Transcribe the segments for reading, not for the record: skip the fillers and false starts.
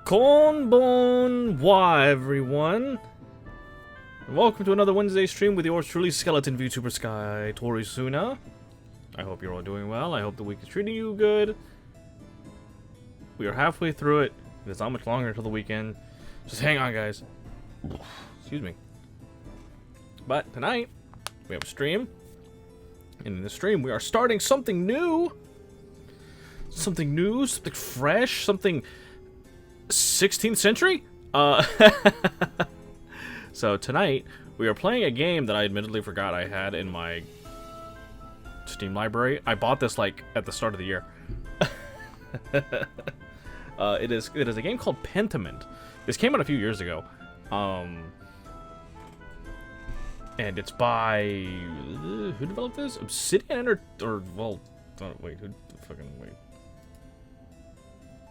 Konbanwa, everyone. And welcome to another Wednesday stream with yours truly, Skeleton VTuber Sky Torisuna. I hope you're all doing well. I hope the week is treating you good. We are halfway through it. There's not much longer until the weekend. Just hang on, guys. Excuse me. But tonight, we have a stream. And in the stream, we are starting something new. Something new, something fresh, something 16th century? So tonight, we are playing a game that I admittedly forgot I had in my Steam library. I bought this, like, at the start of the year. It is a game called Pentiment. This came out a few years ago. And it's by... who developed this? Obsidian wait,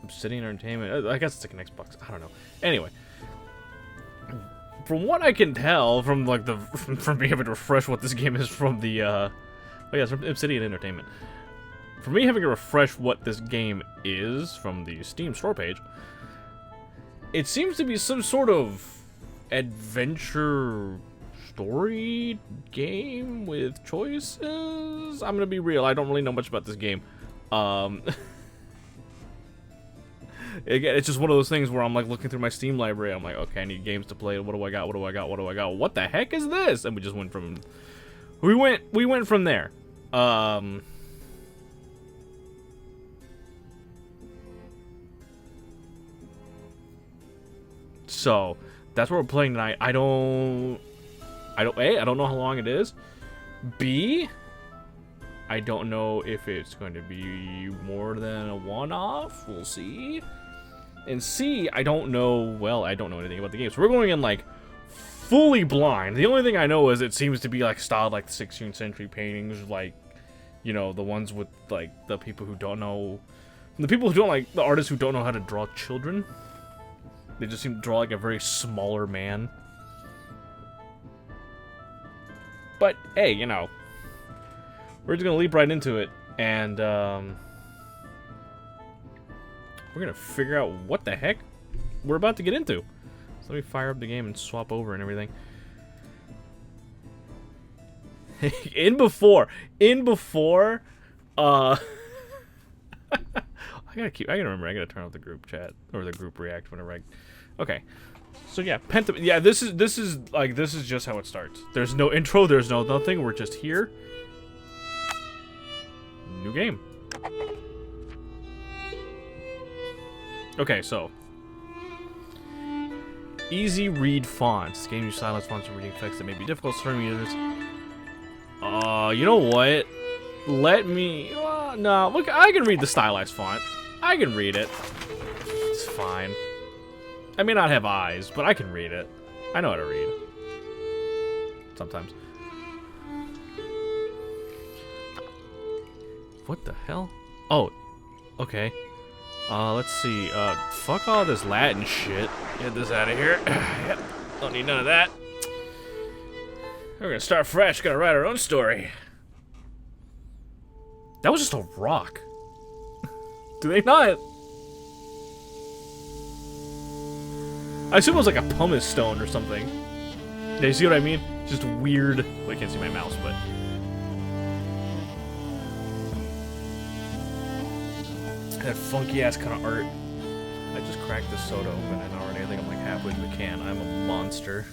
Obsidian Entertainment. I guess it's like an Xbox. I don't know. Anyway, from what I can tell, from like from being able to refresh what this game is from the it's from Obsidian Entertainment. For me having to refresh what this game is from the Steam store page, it seems to be some sort of adventure story game with choices. I'm gonna be real. I don't really know much about this game. Again, it's just one of those things where I'm like looking through my Steam library. I'm like, okay, I need games to play. What do I got? What do I got? What do I got? What the heck is this? And we just went from, we went from there. So that's what we're playing tonight. I don't know how long it is. B, I don't know if it's going to be more than a one-off. We'll see. And C, I don't know anything about the game. So we're going in, like, fully blind. The only thing I know is it seems to be, like, styled like the 16th century paintings, like, you know, the ones with, like, the people who don't know... The people who don't, like, the artists who don't know how to draw children. They just seem to draw, like, a very smaller man. But, hey, you know... We're just gonna leap right into it, and, we're gonna figure out what the heck we're about to get into. So let me fire up the game and swap over and everything. I gotta remember, I gotta turn off the group chat, or the group react whenever okay. So yeah, Pentiment, yeah, this is just how it starts. There's no intro, there's no nothing, we're just here. New game. Okay, so easy read fonts. This game uses silence fonts and reading effects that may be difficult for users. You know what? Let me. No, look, I can read the stylized font. I can read it. It's fine. I may not have eyes, but I can read it. I know how to read. Sometimes. What the hell? Oh, okay. Let's see. Fuck all this Latin shit. Get this out of here. Yep. Don't need none of that. We're gonna start fresh. Gotta write our own story. That was just a rock. Do they not? I assume it was like a pumice stone or something. Yeah, you see what I mean? Just weird. Well, I can't see my mouse, but. That funky ass kind of art. I just cracked this soda open and already I think I'm like halfway through the can. I'm a monster.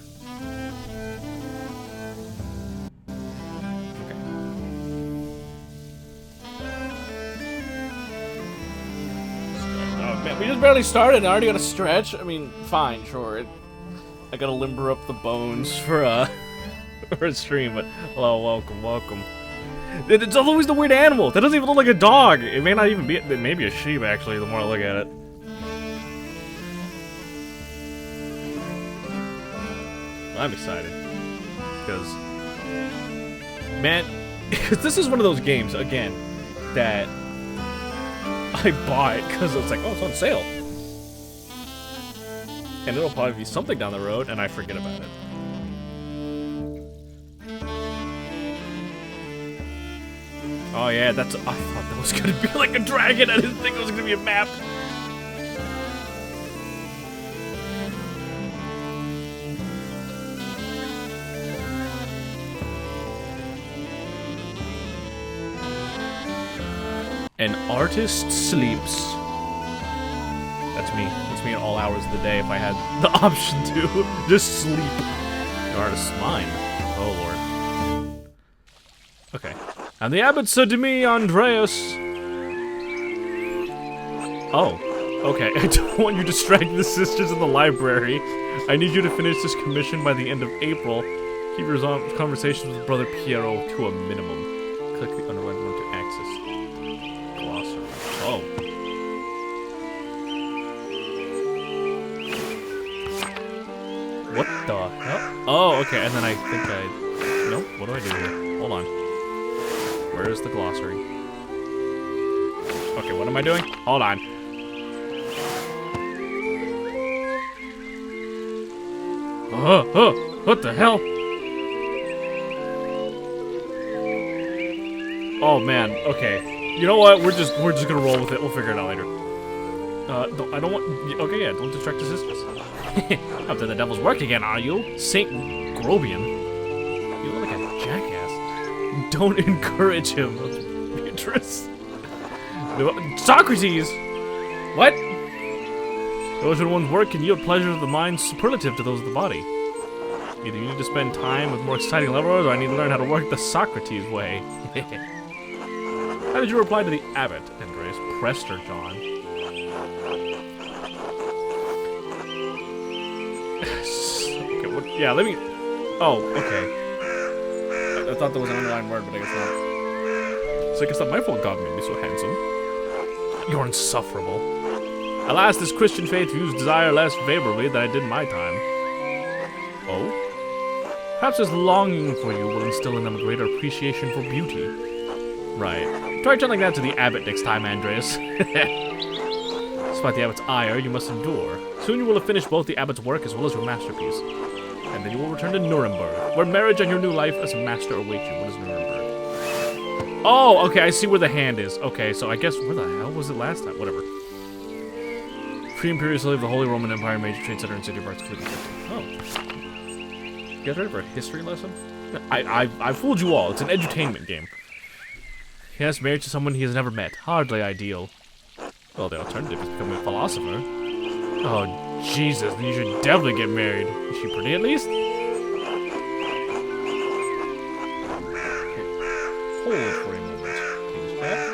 Okay. Oh man, we just barely started and I already got a stretch. I mean, fine, sure. I gotta limber up the bones for for a stream, but hello, welcome. It's always the weird animal. That doesn't even look like a dog. It may not even be. It may be a sheep, actually, the more I look at it. I'm excited. Because... Man, this is one of those games, again, that I bought because it's like, oh, it's on sale. And it'll probably be something down the road, and I forget about it. Oh yeah, I thought that was gonna be like a dragon. I didn't think it was gonna be a map. An artist sleeps. That's me. That's me at all hours of the day if I had the option to. Just sleep. An artist's mind. Oh, Lord. Okay. And the abbot said to me, Andreas... Oh. Okay. I don't want you distracting the sisters in the library. I need you to finish this commission by the end of April. Keep your conversations with Brother Piero to a minimum. Click the underlined one to access. Glossary. Oh. What the hell? Oh, okay, and then I think Nope, what do I do here? Hold on. Where is the glossary? Okay, what am I doing? Hold on. What the hell? Oh man, okay. You know what? We're just gonna roll with it. We'll figure it out later. I don't want. Okay, yeah, don't distract the sisters. Up to the devil's work again, are you, Saint Grobian? You look like a jackass. Don't encourage him, Beatrice. Socrates. What? Those are one's work can yield pleasures of the mind superlative to those of the body. Either you need to spend time with more exciting laborers, or I need to learn how to work the Socrates way. How did you reply to the abbot, Andreas? Prester John. Okay, what, yeah, let me... Oh, okay. I thought there was an underlined word, but I guess not. So I guess not my fault God made me so handsome. You're insufferable. Alas, this Christian faith views desire less favorably than I did in my time. Oh? Perhaps this longing for you will instill in them a greater appreciation for beauty. Right. Try telling that to the abbot next time, Andreas. Despite the abbot's ire, you must endure. Soon you will have finished both the abbot's work as well as your masterpiece. And then you will return to Nuremberg, where marriage and your new life as a master await you. What is Nuremberg? Oh, okay, I see where the hand is. Okay, so I guess, where the hell was it last time? Whatever. Free Imperial slave of the Holy Roman Empire, major trade center in City of Arts. Oh. You guys ready for a history lesson? I fooled you all. It's an edutainment game. Yes, married to someone he has never met. Hardly ideal. Well, the alternative is becoming a philosopher. Oh, Jesus, then you should definitely get married. Is she pretty at least? Hold for a moment, please, chat.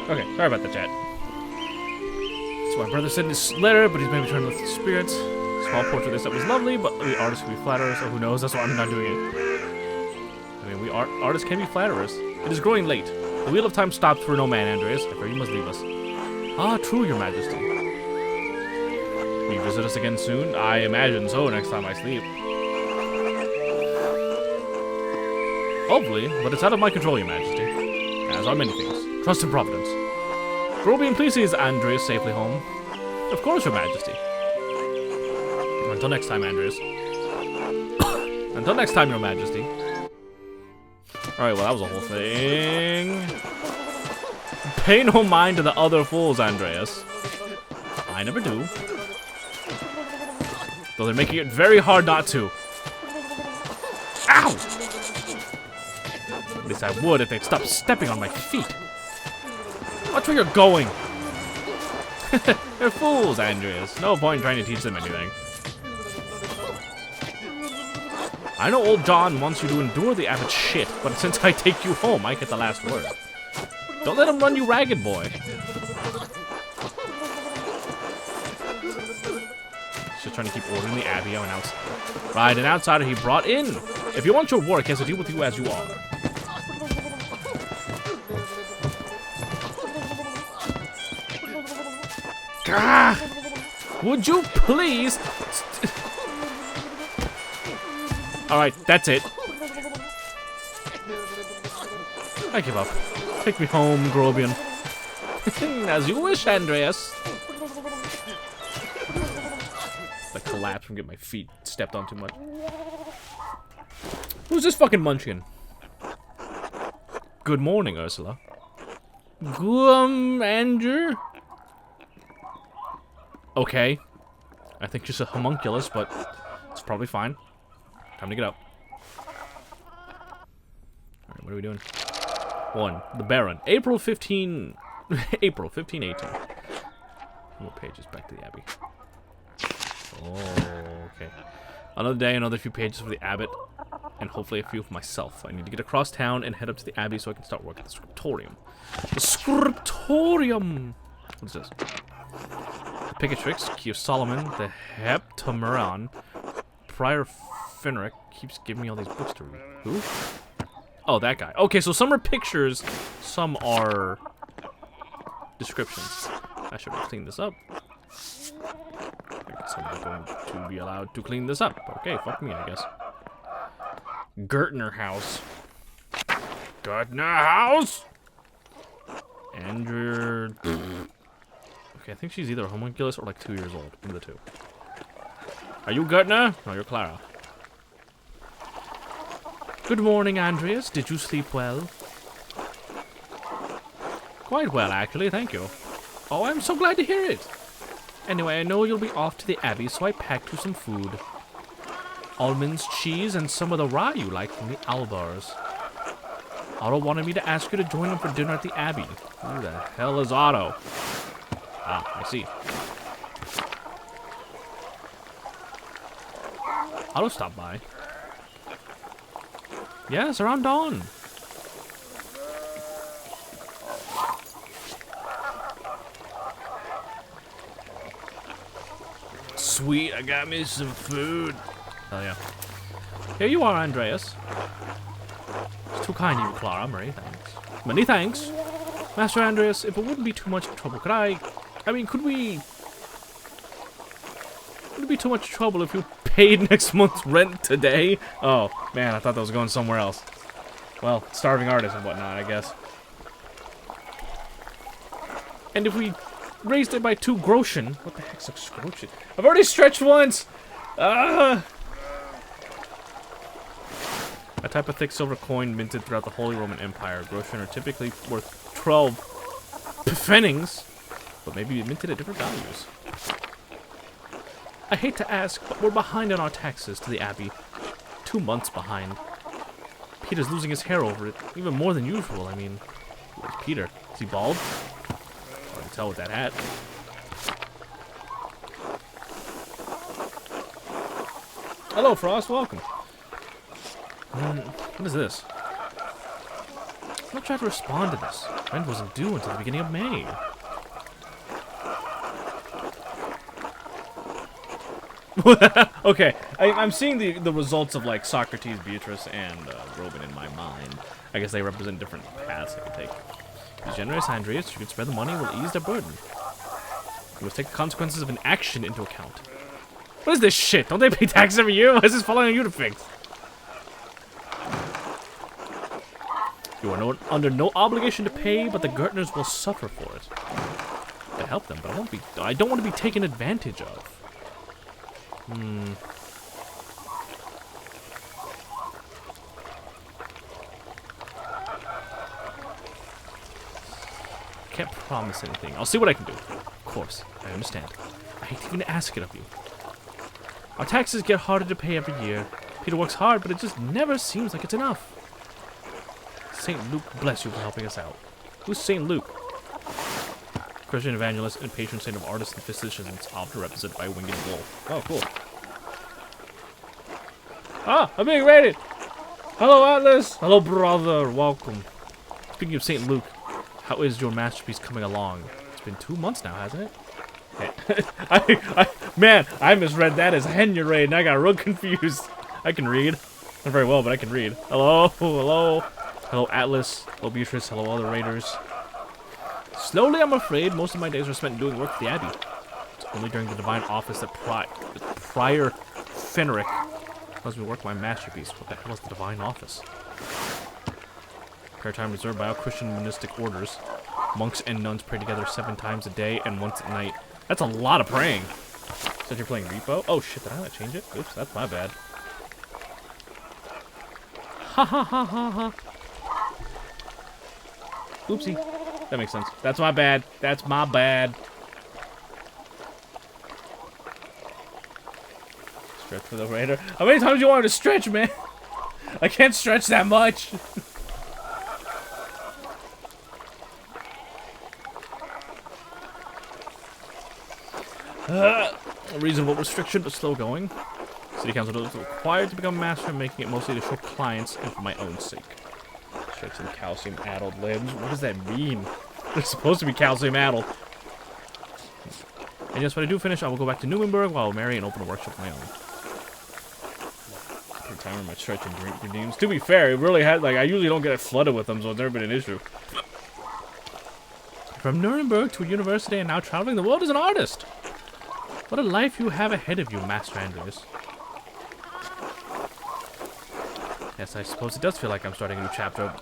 Okay, sorry about the chat. So my brother said in his letter, but he's maybe trying to lift the spirits. Small portrait of this that was lovely, but the artist could be flatterers, so who knows? That's why I'm not doing it. I mean, artists can be flatterers. It is growing late. The wheel of time stopped for no man, Andreas. I fear you must leave us. Ah, true, your majesty. Will you visit us again soon? I imagine so, next time I sleep. Hopefully, but it's out of my control, your majesty. As are many things. Trust in Providence. Grobian, please see Andreas safely home. Of course, your majesty. Until next time, Andreas. Until next time, your majesty. Alright, well, that was a whole thing. Pay no mind to the other fools, Andreas. I never do. Though they're making it very hard not to. Ow! At least I would if they'd stop stepping on my feet. Watch where you're going. They're fools, Andreas. No point trying to teach them anything. I know old John wants you to endure the abbot's shit, but since I take you home, I get the last word. Don't let him run you ragged, boy. Should trying to keep order in the Abbey. Right, an outsider he brought in. If you want your work, he has to deal with you as you are. Gah! Would you please? Alright, that's it. I give up. Take me home, Grobian. As you wish, Andreas. I collapse from getting my feet stepped on too much. Who's this fucking munchkin? Good morning, Ursula. Andrew? Okay. I think she's a homunculus, but it's probably fine. Time to get up. Alright, what are we doing? 1. The Baron. April 1518. More pages back to the Abbey. Oh, okay. Another day, another few pages for the Abbot, and hopefully a few for myself. I need to get across town and head up to the Abbey so I can start work at the scriptorium. The scriptorium! What is this? The Picatrix, Key of Solomon, the Heptameron, Prior Fenric keeps giving me all these books to read. Who? Oh, that guy. Okay, so some are pictures, some are descriptions. I should have cleaned this up. I guess I'm not going to be allowed to clean this up. Okay, fuck me, I guess. Gertner House. Gertner House! Andrew... Okay, I think she's either a homunculus or like 2 years old. One of the two. Are you Gertner? No, you're Clara. Good morning, Andreas. Did you sleep well? Quite well, actually, thank you. Oh, I'm so glad to hear it. Anyway, I know you'll be off to the Abbey, so I packed you some food. Almonds, cheese, and some of the rye you like from the Albars. Otto wanted me to ask you to join him for dinner at the Abbey. Who the hell is Otto? Ah, I see. Otto stopped by. Yes, around dawn. Sweet, I got me some food. Oh yeah. Here you are, Andreas. It's too kind of you, Clara. Many thanks. Many thanks. Master Andreas, if it wouldn't be too much trouble, could we... Would it be too much trouble if you paid next month's rent today? Oh, man, I thought that was going somewhere else. Well, starving artists and whatnot, I guess. And if we raised it by 2 groschen... What the heck's a groschen? I've already stretched once! Ah! A type of thick silver coin minted throughout the Holy Roman Empire. Groschen are typically worth 12 pfennigs, but maybe minted at different values. I hate to ask, but we're behind on our taxes to the Abbey. 2 months behind. Peter's losing his hair over it, even more than usual. I mean, where's Peter? Is he bald? I can tell with that hat. Hello, Frost. Welcome. What is this? I'm not trying to respond to this. Rent wasn't due until the beginning of May. Okay, I'm seeing the results of like Socrates, Beatrice, and Robin in my mind. I guess they represent different paths I can take. Be generous, Andreas. You can spread the money, will ease their burden. You must take the consequences of an action into account. What is this shit? Don't they pay taxes every year? Why is this falling on you to fix? You are under no obligation to pay, but the Gertners will suffer for it. I help them, but I don't want to be taken advantage of. Can't promise anything. I'll see what I can do. Of course, I understand. I hate even to ask it of you. Our taxes get harder to pay every year. Peter works hard, but it just never seems like it's enough. St. Luke bless you for helping us out. Who's St. Luke? Christian evangelist and patron saint of artists and physicians, often represented by a winged wolf. Oh, cool. Ah, I'm being raided! Hello, Atlas! Hello, brother! Welcome. Speaking of St. Luke, how is your masterpiece coming along? It's been 2 months now, hasn't it? Hey. Man, I misread that as Henya raid, and I got real confused. I can read. Not very well, but I can read. Hello, hello. Hello, Atlas. Hello, Beatrice. Hello, other raiders. Slowly, I'm afraid, most of my days are spent doing work for the Abbey. It's only during the Divine Office that Prior Fenric lets me work my masterpiece. What the hell is the Divine Office? Prayer time reserved by all Christian monistic orders. Monks and nuns pray together 7 times a day and once at night. That's a lot of praying. Said you're playing Repo? Oh shit, did I not change it? Oops, that's my bad. Ha ha ha ha ha. Oopsie. That makes sense. That's my bad. That's my bad. Stretch for the raider. How many times do you want me to stretch, man? I can't stretch that much. A reasonable restriction, but slow going. City Council is required to become master, making it mostly to show clients and for my own sake. Stretching calcium-addled limbs. What does that mean? They're supposed to be calcium-addled. And yes, when I do finish, I will go back to Newmanburg while I'll marry and open a workshop of my own. Every time I'm stretching drink redeems. To be fair, it really had, like, I usually don't get flooded with them, so it's never been an issue. From Nuremberg to a university and now traveling the world as an artist. What a life you have ahead of you, Master Andreas. Yes, I suppose it does feel like I'm starting a new chapter.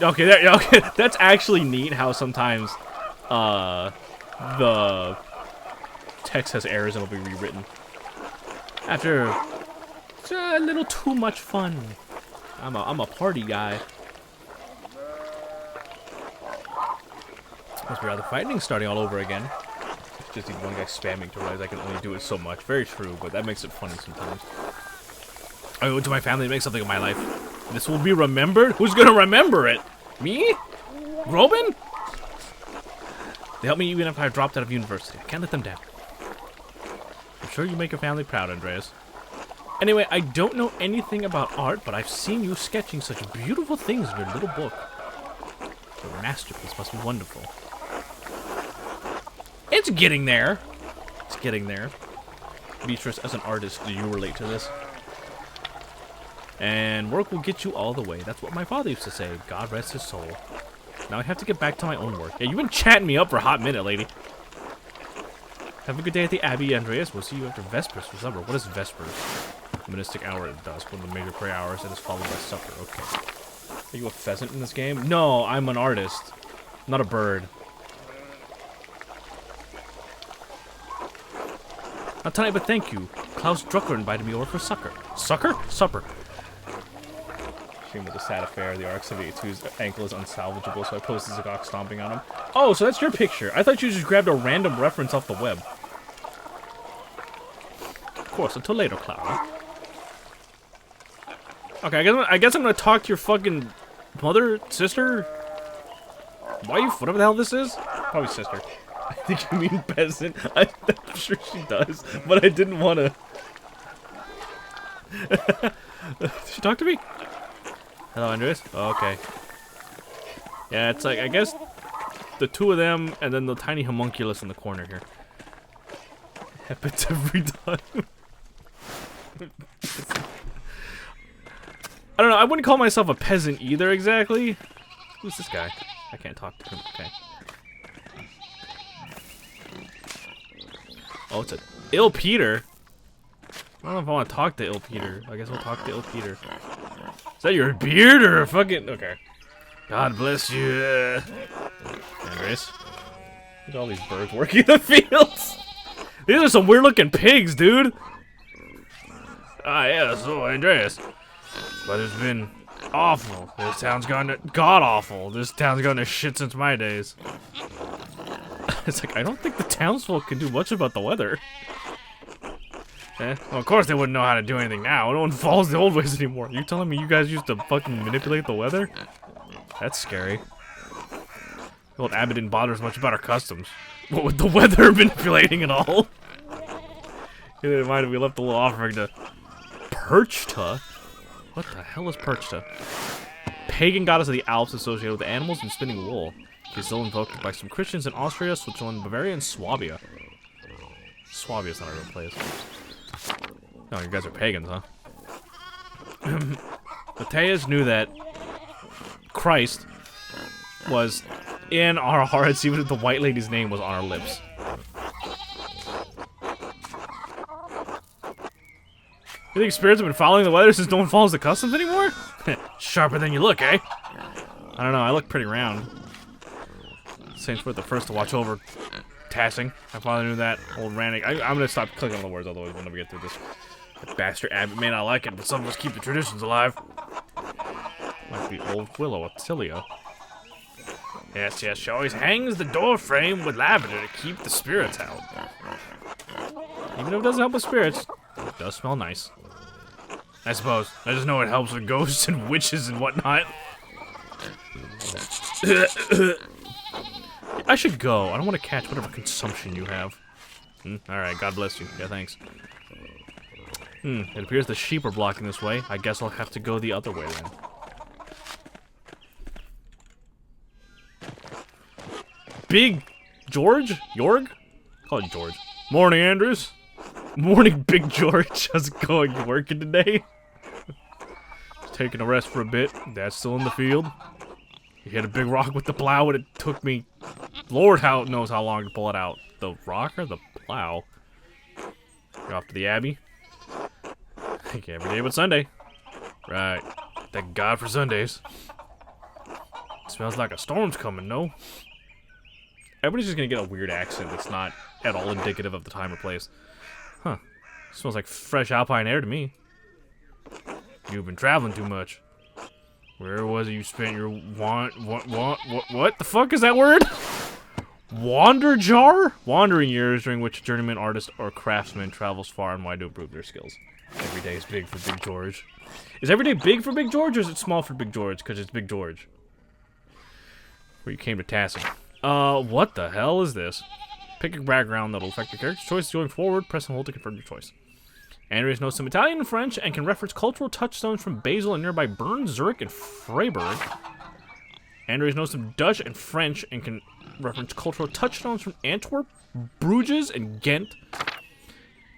Okay, there. Okay, that's actually neat. How sometimes the text has errors and it'll be rewritten after a little too much fun. I'm a party guy. Must be rather frightening starting all over again. It's just even one guy spamming to realize I can only do it so much. Very true, but that makes it funny sometimes. I owe it to my family to make something of my life. This will be remembered? Who's gonna remember it? Me? Robin? They helped me even if I dropped out of university. I can't let them down. I'm sure you make your family proud, Andreas. Anyway, I don't know anything about art, but I've seen you sketching such beautiful things in your little book. Your masterpiece must be wonderful. It's getting there. It's getting there. Beatrice, as an artist, do you relate to this? And work will get you all the way. That's what my father used to say. God rest his soul. Now I have to get back to my own work. Yeah, you've been chatting me up for a hot minute, lady. Have a good day at the Abbey, Andreas. We'll see you after Vespers for supper. What is Vespers? The monistic hour at dusk. One of the major prayer hours that is followed by supper. Okay. Are you a pheasant in this game? No, I'm an artist. Not a bird. Not tonight, but thank you. Klaus Drucker invited me over for sucker. Sucker? Supper. Shame with the sad affair. The RX-78's ankle is unsalvageable, so I posted Zagok stomping on him. Oh, so that's your picture. I thought you just grabbed a random reference off the web. Of course, until later, Clara. Okay, I guess I'm gonna talk to your fucking mother, sister? Wife? Whatever the hell this is? Probably sister. I think you mean peasant. I'm sure she does, but I didn't want to. Did she talk to me? Hello, Andreas. Oh, okay. Yeah, it's like, I guess the two of them and then the tiny homunculus in the corner here. Happens every time. I don't know, I wouldn't call myself a peasant either exactly. Who's this guy? I can't talk to him. Okay. Oh, it's a Ill Peter. I don't know if I want to talk to Ill Peter. I guess we'll talk to Ill Peter. Is that your beard or a fucking... Okay. God bless you. Andreas. Look at all these birds working in the fields. These are some weird looking pigs, dude. Ah, yeah, so Andreas. But it's been awful. This town's gone to... God-awful. This town's gone to shit since my days. It's like, I don't think the townsfolk can do much about the weather. Eh? Well, of course they wouldn't know how to do anything now. No one follows the old ways anymore. You telling me you guys used to fucking manipulate the weather? That's scary. The old Abbot didn't bother as much about our customs. What with the weather manipulating and all? He didn't mind if we left a little offering to Perchta. What the hell is Perchta? Pagan goddess of the Alps associated with animals and spinning wool. She's still invoked by some Christians in Austria, Switzerland, Bavaria, and Swabia. Swabia's not a real place. No, you guys are pagans, huh? Mateus knew that Christ was in our hearts, even if the white lady's name was on our lips. You think spirits have been following the weather since no one follows the customs anymore? Sharper than you look, eh? I don't know, I look pretty round. Saints were the first to watch over Tassing. My father knew that. Old Rannick. I'm gonna stop clicking on the words, otherwise we'll never get through this. That bastard Abbott may not like it, but some of us keep the traditions alive. Like the old Willow Attilia. Yes, yes, she always hangs the door frame with lavender to keep the spirits out. Even if it doesn't help with spirits, it does smell nice. I suppose. I just know it helps with ghosts and witches and whatnot. I should go. I don't want to catch whatever consumption you have. Alright, God bless you. Yeah, thanks. It appears the sheep are blocking this way. I guess I'll have to go the other way then. Big George? Jorg? Call it George. Morning, Andrews. Morning, Big George. How's it going? You working today? Just taking a rest for a bit. Dad's still in the field. He hit a big rock with the plow and it took me... Lord knows how long to pull it out. The rock or the plow? You're off to the Abbey? Like every day but Sunday. Right. Thank God for Sundays. It smells like a storm's coming, no? Everybody's just gonna get a weird accent that's not at all indicative of the time or place. Huh. Smells like fresh alpine air to me. You've been traveling too much. Where was it you spent your what the fuck is that word? Wander jar? Wandering years during which a journeyman artist or craftsman travels far and wide to improve their skills. Every day is big for Big George. Is every day big for Big George or is it small for Big George? Because it's Big George. Where you came to Tassing. What the hell is this? Pick a background that'll affect your character's choice going forward. Press and hold to confirm your choice. Andreas knows some Italian and French and can reference cultural touchstones from Basel and nearby Bern, Zurich, and Freiburg. Andreas knows some Dutch and French and can reference cultural touchstones from Antwerp, Bruges, and Ghent.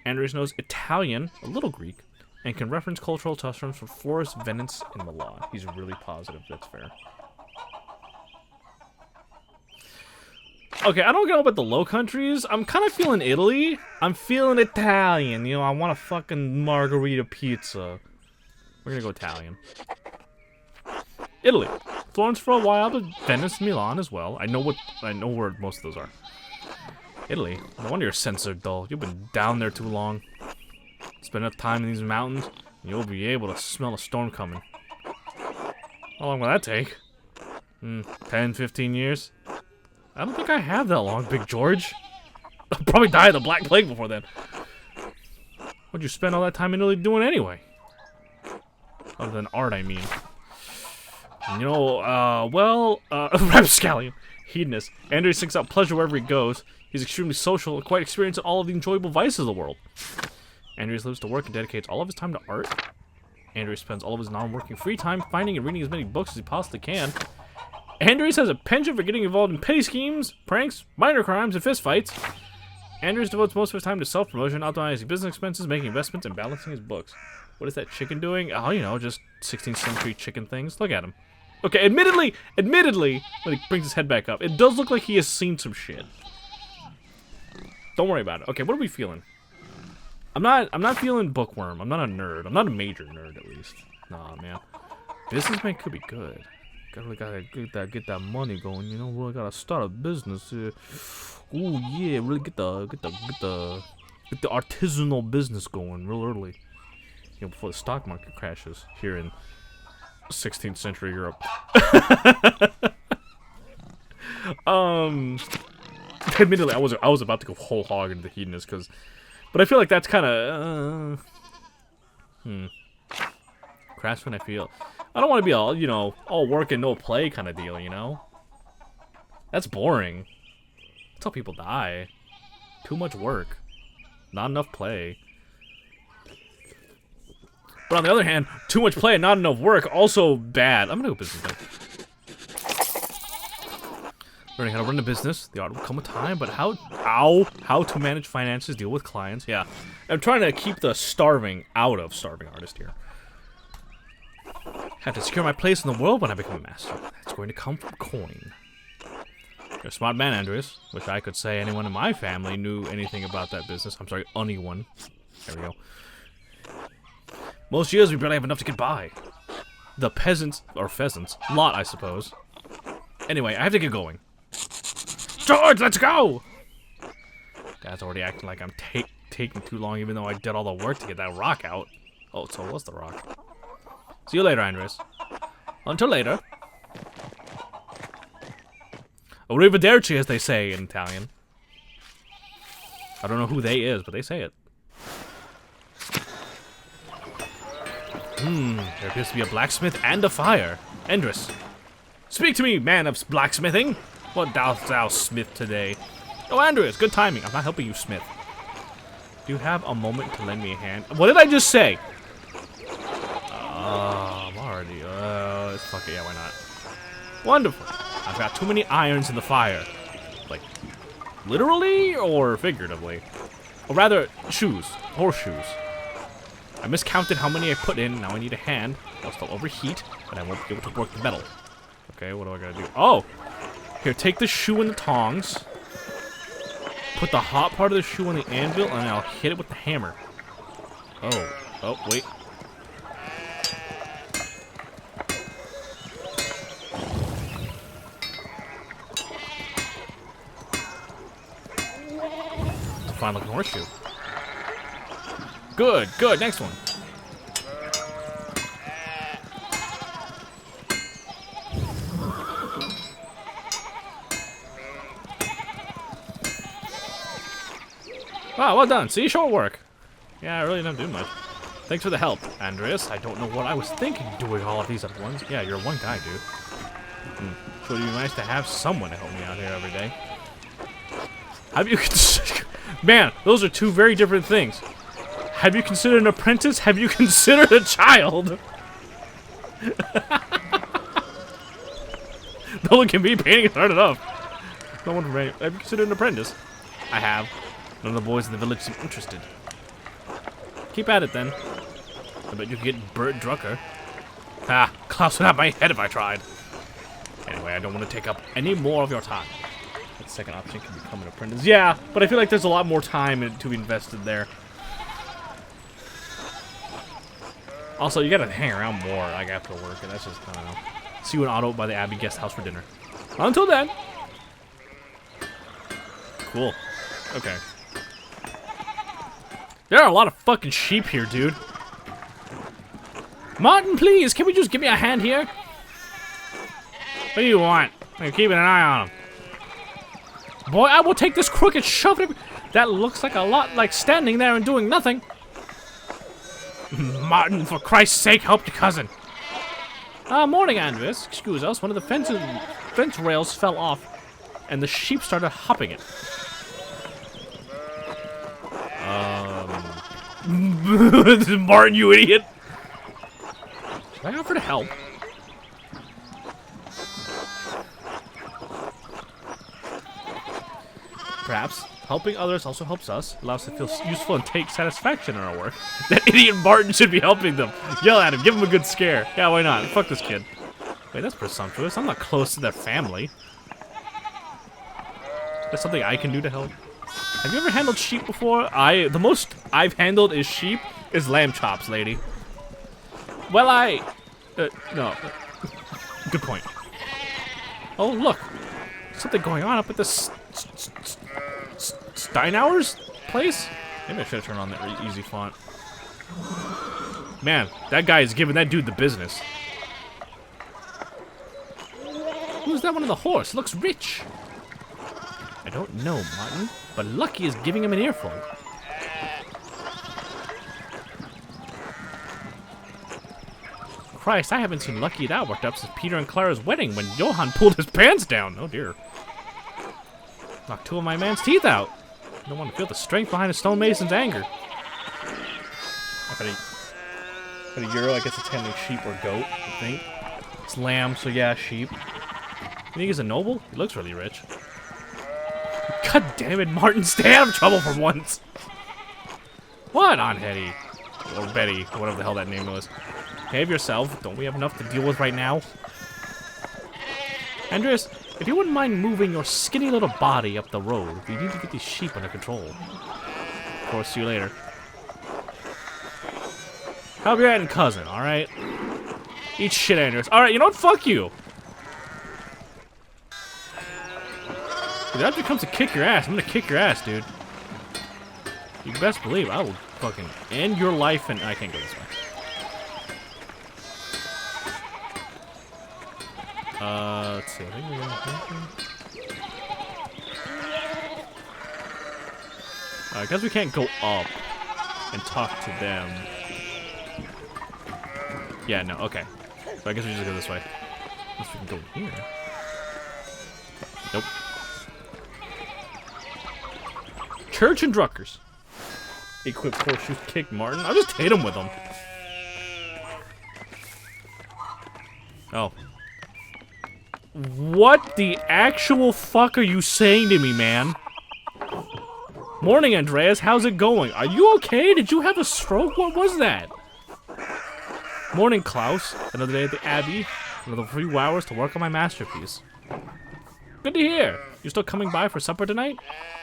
Andreas knows Italian, a little Greek, and can reference cultural touchstones from Florence, Venice, and Milan. He's really positive, that's fair. Okay, I don't know about the Low Countries. I'm kind of feeling Italy. I'm feeling Italian. You know, I want a fucking margarita pizza. We're gonna go Italian. Italy. Florence for a while, but Venice, Milan as well. I know where most of those are. Italy. No wonder you're censored, dull. You've been down there too long. Spend enough time in these mountains, and you'll be able to smell a storm coming. How long will that take? 10, 15 years? I don't think I have that long, Big George. I'll probably die of the Black Plague before then. What'd you spend all that time in Italy doing anyway? Other than art, I mean. You know, rapscallion. Hedonist. Andrew seeks out pleasure wherever he goes. He's extremely social and quite experienced in all of the enjoyable vices of the world. Andrew lives to work and dedicates all of his time to art. Andrew spends all of his non-working free time finding and reading as many books as he possibly can. Andrews has a penchant for getting involved in petty schemes, pranks, minor crimes, and fistfights. Andrews devotes most of his time to self-promotion, optimizing business expenses, making investments, and balancing his books. What is that chicken doing? Oh, you know, just 16th century chicken things. Look at him. Okay, admittedly, when he brings his head back up, it does look like he has seen some shit. Don't worry about it. Okay, what are we feeling? I'm not feeling bookworm. I'm not a nerd. I'm not a major nerd, at least. Nah, man. Businessman could be good. Really gotta get that money going, you know. Really gotta start a business. Ooh yeah, really get the artisanal business going real early. You know, before the stock market crashes here in 16th century Europe. Admittedly, I was about to go whole hog into the hedonist but I feel like that's kind of craftsman. I feel. I don't want to be all, you know, all work and no play kind of deal, you know? That's boring. That's how people die. Too much work. Not enough play. But on the other hand, too much play and not enough work, also bad. I'm gonna go businessman. Learning how to run a business. The art will come with time, but how to manage finances, deal with clients. Yeah. I'm trying to keep the starving out of starving artist here. Have to secure my place in the world when I become a master. It's going to come from coin. You're a smart man, Andreas. Wish I could say anyone in my family knew anything about that business. I'm sorry, anyone. There we go. Most years we barely have enough to get by. The peasants, or pheasants, lot, I suppose. Anyway, I have to get going. George, let's go! Dad's already acting like I'm taking too long, even though I did all the work to get that rock out. Oh, so it was the rock. See you later, Andres. Until later. Arrivederci, as they say in Italian. I don't know who they is, but they say it. There appears to be a blacksmith and a fire. Andres. Speak to me, man of blacksmithing. What dost thou smith today? Oh, Andreas, good timing. I'm not helping you, smith. Do you have a moment to lend me a hand? What did I just say? I'm already... fuck it, yeah, why not? Wonderful. I've got too many irons in the fire. Like, literally or figuratively? Or rather, shoes. Horseshoes. I miscounted how many I put in. Now I need a hand. Else they'll overheat, and I won't be able to work the metal. Okay, what do I gotta do? Oh! Here, take the shoe and the tongs. Put the hot part of the shoe on the anvil, and I'll hit it with the hammer. Oh. Oh, wait. It's a fine looking horseshoe. Good, good, next one. Wow, well done. See, short work. Yeah, I really don't do much. Thanks for the help, Andreas. I don't know what I was thinking doing all of these at once. Yeah, you're one guy, dude. So it'd be nice to have someone to help me out here every day. Have you Man, those are two very different things. Have you considered an apprentice? Have you considered a child? Don't look at me, painting is hard enough. No one have you considered an apprentice? I have. None of the boys in the village seem interested. Keep at it then. I bet you could get Bert Drucker. Ah, Klaus would have my head if I tried. Anyway, I don't want to take up any more of your time. That second option can become an apprentice. Yeah, but I feel like there's a lot more time to be invested there. Also, you gotta hang around more, like, after work, and that's just, I don't know. See you in Otto by the Abbey guest house for dinner. Until then. Cool. Okay. There are a lot of fucking sheep here, dude. Martin, please, can we just give me a hand here? What do you want? I'm keeping an eye on him. Boy, I will take this crook and shove it. That looks like a lot like standing there and doing nothing. Martin, for Christ's sake, help your cousin. Morning, Andreas. Excuse us. One of the fence rails fell off, and the sheep started hopping it. Martin, you idiot. Should I offer to help? Perhaps. Helping others also helps us. Allows us to feel useful and take satisfaction in our work. That idiot Martin should be helping them. Yell at him. Give him a good scare. Yeah, why not? Fuck this kid. Wait, that's presumptuous. I'm not close to their family. That's something I can do to help. Have you ever handled sheep before? The most I've handled is sheep is lamb chops, lady. Well, no. Good point. Oh, look. Something going on up at this Steinauer's place? Maybe I should have turned on that easy font. Man, that guy is giving that dude the business. Who's that one on the horse? Looks rich. I don't know, Martin, but Lucky is giving him an earful. Christ, I haven't seen Lucky that worked up since Peter and Clara's wedding when Johann pulled his pants down. Oh dear. Knocked two of my man's teeth out. I don't want to feel the strength behind a stonemason's anger. I've got a euro, I guess it's handling sheep or goat, I think. It's lamb, so yeah, sheep. think he's a noble? He looks really rich. God damn it, Martin, stay out of trouble for once. What, Aunt Hetty? Or Betty, or whatever the hell that name was. Behave yourself. Don't we have enough to deal with right now? Andreas, if you wouldn't mind moving your skinny little body up the road, we need to get these sheep under control. Of course, see you later. Help your aunt and cousin, alright? Eat shit, Andreas. Alright, you know what? Fuck you! If after comes to kick your ass, I'm gonna kick your ass, dude. You best believe I will fucking end your life, and I can't go this way. Let's see. I think we're gonna... I guess we can't go up and talk to them. Yeah, no, okay. So I guess we just go this way. Unless we can go here. Nope. Church and Druckers. Equip horseshoes, kick Martin. I'll just hit him with them. Oh. What the actual fuck are you saying to me, man? Morning, Andreas. How's it going? Are you okay? Did you have a stroke? What was that? Morning, Klaus. Another day at the Abbey. Another few hours to work on my masterpiece. Good to hear. You still coming by for supper tonight?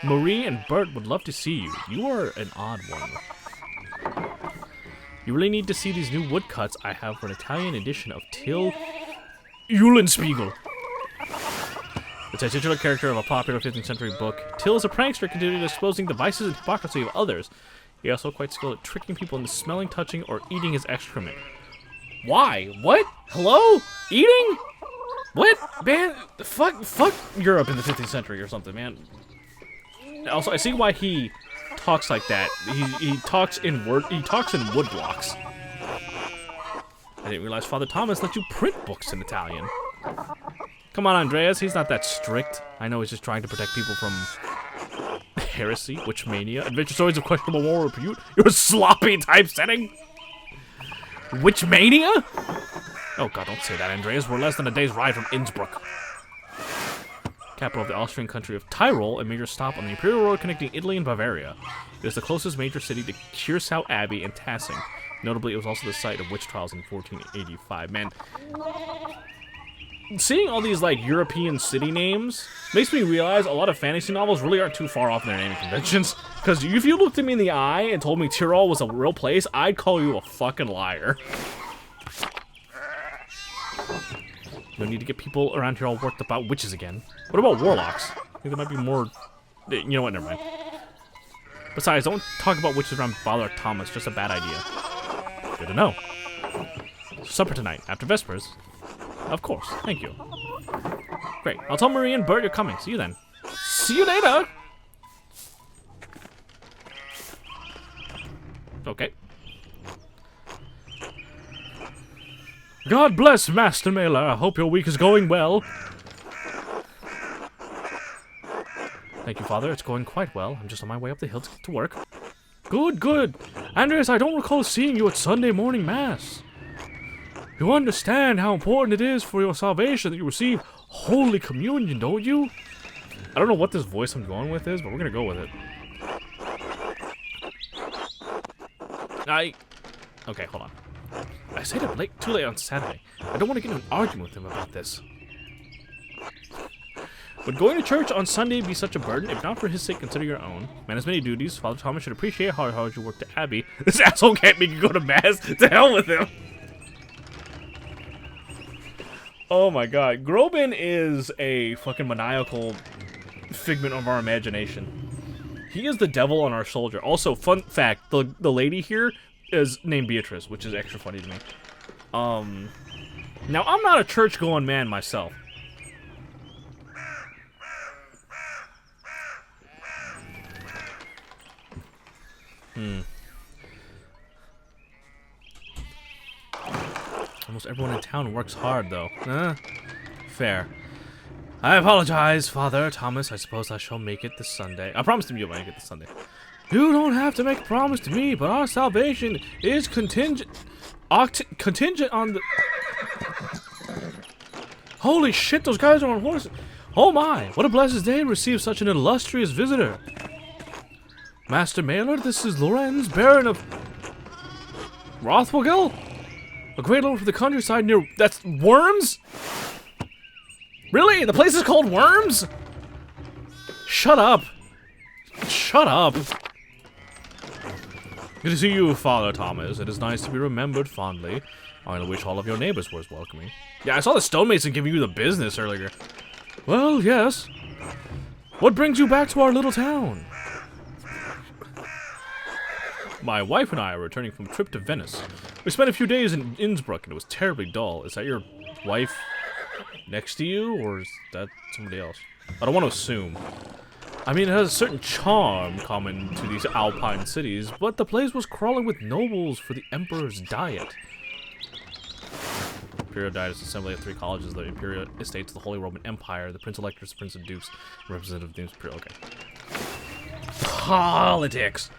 Marie and Bert would love to see you. You are an odd one. You really need to see these new woodcuts I have for an Italian edition of Till Eulenspiegel. The titular character of a popular 15th century book. Till is a prankster continually exposing the vices and hypocrisy of others. He also quite skilled at tricking people into smelling, touching, or eating his excrement. Why? What? Hello? Eating? What? Man, fuck Europe in the 15th century or something, man. Also, I see why he talks like that. He talks in wood blocks. I didn't realize Father Thomas let you print books in Italian. Come on, Andreas, he's not that strict. I know he's just trying to protect people from heresy, witch mania, adventure stories of questionable moral repute, your sloppy typesetting. Witch mania? Oh god, don't say that, Andreas. We're less than a day's ride from Innsbruck. Capital of the Austrian country of Tyrol, a major stop on the Imperial Road connecting Italy and Bavaria. It is the closest major city to Curacao Abbey and Tassing. Notably, it was also the site of witch trials in 1485. Man, seeing all these, like, European city names makes me realize a lot of fantasy novels really aren't too far off in their naming conventions. Because if you looked at me in the eye and told me Tyrol was a real place, I'd call you a fucking liar. No need to get people around here all worked up about witches again. What about warlocks? I think there might be more... You know what, never mind. Besides, don't talk about witches around Father Thomas, just a bad idea. Good to know. Supper tonight, after Vespers. Of course, thank you. Great, I'll tell Marie and Bert you're coming. See you then. See you later! Okay. God bless, Master Mailer. I hope your week is going well. Thank you, Father. It's going quite well. I'm just on my way up the hill to get to work. Good, good. Andreas, I don't recall seeing you at Sunday morning Mass. You understand how important it is for your salvation that you receive Holy Communion, don't you? I don't know what this voice I'm going with is, but we're gonna go with it. Okay, hold on. I stayed up too late on Saturday. I don't want to get in an argument with him about this. Would going to church on Sunday be such a burden? If not for his sake, consider your own. Man has many duties. Father Thomas should appreciate how hard you work to Abbey. This asshole can't make you go to Mass. To hell with him. Oh my god. Groban is a fucking maniacal figment of our imagination. He is the devil on our soldier. Also, fun fact, the lady here is named Beatrice, which is extra funny to me. Now, I'm not a church-going man myself. Almost everyone in town works hard, though. Fair. I apologize, Father Thomas. I suppose I shall make it this Sunday. I promised him you'll make it this Sunday. You don't have to make a promise to me, but our salvation is contingent on the... Holy shit, those guys are on horses. Oh my, what a blessed day to receive such an illustrious visitor. Master Mailer, this is Lorenz, Baron of Rothwogel? A great lord for the countryside near... That's Worms? Really? The place is called Worms? Shut up. Shut up. Good to see you, Father Thomas. It is nice to be remembered fondly. I wish all of your neighbors were as welcoming. Yeah, I saw the stonemason giving you the business earlier. Well, yes. What brings you back to our little town? My wife and I are returning from a trip to Venice. We spent a few days in Innsbruck and it was terribly dull. Is that your wife next to you, or is that somebody else? I don't want to assume. I mean, it has a certain charm common to these alpine cities, but the place was crawling with nobles for the Emperor's diet. Imperial Diet is an assembly of 3 colleges, the Imperial Estates of the Holy Roman Empire, the Prince Electors, Prince of Dukes, Representative of the Imperial. Okay. Politics!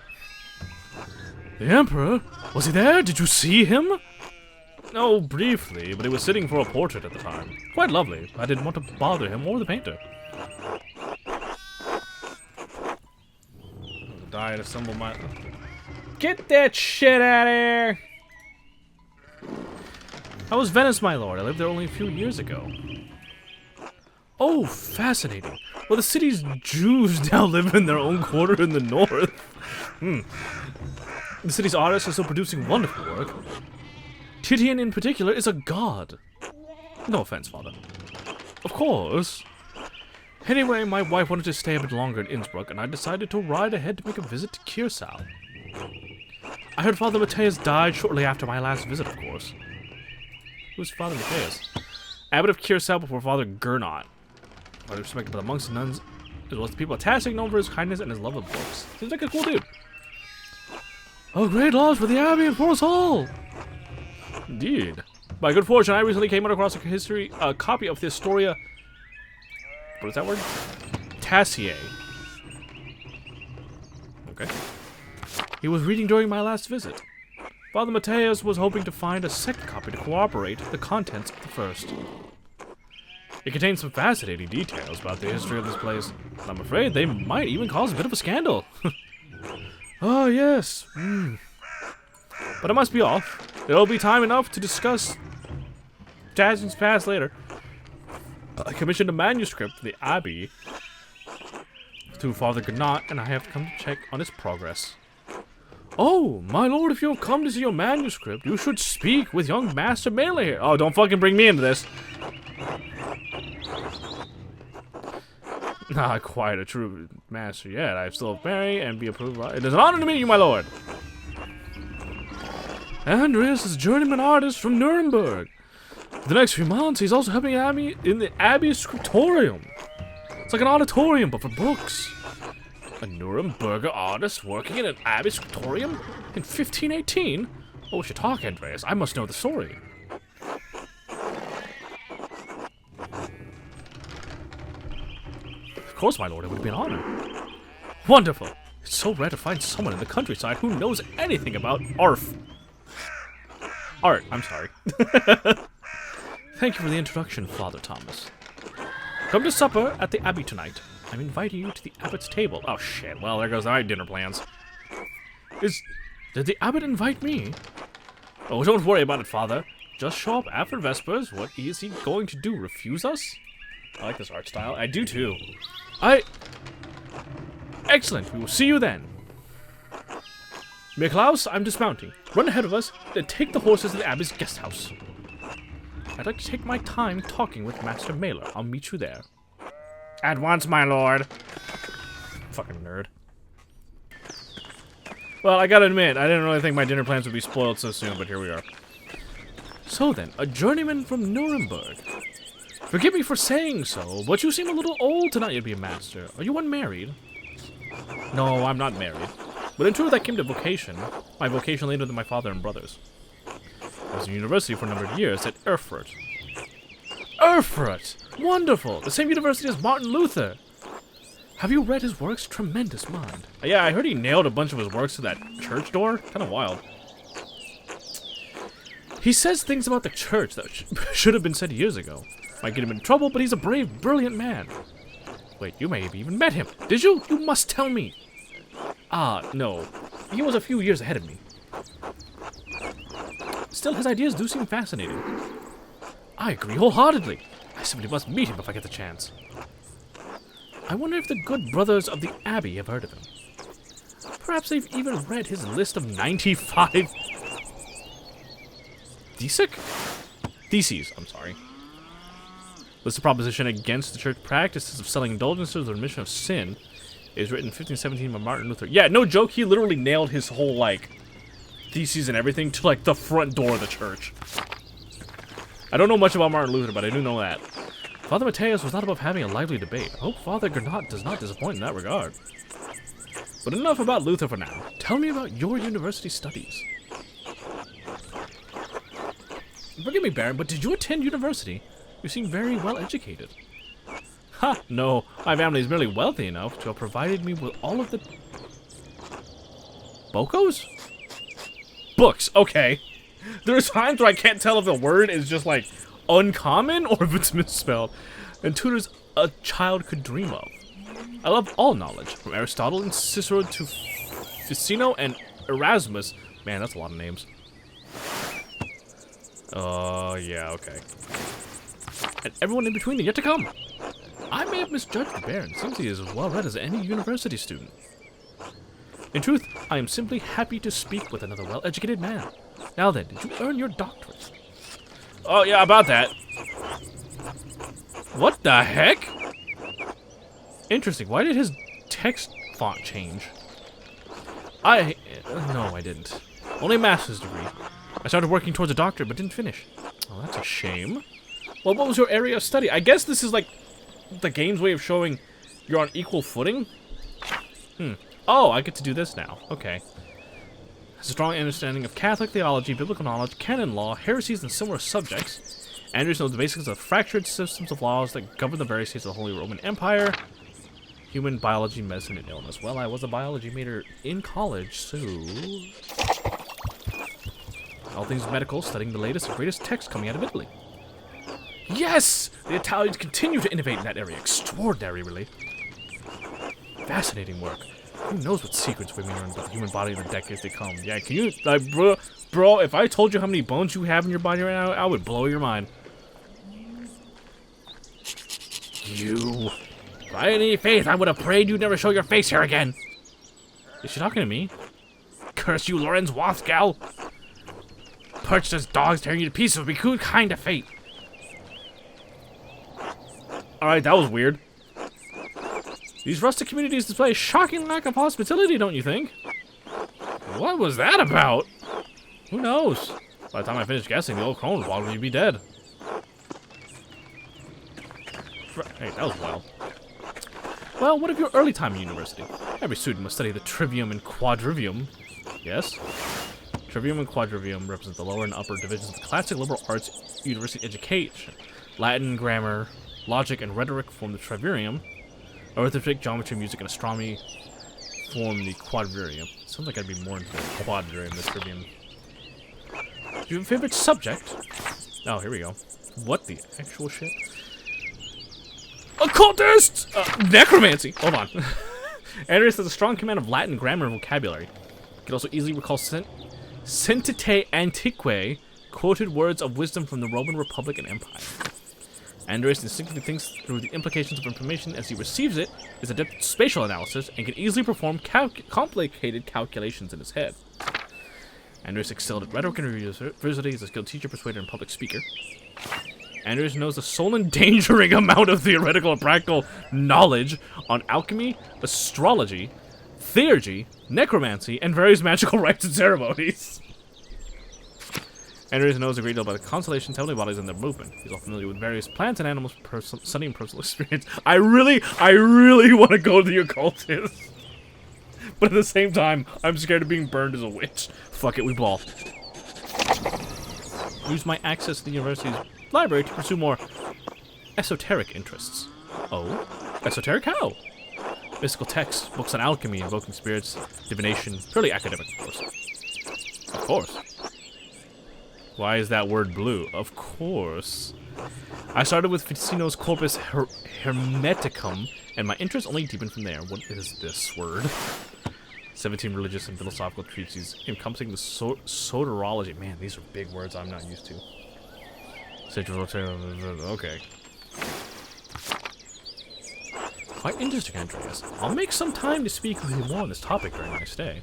The Emperor? Was he there? Did you see him? No, briefly, but he was sitting for a portrait at the time. Quite lovely. I didn't want to bother him or the painter. Diet assemble my... Get that shit out of here! How was Venice, my lord? I lived there only a few years ago. Oh, fascinating. Well, the city's Jews now live in their own quarter in the north. The city's artists are still producing wonderful work. Titian in particular is a god. No offense, father. Of course. Anyway, my wife wanted to stay a bit longer in Innsbruck, and I decided to ride ahead to make a visit to Kiersau. I heard Father Matthias died shortly after my last visit, of course. Who's Father Matthias? Abbot of Kiersau before Father Gernot. I respected by the monks and nuns, as well as the people of Tastic, known for his kindness and his love of books. Seems like a cool dude. Oh, great loss for the Abbey and for us all! Indeed. By good fortune, I recently came across a copy of the Historia... What is that word? Tassier. Okay. He was reading during my last visit. Father Matthias was hoping to find a second copy to corroborate the contents of the first. It contains some fascinating details about the history of this place. I'm afraid they might even cause a bit of a scandal. Oh, yes. But I must be off. There will be time enough to discuss Tassin's past later. I commissioned a manuscript for the Abbey to Father Gernot, and I have come to check on its progress. Oh, my lord, if you have come to see your manuscript, you should speak with young Master Mailer here. Oh, don't fucking bring me into this. Not quite a true master yet. I still marry and be approved. It is an honor to meet you, my lord. Andreas is a journeyman artist from Nuremberg. For the next few months, he's also helping Abby in the Abbey Scriptorium. It's like an auditorium, but for books. A Nuremberger artist working in an Abbey Scriptorium in 1518? Oh, we should talk, Andreas. I must know the story. Of course, my lord, it would be an honor. Wonderful. It's so rare to find someone in the countryside who knows anything about art, I'm sorry. Thank you for the introduction, Father Thomas. Come to supper at the Abbey tonight. I'm inviting you to the Abbot's table. Oh, shit. Well, there goes my dinner plans. Did the Abbot invite me? Oh, don't worry about it, Father. Just show up after Vespers. What is he going to do? Refuse us? I like this art style. I do, too. Excellent. We will see you then. Miklaus, I'm dismounting. Run ahead of us, then take the horses to the Abbey's guest house. I'd like to take my time talking with Master Mailer. I'll meet you there. At once, my lord. Fucking nerd. Well, I gotta admit, I didn't really think my dinner plans would be spoiled so soon, but here we are. So then, a journeyman from Nuremberg. Forgive me for saying so, but you seem a little old tonight to be a master. Are you unmarried? No, I'm not married. But in truth, I came to vocation. My vocation later than my father and brothers. I was in university for a number of years at Erfurt. Erfurt! Wonderful! The same university as Martin Luther! Have you read his works? Tremendous mind. Yeah, I heard he nailed a bunch of his works to that church door. Kind of wild. He says things about the church that should have been said years ago. Might get him in trouble, but he's a brave, brilliant man. Wait, you may have even met him. Did you? You must tell me. Ah, no. He was a few years ahead of me. Still, his ideas do seem fascinating. I agree wholeheartedly. I simply must meet him if I get the chance. I wonder if the good brothers of the Abbey have heard of him. Perhaps they've even read his list of 95... Theses, I'm sorry. List of proposition against the church practices of selling indulgences or the remission of sin is written in 1517 by Martin Luther. Yeah, no joke, he literally nailed his whole, like, theses and everything to, like, the front door of the church. I don't know much about Martin Luther, but I do know that. Father Mateus was not above having a lively debate. I hope Father Gernot does not disappoint in that regard. But enough about Luther for now. Tell me about your university studies. Forgive me, Baron, but did you attend university? You seem very well educated. Ha! No, my family is merely wealthy enough to have provided me with all of the... Bokos? Books, okay. There's times where I can't tell if the word is just, like, uncommon or if it's misspelled. And tutors a child could dream of. I love all knowledge, from Aristotle and Cicero to Ficino and Erasmus. Man, that's a lot of names. Yeah, okay. And everyone in between, yet to come. I may have misjudged the Baron, since he is as well read as any university student. In truth, I am simply happy to speak with another well-educated man. Now then, did you earn your doctorate? Oh, yeah, about that. What the heck? Interesting, why did his text font change? No, I didn't. Only a master's degree. I started working towards a doctorate, but didn't finish. Oh, that's a shame. Well, what was your area of study? I guess this is like the game's way of showing you're on equal footing. Oh, I get to do this now. Okay. Has a strong understanding of Catholic theology, biblical knowledge, canon law, heresies, and similar subjects. Andrews knows the basics of fractured systems of laws that govern the various states of the Holy Roman Empire. Human biology, medicine, and illness. Well, I was a biology major in college, so... all things medical, studying the latest and greatest texts coming out of Italy. Yes! The Italians continue to innovate in that area. Extraordinary, really. Fascinating work. Who knows what secrets we may learn about the human body in the decades to come. Yeah, can you... like, bro, if I told you how many bones you have in your body right now, I would blow your mind. You... if I had any faith, I would have prayed you'd never show your face here again. Is she talking to me? Curse you, Lorenz Wathgal! Perched as dogs tearing you to pieces would be good kind of fate. Alright, that was weird. These rustic communities display a shocking lack of hospitality, don't you think? What was that about? Who knows? By the time I finish guessing, the old crone would be dead. Hey, that was wild. Well, what of your early time in university? Every student must study the trivium and quadrivium. Yes? Trivium and quadrivium represent the lower and upper divisions of the classic liberal arts university education. Latin, grammar, logic, and rhetoric form the trivarium. Arithmetic, geometry, music, and astronomy form the quadrivium. Sounds like I'd be more into the quadrivium than the trivium. Do you have a favorite subject? Oh, here we go. What the actual shit? Occultists! Necromancy! Hold on. Andreas has a strong command of Latin grammar and vocabulary. He can also easily recall Sentite Antiquae, quoted words of wisdom from the Roman Republic and Empire. Andreas instinctively thinks through the implications of information as he receives it, is adept at spatial analysis, and can easily perform complicated calculations in his head. Andreas excelled at rhetoric and university, is a skilled teacher, persuader, and public speaker. Andreas knows the soul-endangering amount of theoretical and practical knowledge on alchemy, astrology, theurgy, necromancy, and various magical rites and ceremonies. Andreas knows a great deal about the constellations, heavenly bodies, and their movement. He's all familiar with various plants and animals, studying personal experience. I really want to go to the occultist. But at the same time, I'm scared of being burned as a witch. Fuck it, we ball. Use my access to the university's library to pursue more esoteric interests. Oh? Esoteric how? Mystical texts, books on alchemy, invoking spirits, divination, purely academic, of course. Of course. Why is that word blue? Of course. I started with Ficino's Corpus Hermeticum, and my interest only deepened from there. What is this word? 17 religious and philosophical treatises encompassing the soterology. Man, these are big words I'm not used to. Okay. Quite interesting, Andreas. I'll make some time to speak with you more on this topic during my stay.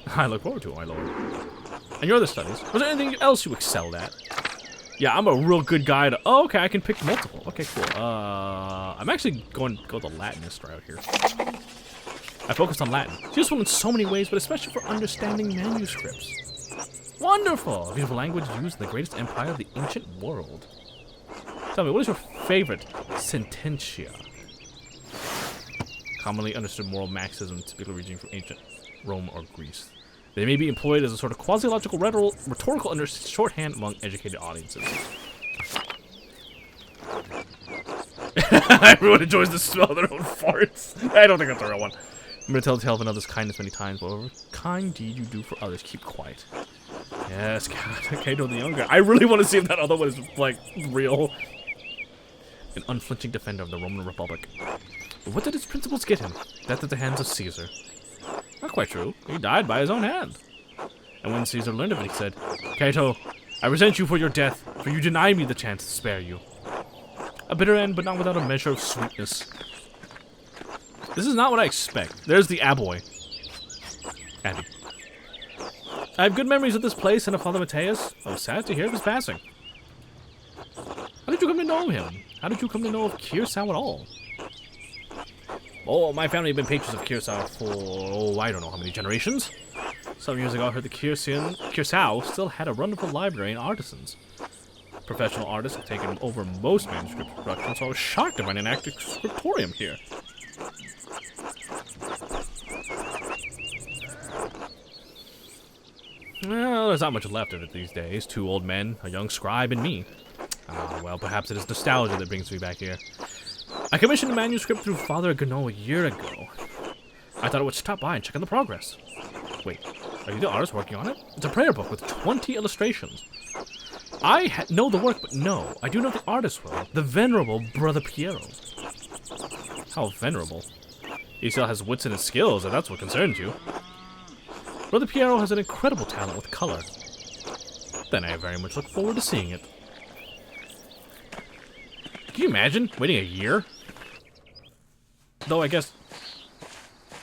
I look forward to it, my lord. And your other studies? Was there anything else you excelled at? Yeah, I'm a real good guy to... Oh, okay, I can pick multiple. Okay, cool. I'm actually going to go the Latinist route here. I focused on Latin. It's useful in so many ways, but especially for understanding manuscripts. Wonderful! A beautiful language used in the greatest empire of the ancient world. Tell me, what is your favorite sententia? Commonly understood moral maxims typically originating from ancient Rome or Greece. They may be employed as a sort of quasi-logical rhetorical under shorthand among educated audiences. Everyone enjoys the smell of their own farts. I don't think that's the real one. I'm going to tell the tale of another's kindness many times, but whatever kind deed you do for others, keep quiet. Yes, God, Cato the Younger. I really want to see if that other one is, like, real. An unflinching defender of the Roman Republic. But what did his principles get him? Death at the hands of Caesar. Not quite true. He died by his own hand. And when Caesar learned of it, he said, Cato, I resent you for your death, for you denied me the chance to spare you. A bitter end, but not without a measure of sweetness. This is not what I expect. There's the Aboy. Abby. I have good memories of this place and of Father Mateus. I was sad to hear of his passing. How did you come to know him? How did you come to know of Curacao at all? Oh, my family had been patrons of Curacao for, oh, I don't know how many generations. Some years ago, I heard that Curacao still had a wonderful library and artisans. Professional artists have taken over most manuscript production, so I was shocked to find an active scriptorium here. Well, there's not much left of it these days. 2 old men, a young scribe, and me. Ah, well, perhaps it is nostalgia that brings me back here. I commissioned a manuscript through Father Gonneau a year ago. I thought I would stop by and check on the progress. Wait, are you the artist working on it? It's a prayer book with 20 illustrations. I know the work, but no, I do know the artist well. The venerable Brother Piero. How venerable? He still has wits in his skills, and that's what concerns you. Brother Piero has an incredible talent with color. Then I very much look forward to seeing it. Can you imagine waiting a year? Though I guess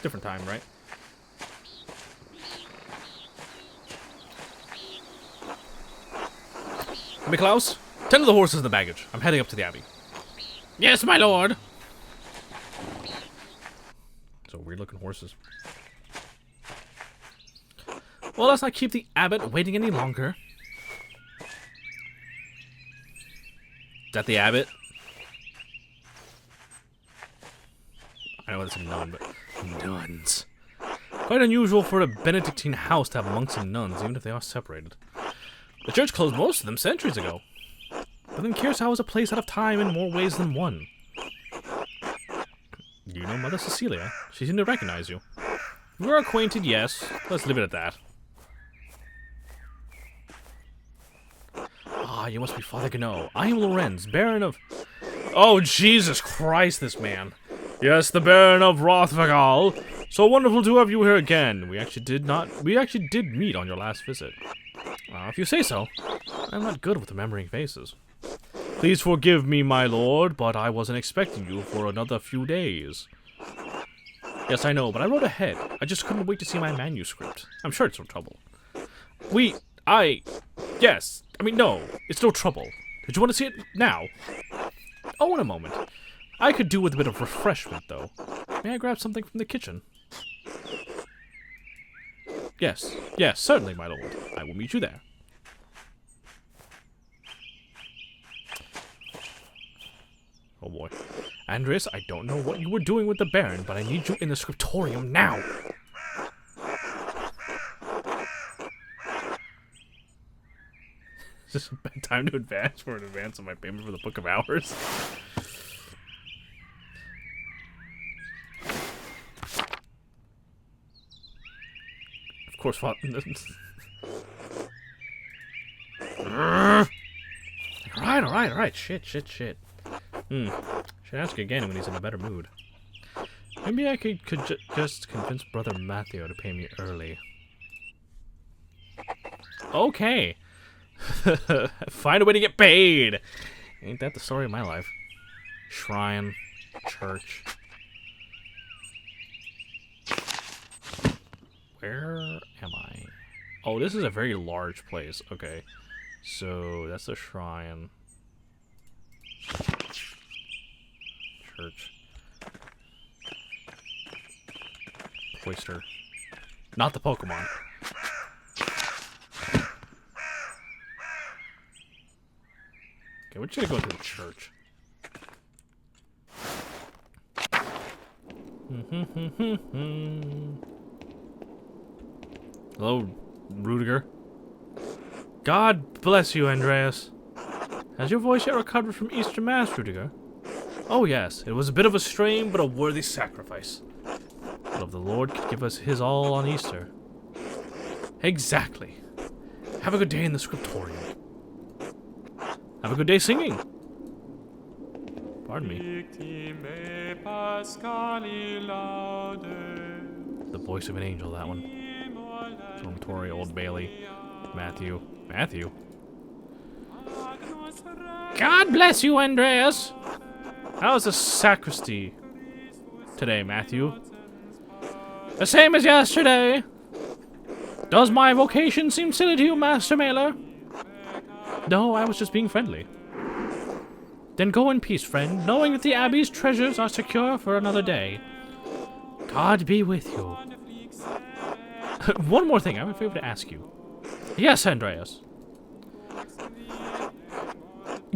different time, right? Miklaus, tend to the horses and the baggage. I'm heading up to the Abbey. Yes, my lord. So weird looking horses. Well, let's not keep the abbot waiting any longer. Is that the abbot? I know it's a nun, but nuns. Quite unusual for a Benedictine house to have monks and nuns, even if they are separated. The church closed most of them centuries ago. But then Curacao is a place out of time in more ways than one. You know Mother Cecilia? She seemed to recognize you. We're acquainted, yes. Let's leave it at that. Ah, you must be Father Gonneau. I am Lorenz, Baron of... Oh, Jesus Christ, this man. Yes, the Baron of Rothvagal. So wonderful to have you here again. We actually did meet on your last visit. If you say so. I'm not good with remembering faces. Please forgive me, my lord, but I wasn't expecting you for another few days. Yes, I know, but I wrote ahead. I just couldn't wait to see my manuscript. I'm sure it's no trouble. Yes. I mean, no, it's no trouble. Did you want to see it now? Oh, in a moment. I could do with a bit of refreshment, though. May I grab something from the kitchen? Yes, certainly, my lord. I will meet you there. Oh boy. Andres, I don't know what you were doing with the Baron, but I need you in the scriptorium now. Is this a bad time to advance for an advance on my payment for the Book of Hours? Of course, Alright. Shit. Should ask again when he's in a better mood. Maybe I could just convince Brother Matthew to pay me early. Okay. Find a way to get paid. Ain't that the story of my life? Shrine. Church. Where am I? Oh, this is a very large place. Okay. So, that's the shrine. Church. Cloister. Not the Pokemon. Okay, we're just gonna go to the church. Hello, Rudiger. God bless you, Andreas. Has your voice yet recovered from Easter Mass, Rudiger? Oh yes, it was a bit of a strain, but a worthy sacrifice. But if the Lord could give us his all on Easter. Exactly. Have a good day in the scriptorium. Have a good day singing. Pardon me. The voice of an angel, that one. Dormitory, Old Bailey. Matthew. Matthew? God bless you, Andreas. How's the sacristy today, Matthew? The same as yesterday. Does my vocation seem silly to you, Master Mailer? No, I was just being friendly. Then go in peace, friend, knowing that the Abbey's treasures are secure for another day. God be with you. One more thing, I have a favor to ask you. Yes, Andreas.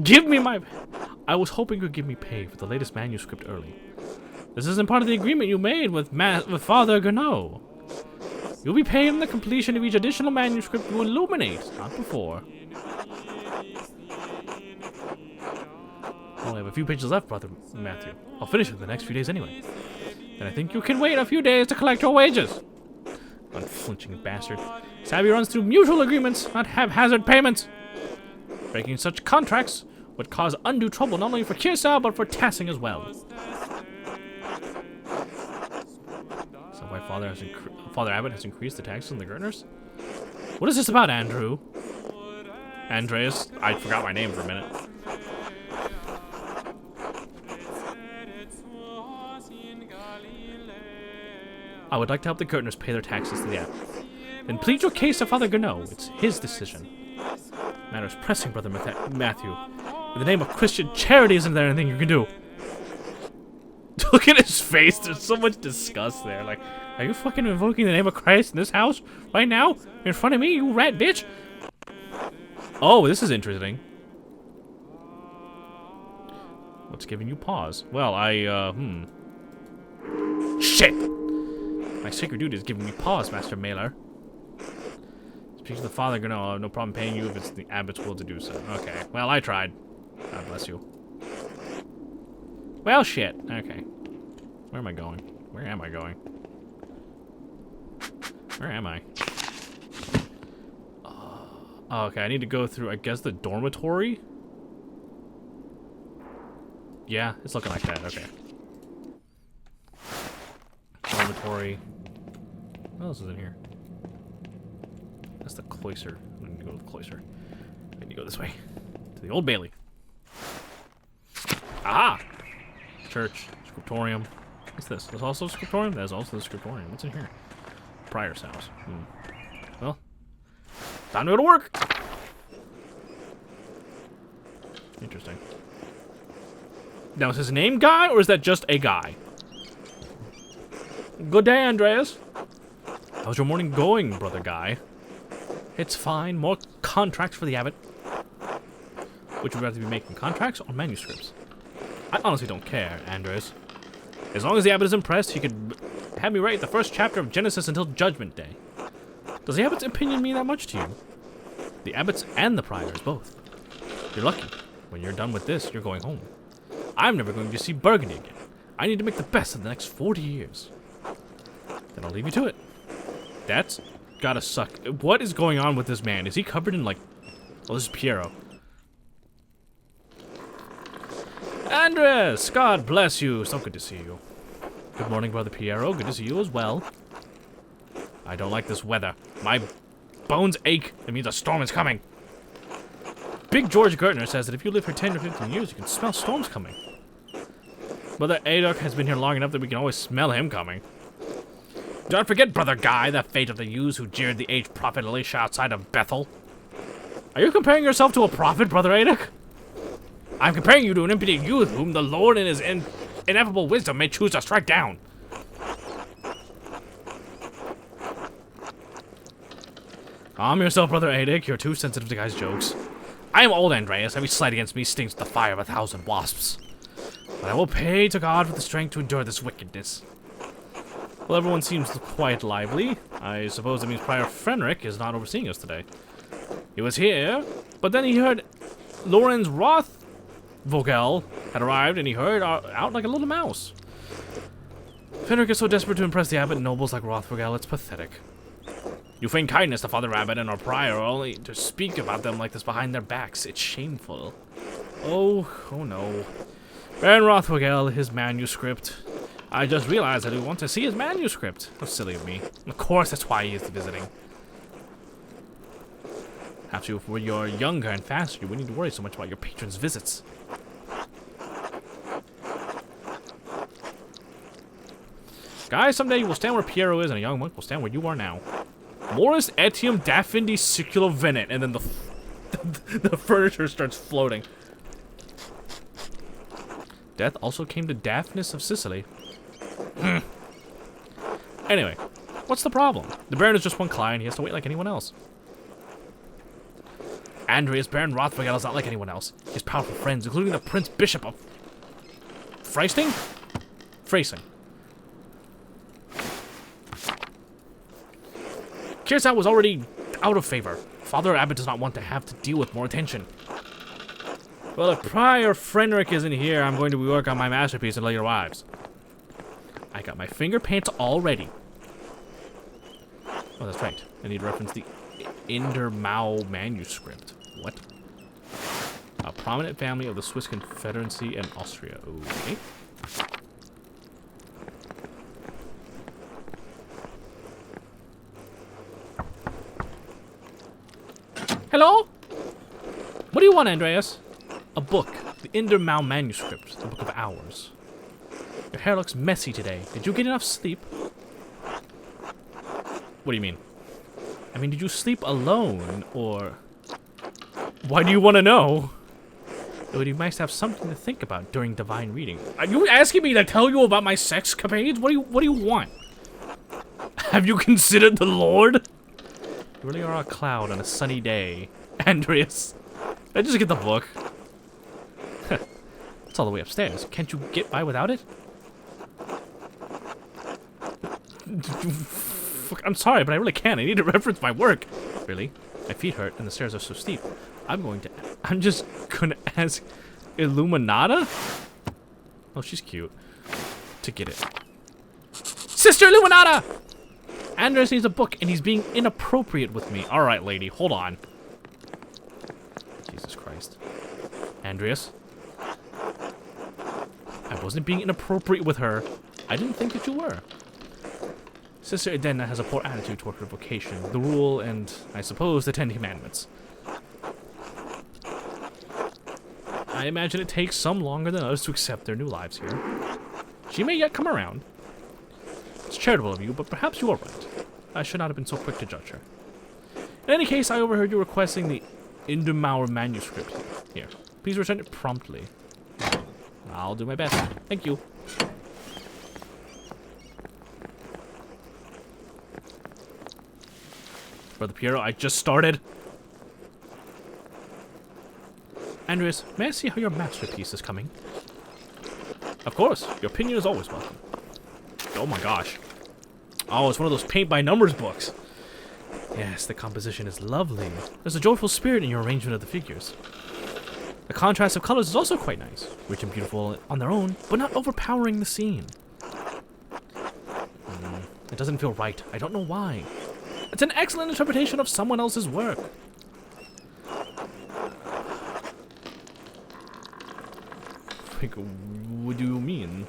Give me my... I was hoping you'd give me pay for the latest manuscript early. This isn't part of the agreement you made with Father Gano. You'll be paid on the completion of each additional manuscript you illuminate, not before. I only have a few pages left, Brother Matthew. I'll finish it in the next few days anyway. And I think you can wait a few days to collect your wages. Unflinching bastard. Savvy runs through mutual agreements, not haphazard payments. Breaking such contracts would cause undue trouble not only for Kirsau, but for Tassing as well. So why Father Abbot has increased the taxes on the Gurners? What is this about, Andrew? Andreas? I forgot my name for a minute. I would like to help the Gurners pay their taxes to the Abbot. Then plead your case to Father Gano. It's his decision. Matters pressing, Brother Matthew. In the name of Christian charity, isn't there anything you can do? Look at his face. There's so much disgust there. Like, are you fucking invoking the name of Christ in this house right now? In front of me, you rat bitch? Oh, this is interesting. What's giving you pause? Well, Shit! My sacred duty is giving me pause, Master Mailer. Speak to the Father Gano. I'll have no problem paying you if it's the Abbot's will to do so. Okay. Well, I tried. God bless you. Well, shit. Okay. Where am I going? Where am I going? Where am I? Oh, okay, I need to go through, I guess, the dormitory? Yeah, it's looking like that. Okay. Dormitory. What else is in here? That's the cloister. I need to go to the cloister. I need to go this way. To the Old Bailey. Aha! Church. Scriptorium. What's this? There's also a scriptorium? There's also the scriptorium. What's in here? Prior's house. Well, time to go to work! Interesting. Now, is his name Guy, or is that just a guy? Good day, Andreas. How's your morning going, Brother Guy? It's fine. More contracts for the Abbot. Which would rather be making contracts or manuscripts? I honestly don't care, Andreas. As long as the Abbot is impressed, he could have me write the first chapter of Genesis until Judgment Day. Does the Abbot's opinion mean that much to you? The Abbot's and the Prior's both. You're lucky. When you're done with this, you're going home. I'm never going to see Burgundy again. I need to make the best of the next 40 years. Then I'll leave you to it. That's gotta suck. What is going on with this man? Is he covered in, like... Oh, this is Piero. Andres, God bless you. So good to see you. Good morning, Brother Piero. Good to see you as well. I don't like this weather. My bones ache. It means a storm is coming. Big George Gertner says that if you live for 10 or 15 years, you can smell storms coming. Brother Adok has been here long enough that we can always smell him coming. Don't forget, Brother Guy, the fate of the youths who jeered the aged prophet Elisha outside of Bethel. Are you comparing yourself to a prophet, Brother Adok? I'm comparing you to an impudent youth whom the Lord in his ineffable wisdom may choose to strike down. Calm yourself, Brother Adok. You're too sensitive to guys' jokes. I am old, Andreas. Every slight against me stings with the fire of 1,000 wasps. But I will pay to God for the strength to endure this wickedness. Well, everyone seems quite lively. I suppose that means Prior Fenric is not overseeing us today. He was here, but then he heard Lorenz Rothvogel had arrived, and he hurried out like a little mouse. Fenric is so desperate to impress the abbot and nobles like Rothvogel, it's pathetic. You feign kindness to Father Abbot and our prior, only to speak about them like this behind their backs. It's shameful. Oh no. Baron Rothvogel, his manuscript. I just realized that we want to see his manuscript. How silly of me. Of course, that's why he is visiting. Perhaps if you're younger and faster, you wouldn't need to worry so much about your patron's visits. Guys, someday you will stand where Piero is, and a young monk will stand where you are now. Morris etium daffindi siculo venet, and then the furniture starts floating. Death also came to Daphnis of Sicily. Anyway, what's the problem? The Baron is just one client. He has to wait like anyone else. Andreas, Baron Rothvogel is not like anyone else. He has powerful friends, including the Prince Bishop of Freisting? Freising. Kirsau was already out of favor. Father Abbot does not want to have to deal with more attention. Well, if Prior Fenric isn't here, I'm going to work on my masterpiece until he arrives. I got my finger paints all ready. Oh, that's right. I need to reference the Indermau manuscript. What? A prominent family of the Swiss Confederacy and Austria. Okay. Hello? What do you want, Andreas? A book. The Indermau manuscript. The Book of Hours. Your hair looks messy today. Did you get enough sleep? What do you mean? I mean, did you sleep alone, or... Why do you want to know? It would be nice to have something to think about during divine reading. Are you asking me to tell you about my sex capades? What do you want? Have you considered the Lord? You really are a cloud on a sunny day, Andreas. I just get the book. It's all the way upstairs. Can't you get by without it? I'm sorry, but I really can't. I need to reference my work. Really? My feet hurt and the stairs are so steep. I'm just gonna ask Illuminata? Oh, she's cute. To get it. Sister Illuminata! Andres needs a book and he's being inappropriate with me. Alright, lady, hold on. Jesus Christ. Andreas? I wasn't being inappropriate with her. I didn't think that you were. Sister Edena has a poor attitude toward her vocation, the rule, and, I suppose, the 10 Commandments. I imagine it takes some longer than others to accept their new lives here. She may yet come around. It's charitable of you, but perhaps you are right. I should not have been so quick to judge her. In any case, I overheard you requesting the Indermauer manuscript. Here, please return it promptly. I'll do my best. Thank you. Brother Piero, I just started. Andreas, may I see how your masterpiece is coming? Of course, your opinion is always welcome. Oh my gosh. Oh, it's one of those paint-by-numbers books. Yes, the composition is lovely. There's a joyful spirit in your arrangement of the figures. The contrast of colors is also quite nice. Rich and beautiful on their own, but not overpowering the scene. It doesn't feel right. I don't know why. It's an excellent interpretation of someone else's work. Like, what do you mean?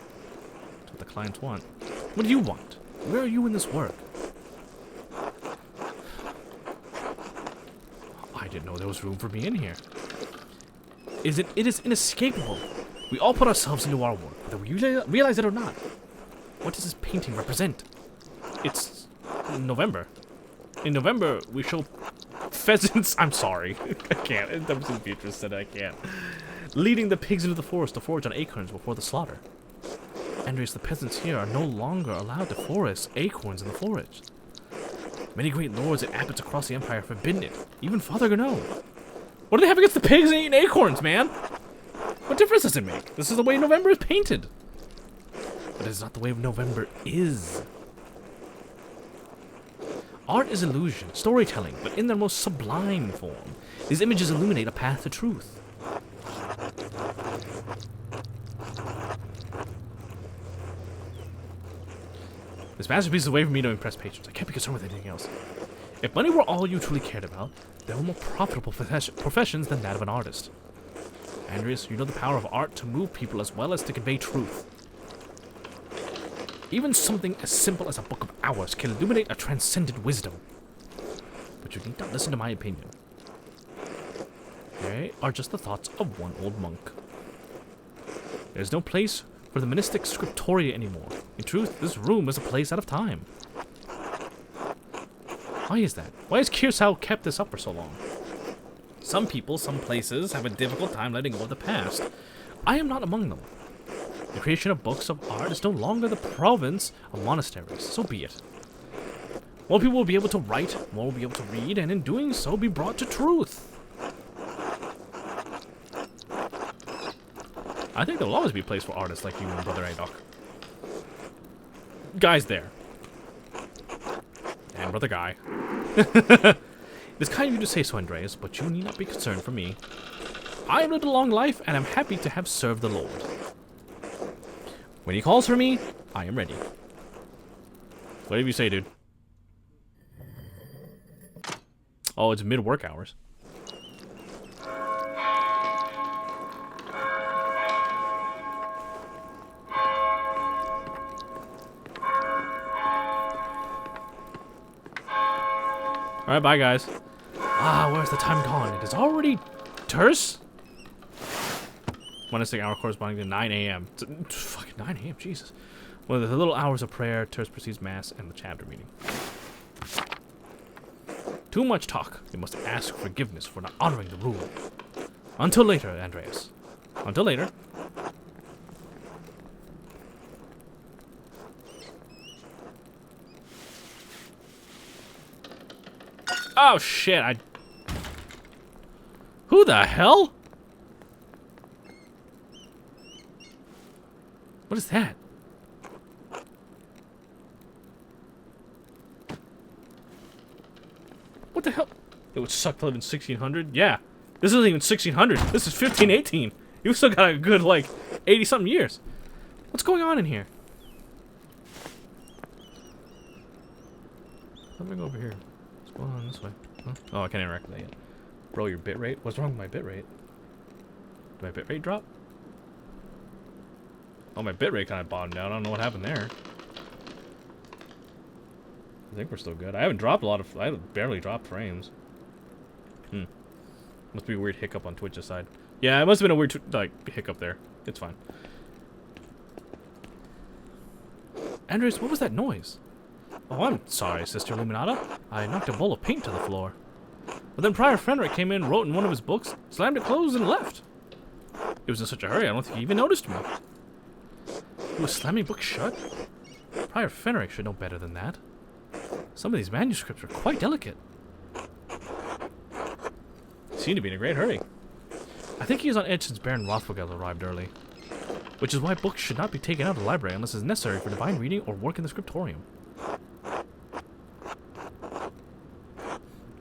That's what the clients want. What do you want? Where are you in this work? I didn't know there was room for me in here. It is inescapable. We all put ourselves into our work, whether we realize it or not. What does this painting represent? It's November. In November, we show pheasants. I'm sorry. I can't. It's WC Beatrice said I can't. Leading the pigs into the forest to forage on acorns before the slaughter. Andreas, the peasants here are no longer allowed to forest acorns in the forest. Many great lords and abbots across the empire have forbidden it. Even Father Gano. What do they have against the pigs and eating acorns, man? What difference does it make? This is the way November is painted. But it is not the way November is. Art is illusion, storytelling, but in their most sublime form. These images illuminate a path to truth. This masterpiece is a way for me to impress patrons. I can't be concerned with anything else. If money were all you truly cared about, there were more profitable professions than that of an artist. Andreas, you know the power of art to move people as well as to convey truth. Even something as simple as a book of hours can illuminate a transcendent wisdom. But you need not listen to my opinion. They are just the thoughts of one old monk. There is no place for the monastic scriptoria anymore. In truth, this room is a place out of time. Why is that? Why has Kirsau kept this up for so long? Some people, some places, have a difficult time letting go of the past. I am not among them. The creation of books of art is no longer the province of monasteries, so be it. More people will be able to write, more will be able to read, and in doing so be brought to truth. I think there will always be a place for artists like you and Brother Adok. Guy's there. And Brother Guy. It is kind of you to say so, Andreas, but you need not be concerned for me. I have lived a long life, and am happy to have served the Lord. When he calls for me, I am ready. Whatever you say, dude. Oh, it's mid-work hours. Alright, bye, guys. Ah, where's the time gone? It is already terse? Monastic hour corresponding to 9 a.m. Fucking 9 a.m., Jesus. One of the little hours of prayer, terse precedes Mass and the chapter meeting. Too much talk. You must ask forgiveness for not honoring the rule. Until later, Andreas. Until later. Oh, shit, Who the hell? What is that? What the hell? It would suck to live in 1600? Yeah. This isn't even 1600. This is 1518. You've still got a good, like, 80-something years. What's going on in here? Let me go over here. What's going on this way? Huh? Oh, I can't interact with that yet. Bro, your bitrate? What's wrong with my bitrate? Did my bitrate drop? Oh, my bitrate kind of bottomed out. I don't know what happened there. I think we're still good. I haven't dropped a lot of... I haven't barely dropped frames. Must be a weird hiccup on Twitch's side. Yeah, it must have been a weird, like, hiccup there. It's fine. Andreas, what was that noise? Oh, I'm sorry, Sister Luminata. I knocked a bowl of paint to the floor. But then Prior Fenric came in, wrote in one of his books, slammed it closed, and left. He was in such a hurry, I don't think he even noticed me. He was slamming books shut? Prior Fenric should know better than that. Some of these manuscripts are quite delicate. He seemed to be in a great hurry. I think he is on edge since Baron Rothwigel arrived early. Which is why books should not be taken out of the library unless it's necessary for divine reading or work in the scriptorium.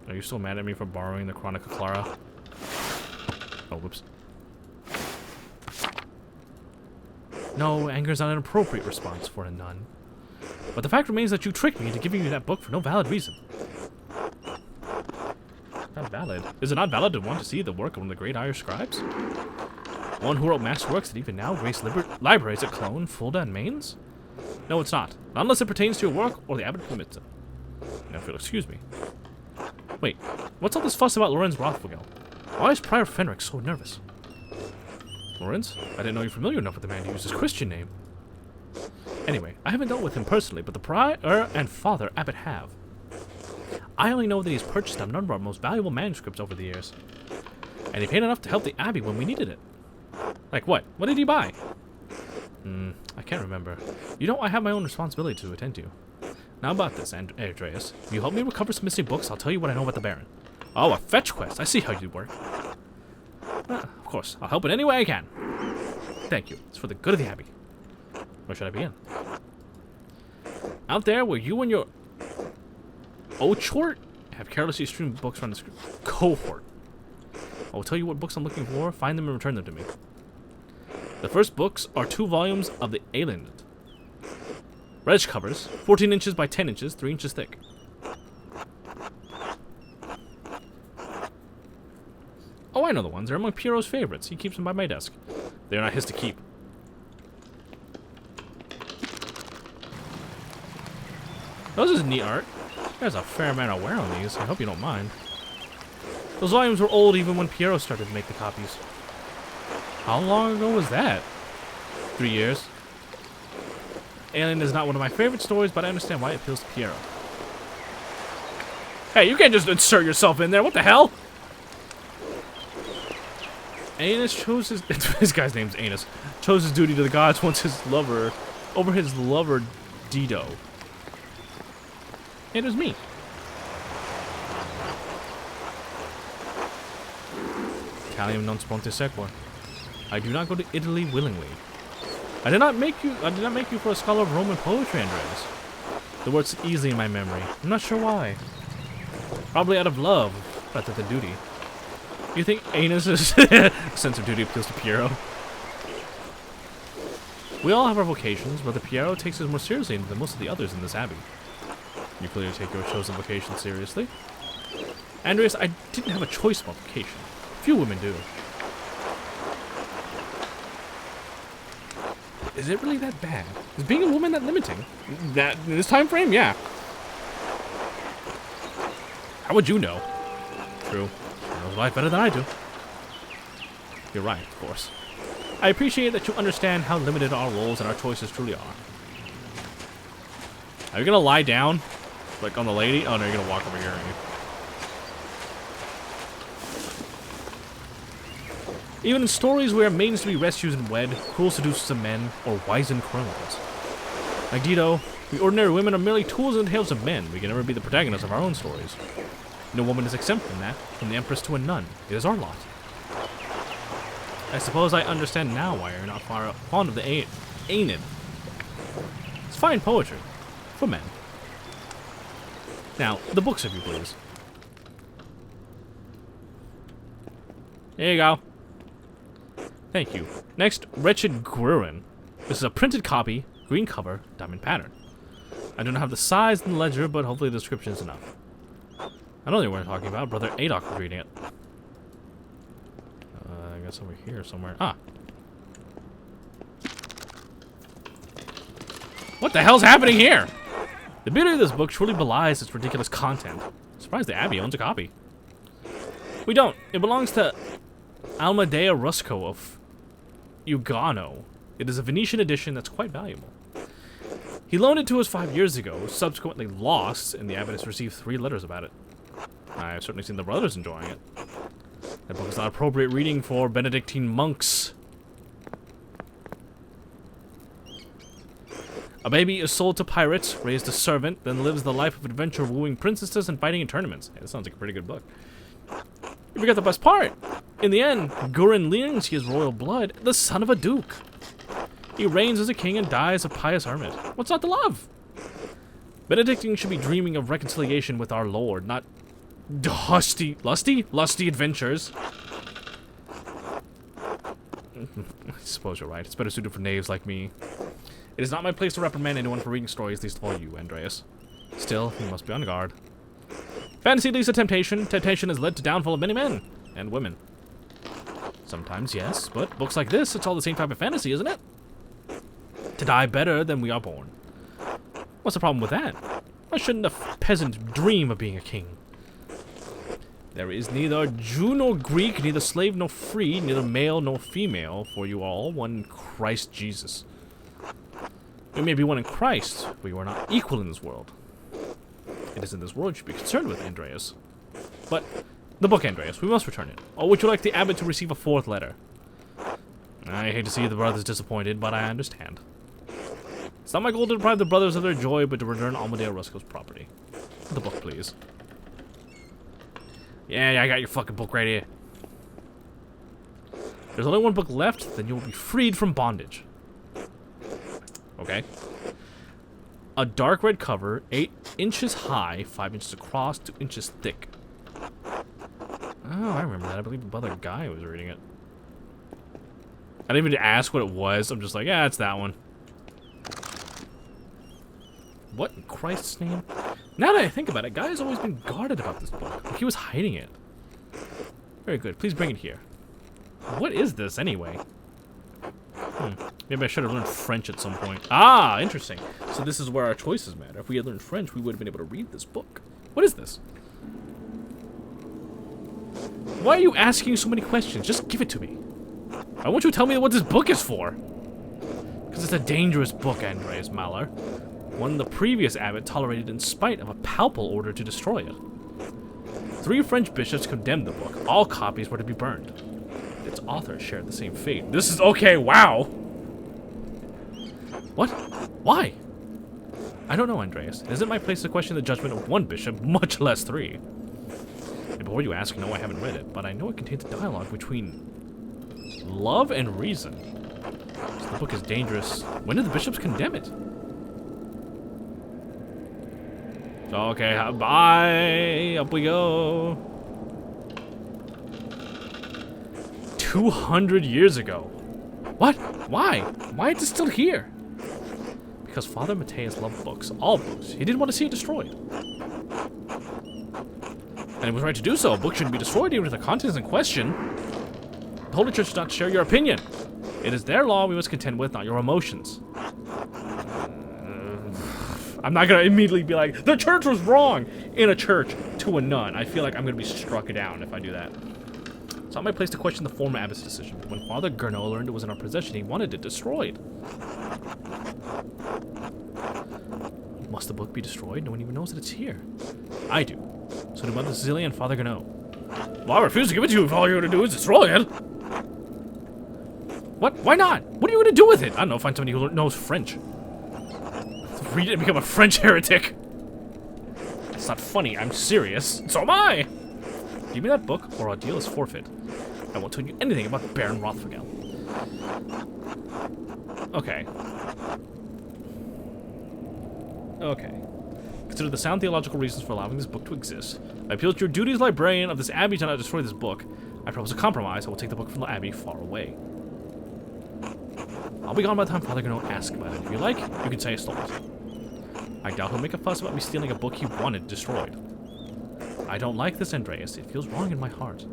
Are you still mad at me for borrowing the Chronica Clara? Oh, whoops. No, anger is not an appropriate response for a nun. But the fact remains that you tricked me into giving you that book for no valid reason. Not valid. Is it not valid to want to see the work of one of the great Irish scribes? One who wrote masterworks that even now grace libraries at Cologne, Fulda, and Mainz? No, it's not. Not unless it pertains to your work or the abbot permits it. Now, if you'll excuse me. Wait, what's all this fuss about Lorenz Rothwigel? Why is Prior Fenric so nervous? Lorenz? I didn't know you're familiar enough with the man to use his Christian name. Anyway, I haven't dealt with him personally, but the Prior and Father Abbot have. I only know that he's purchased a number of our most valuable manuscripts over the years. And he paid enough to help the Abbey when we needed it. Like what? What did he buy? I can't remember. You know, I have my own responsibility to attend to. Now about this, Andreas. If you help me recover some missing books, I'll tell you what I know about the Baron. Oh, a fetch quest. I see how you work. Of course, I'll help in any way I can. Thank you. It's for the good of the Abbey. Where should I begin? Out there where you and your Ochort have carelessly streamed books from the cohort. I will tell you what books I'm looking for, find them and return them to me. The first books are 2 volumes of the Aliened. Reg covers, 14 inches by 10 inches, 3 inches thick. Oh, I know the ones. They're among Piero's favorites. He keeps them by my desk. They're not his to keep. Those is neat art. There's a fair amount of wear on these. I hope you don't mind. Those volumes were old even when Piero started to make the copies. How long ago was that? 3 years. Alien is not one of my favorite stories, but I understand why it appeals to Piero. Hey, you can't just insert yourself in there. What the hell? Anus chose his... this guy's name's Anus. Chose his duty to the gods once his lover... over his lover, Dido. It was me. Italium non sponte sequor. I do not go to Italy willingly. I did not make you for a scholar of Roman poetry, Andreas. The words sit easily in my memory. I'm not sure why. Probably out of love, rather than duty. You think Anus's sense of duty appeals to Piero? We all have our vocations, but the Piero takes us more seriously than most of the others in this abbey. You clearly take your chosen vocation seriously. Andreas, I didn't have a choice about vocation. Few women do. Is it really that bad? Is being a woman that limiting? That in this time frame, yeah. How would you know? True. She knows life better than I do. You're right, of course. I appreciate that you understand how limited our roles and our choices truly are. Are you gonna lie down? Like on the lady? Oh no, you're gonna walk over here, aren't you? Even in stories where maidens to be rescued and wed, cruel seducers of men, or wizened criminals. Like Dido, we ordinary women are merely tools in the tales of men. We can never be the protagonists of our own stories. No woman is exempt from that, from the empress to a nun. It is our lot. I suppose I understand now why you're not fond of the Aeneid. It's fine poetry. For men. Now, the books, if you please. There you go. Thank you. Next, Wretched Grurin. This is a printed copy, green cover, diamond pattern. I do not have the size in the ledger, but hopefully the description is enough. I know what we're talking about. Brother Adok was reading it. I guess over here somewhere. Ah. What the hell's happening here? The beauty of this book truly belies its ridiculous content. I'm surprised the Abbey owns a copy. We don't. It belongs to Almadea Rusco of Ugano. It is a Venetian edition that's quite valuable. He loaned it to us 5 years ago, subsequently lost, and the abbot has received 3 letters about it. I've certainly seen the brothers enjoying it. That book is not appropriate reading for Benedictine monks. A baby is sold to pirates, raised a servant, then lives the life of adventure wooing princesses and fighting in tournaments. Hey, that sounds like a pretty good book. You forgot the best part. In the end, Gurin leans his royal blood, the son of a duke. He reigns as a king and dies a pious hermit. What's not to love? Benedictine should be dreaming of reconciliation with our Lord, not lusty adventures. I suppose you're right. It's better suited for knaves like me. It is not my place to reprimand anyone for reading stories, least of all you, Andreas. Still, you must be on guard. Fantasy leads to temptation. Temptation has led to downfall of many men and women. Sometimes, yes, but books like this, it's all the same type of fantasy, isn't it? To die better than we are born. What's the problem with that? Why shouldn't a peasant dream of being a king? There is neither Jew nor Greek, neither slave nor free, neither male nor female, for you are all one in Christ Jesus. You may be one in Christ, but you are not equal in this world. It is in this world you should be concerned with, Andreas. But, the book, Andreas, we must return it. Or would you like the abbot to receive a 4th letter? I hate to see the brothers disappointed, but I understand. It's not my goal to deprive the brothers of their joy, but to return Amadeo Rusco's property. The book, please. Yeah, I got your fucking book right here. There's only one book left, then you will be freed from bondage. Okay. A dark red cover, 8 inches high, 5 inches across, 2 inches thick. Oh, I remember that. I believe the other guy was reading it. I didn't even ask what it was. I'm just like, yeah, it's that one. What in Christ's name? Now that I think about it, Guy has always been guarded about this book. Like he was hiding it. Very good. Please bring it here. What is this, anyway? Maybe I should have learned French at some point. Ah, interesting. So this is where our choices matter. If we had learned French, we would have been able to read this book. What is this? Why are you asking so many questions? Just give it to me. I want you to tell me what this book is for. Because it's a dangerous book, Andreas Mahler. One the previous abbot tolerated in spite of a papal order to destroy it. 3 French bishops condemned the book. All copies were to be burned. Its author shared the same fate. This is okay, wow! What? Why? I don't know, Andreas. It isn't my place to question the judgment of 1 bishop, much less 3. And before you ask, no, I haven't read it, but I know it contains a dialogue between love and reason. So the book is dangerous. When did the bishops condemn it? Okay, bye. Up we go. 200 years ago. What? Why? Why is it still here? Because Father Mateus loved books. All books. He didn't want to see it destroyed. And it was right to do so. A book shouldn't be destroyed even if the content is in question. The Holy Church does not share your opinion. It is their law we must contend with, not your emotions. I'm not going to immediately be like, the church was wrong in a church to a nun. I feel like I'm going to be struck down if I do that. It's not my place to question the former abbot's decision. When Father Gernot learned it was in our possession, he wanted it destroyed. Must the book be destroyed? No one even knows that it's here. I do. So do Mother Cecilia and Father Gernot. Well, I refuse to give it to you if all you're going to do is destroy it. What? Why not? What are you going to do with it? I don't know. Find somebody who knows French. Read it and become a French heretic. It's not funny. I'm serious. So am I. Give me that book, or our deal is forfeit. I won't tell you anything about Baron Rothfagel. Okay. Okay. Consider the sound theological reasons for allowing this book to exist. I appeal to your duty as librarian of this abbey to not destroy this book. I propose a compromise. I will take the book from the abbey far away. I'll be gone by the time Father Gernot asks about it. If you like, you can say I stole it. I doubt he'll make a fuss about me stealing a book he wanted destroyed. I don't like this, Andreas. It feels wrong in my heart.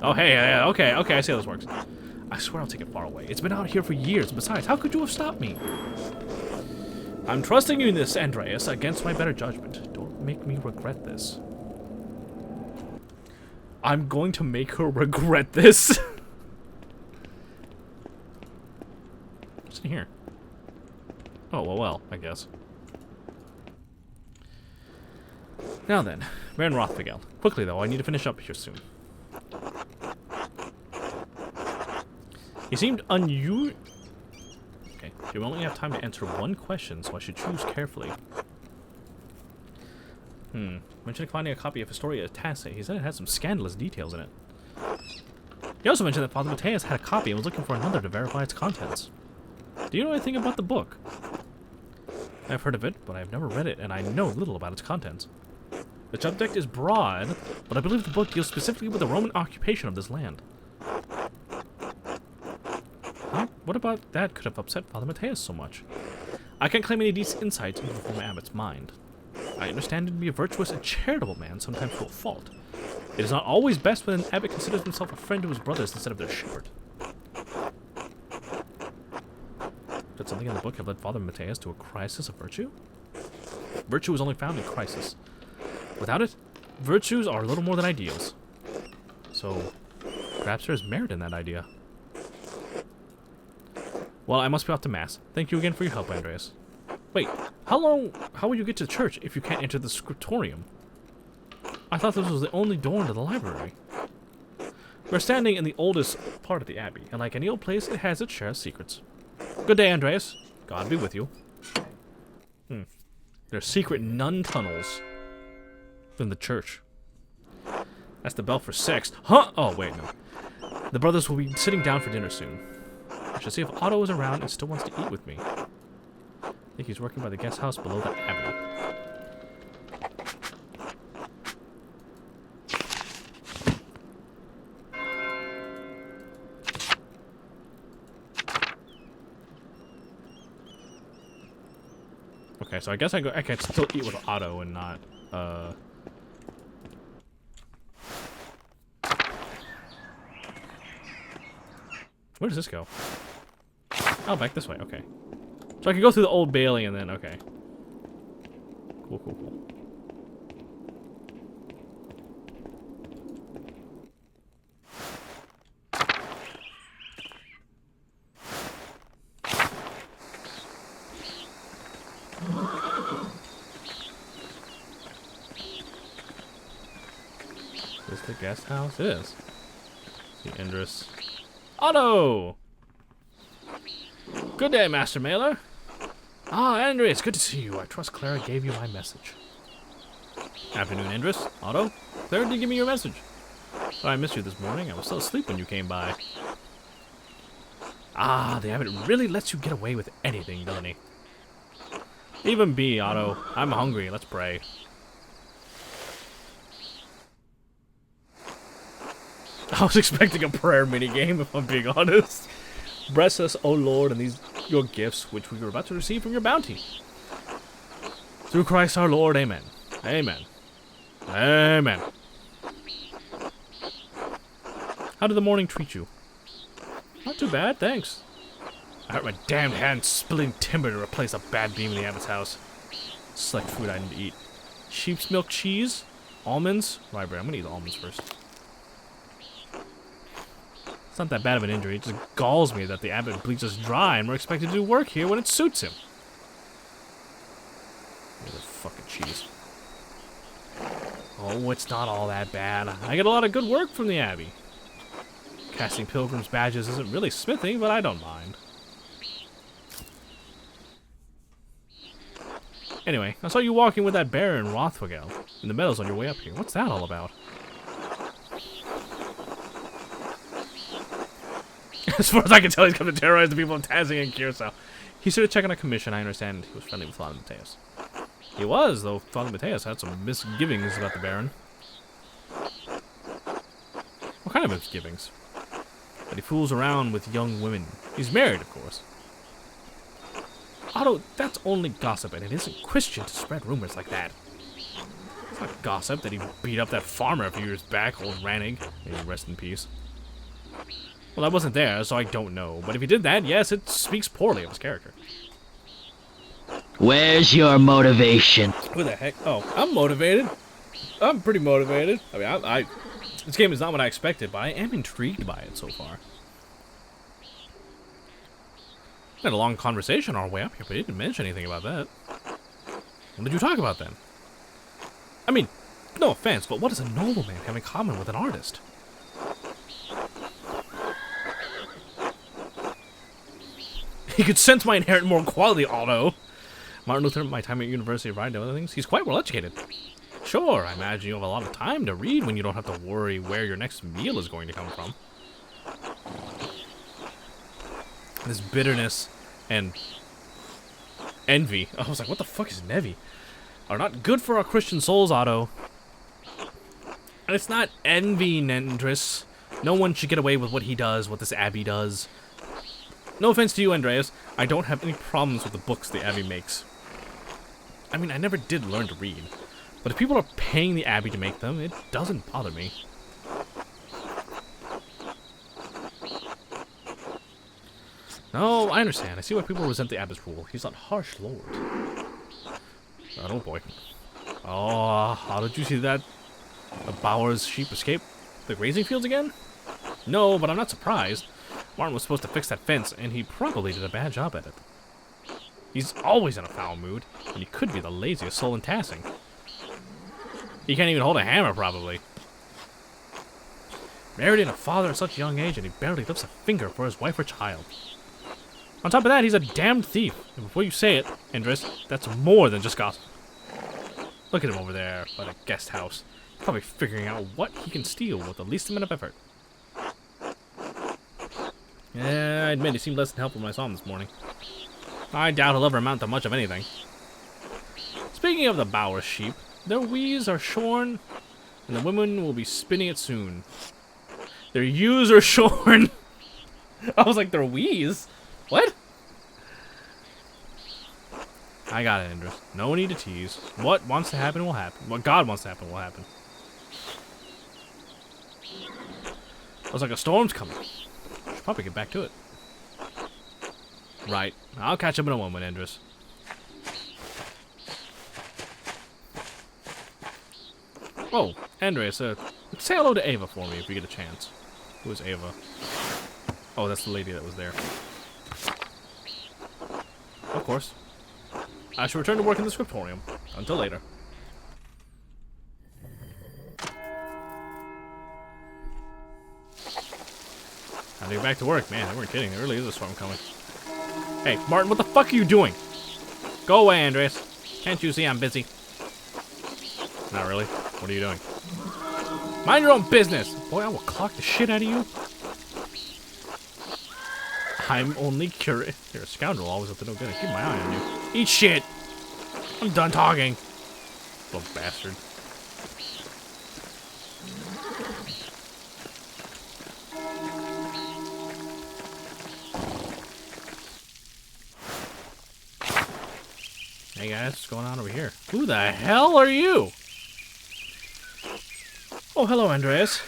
Oh, hey, okay, I see how this works. I swear I'll take it far away. It's been out here for years. Besides, how could you have stopped me? I'm trusting you in this, Andreas, against my better judgment. Don't make me regret this. I'm going to make her regret this. What's in here? Oh, well, I guess. Now then, Baron Rothfagel. Quickly, though, I need to finish up here soon. He seemed unusual. Okay, you only have time to answer 1 question, so I should choose carefully. Mentioned finding a copy of Historia Tasse. He said it had some scandalous details in it. He also mentioned that Father Mateus had a copy and was looking for another to verify its contents. Do you know anything about the book? I've heard of it, but I've never read it, and I know little about its contents. The subject is broad, but I believe the book deals specifically with the Roman occupation of this land. Huh? What about that could have upset Father Mateus so much? I can't claim any decent insights into the former abbot's mind. I understand him to be a virtuous and charitable man, sometimes to a fault. It is not always best when an abbot considers himself a friend to his brothers instead of their shepherd. Did something in the book have led Father Matthias to a crisis of virtue? Virtue is only found in crisis. Without it, virtues are little more than ideals. So, perhaps there is merit in that idea. Well, I must be off to Mass. Thank you again for your help, Andreas. Wait, how will you get to church if you can't enter the scriptorium? I thought this was the only door into the library. We're standing in the oldest part of the abbey, and like any old place, it has its share of secrets. Good day, Andreas. God be with you. There's secret nun tunnels in the church. That's the bell for 6. Huh? Oh, wait, no. The brothers will be sitting down for dinner soon. I should see if Otto is around and still wants to eat with me. I think he's working by the guest house below the abbey. Okay, so I guess I can still eat with Otto and not, Where does this go? Oh, back this way, okay. So I can go through the Old Bailey and then, okay. Cool, cool, cool. Is this the guest house? It is. The Endress. Otto! Good day, Master Mailer. Ah, Andreas, good to see you. I trust Clara gave you my message. Afternoon, Andreas. Otto? Clara did give me your message. Oh, I missed you this morning. I was still asleep when you came by. Ah, the abbot really lets you get away with anything, doesn't he? Even B, Otto. I'm hungry. Let's pray. I was expecting a prayer minigame, if I'm being honest. Bless us, O Lord, and these your gifts, which we were about to receive from your bounty. Through Christ our Lord, amen. Amen. Amen. How did the morning treat you? Not too bad, thanks. I hurt my damned hand splitting timber to replace a bad beam in the abbot's house. Select food I need to eat. Sheep's milk cheese, almonds, rye bread. I'm gonna eat the almonds first. It's not that bad of an injury. It just galls me that the abbot bleeds us dry and we're expected to do work here when it suits him. Look at the fucking cheese. Oh, it's not all that bad. I get a lot of good work from the abbey. Casting pilgrims' badges isn't really smithing, but I don't mind. Anyway, I saw you walking with that bear in Rothwagel in the meadows on your way up here. What's that all about? As far as I can tell, he's come to terrorize the people of Tazing and Curacao. He's here to check on a commission. I understand he was friendly with Father Matthias. He was, though Father Matthias had some misgivings about the Baron. What kind of misgivings? That he fools around with young women. He's married, of course. Otto, that's only gossip, and it isn't Christian to spread rumors like that. It's not gossip that he beat up that farmer a few years back, old Rannig. May he rest in peace. Well, I wasn't there, so I don't know. But if he did that, yes, it speaks poorly of his character. Where's your motivation? Who the heck? Oh, I'm motivated. I'm pretty motivated. I mean, this game is not what I expected, but I am intrigued by it so far. We had a long conversation on our way up here, but he didn't mention anything about that. What did you talk about then? I mean, no offense, but what does a nobleman have in common with an artist? He could sense my inherent moral quality, Otto. Martin Luther, my time at university, right, and other things. He's quite well educated. Sure, I imagine you have a lot of time to read when you don't have to worry where your next meal is going to come from. This bitterness and envy. I was like, what the fuck is Nevi? Are not good for our Christian souls, Otto. And it's not envy, Nendris. No one should get away with what he does, what this abbey does. No offense to you, Andreas. I don't have any problems with the books the abbey makes. I mean, I never did learn to read. But if people are paying the Abbey to make them, it doesn't bother me. No, I understand. I see why people resent the Abbot's rule. He's not harsh lord. Oh boy. Oh, how did you see that? The Bower's sheep escape the grazing fields again? No, but I'm not surprised. Martin was supposed to fix that fence, and he probably did a bad job at it. He's always in a foul mood, and he could be the laziest soul in Tassing. He can't even hold a hammer, probably. Married and a father at such a young age, and he barely lifts a finger for his wife or child. On top of that, he's a damned thief. And before you say it, Indris, that's more than just gossip. Look at him over there by the guest house. Probably figuring out what he can steal with the least amount of effort. Yeah, I admit he seemed less than helpful when I saw him this morning. I doubt he'll ever amount to much of anything. Speaking of the Bower sheep, their wheeze are shorn, and the women will be spinning it soon. Their ewes are shorn. I was like, their wheeze? What? I got it, Indris. No need to tease. What wants to happen will happen. What God wants to happen will happen. Looks like a storm's coming. Should probably get back to it. Right. I'll catch up in a moment, Indris. Oh, Andreas, say hello to Ava for me if you get a chance. Who is Ava? Oh, that's the lady that was there. Of course. I shall return to work in the scriptorium. Until later. Time to get back to work, man. They weren't kidding. There really is a storm coming. Hey, Martin, what the fuck are you doing? Go away, Andreas. Can't you see I'm busy? Not really. What are you doing? Mind your own business! Boy, I will clock the shit out of you. I'm only curious. You're a scoundrel, always up to no good. Keep my eye on you. Eat shit! I'm done talking. Little bastard. Hey guys, what's going on over here? Who the hell are you? Oh, hello, Andreas.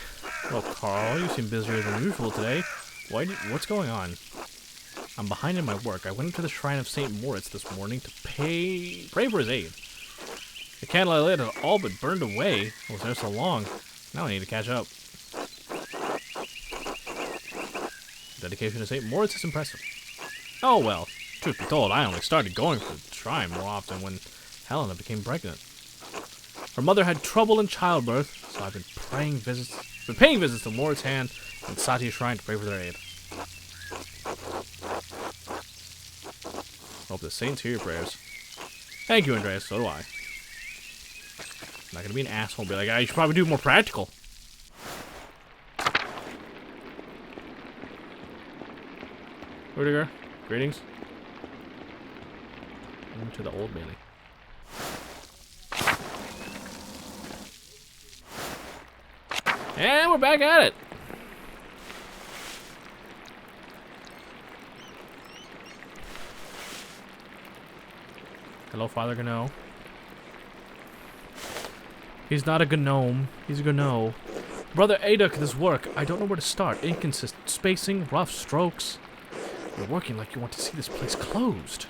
Well, Carl, you seem busier than usual today. What's going on? I'm behind in my work. I went into the shrine of St. Moritz this morning to pray for his aid. The candle I lit had all but burned away. I was there so long. Now I need to catch up. Dedication to St. Moritz is impressive. Oh well, truth be told, I only started going to the shrine more often when Helena became pregnant. Her mother had trouble in childbirth, so I've been paying visits to Moritz Hand and Satia's shrine to pray for their aid. Hope the saints hear your prayers. Thank you, Andreas. So do I. I'm not gonna be an asshole and be like, you should probably do more practical. Rudiger, greetings. Into the Old Bailey. And we're back at it. Hello, Father Gano. He's not a gnome. He's a Gano. Brother Aduk, this work, I don't know where to start. Inconsistent spacing, rough strokes. You're working like you want to see this place closed.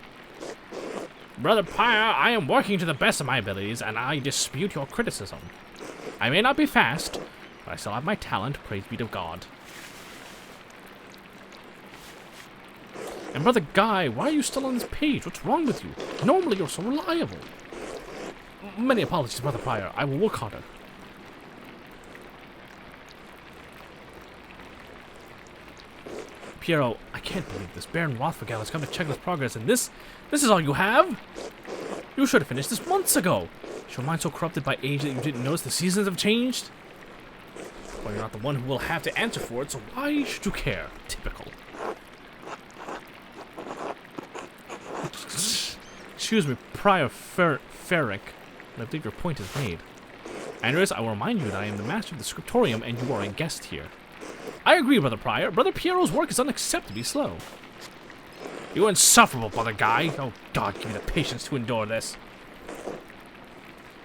Brother Pyre, I am working to the best of my abilities, and I dispute your criticism. I may not be fast, but I still have my talent, praise be to God. And Brother Guy, why are you still on this page? What's wrong with you? Normally you're so reliable. Many apologies, Brother Pyre. I will work harder. Piero, I can't believe this. Baron Rothfogel has come to check this progress, and this is all you have? You should have finished this months ago. Is your mind so corrupted by age that you didn't notice the seasons have changed? Well, you're not the one who will have to answer for it, so why should you care? Typical. Excuse me, Prior Ferric. I believe your point is made. Andreas, I will remind you that I am the master of the scriptorium, and you are a guest here. I agree, Brother Prior. Brother Piero's work is unacceptably slow. You insufferable, Brother Guy. Oh, God, give me the patience to endure this.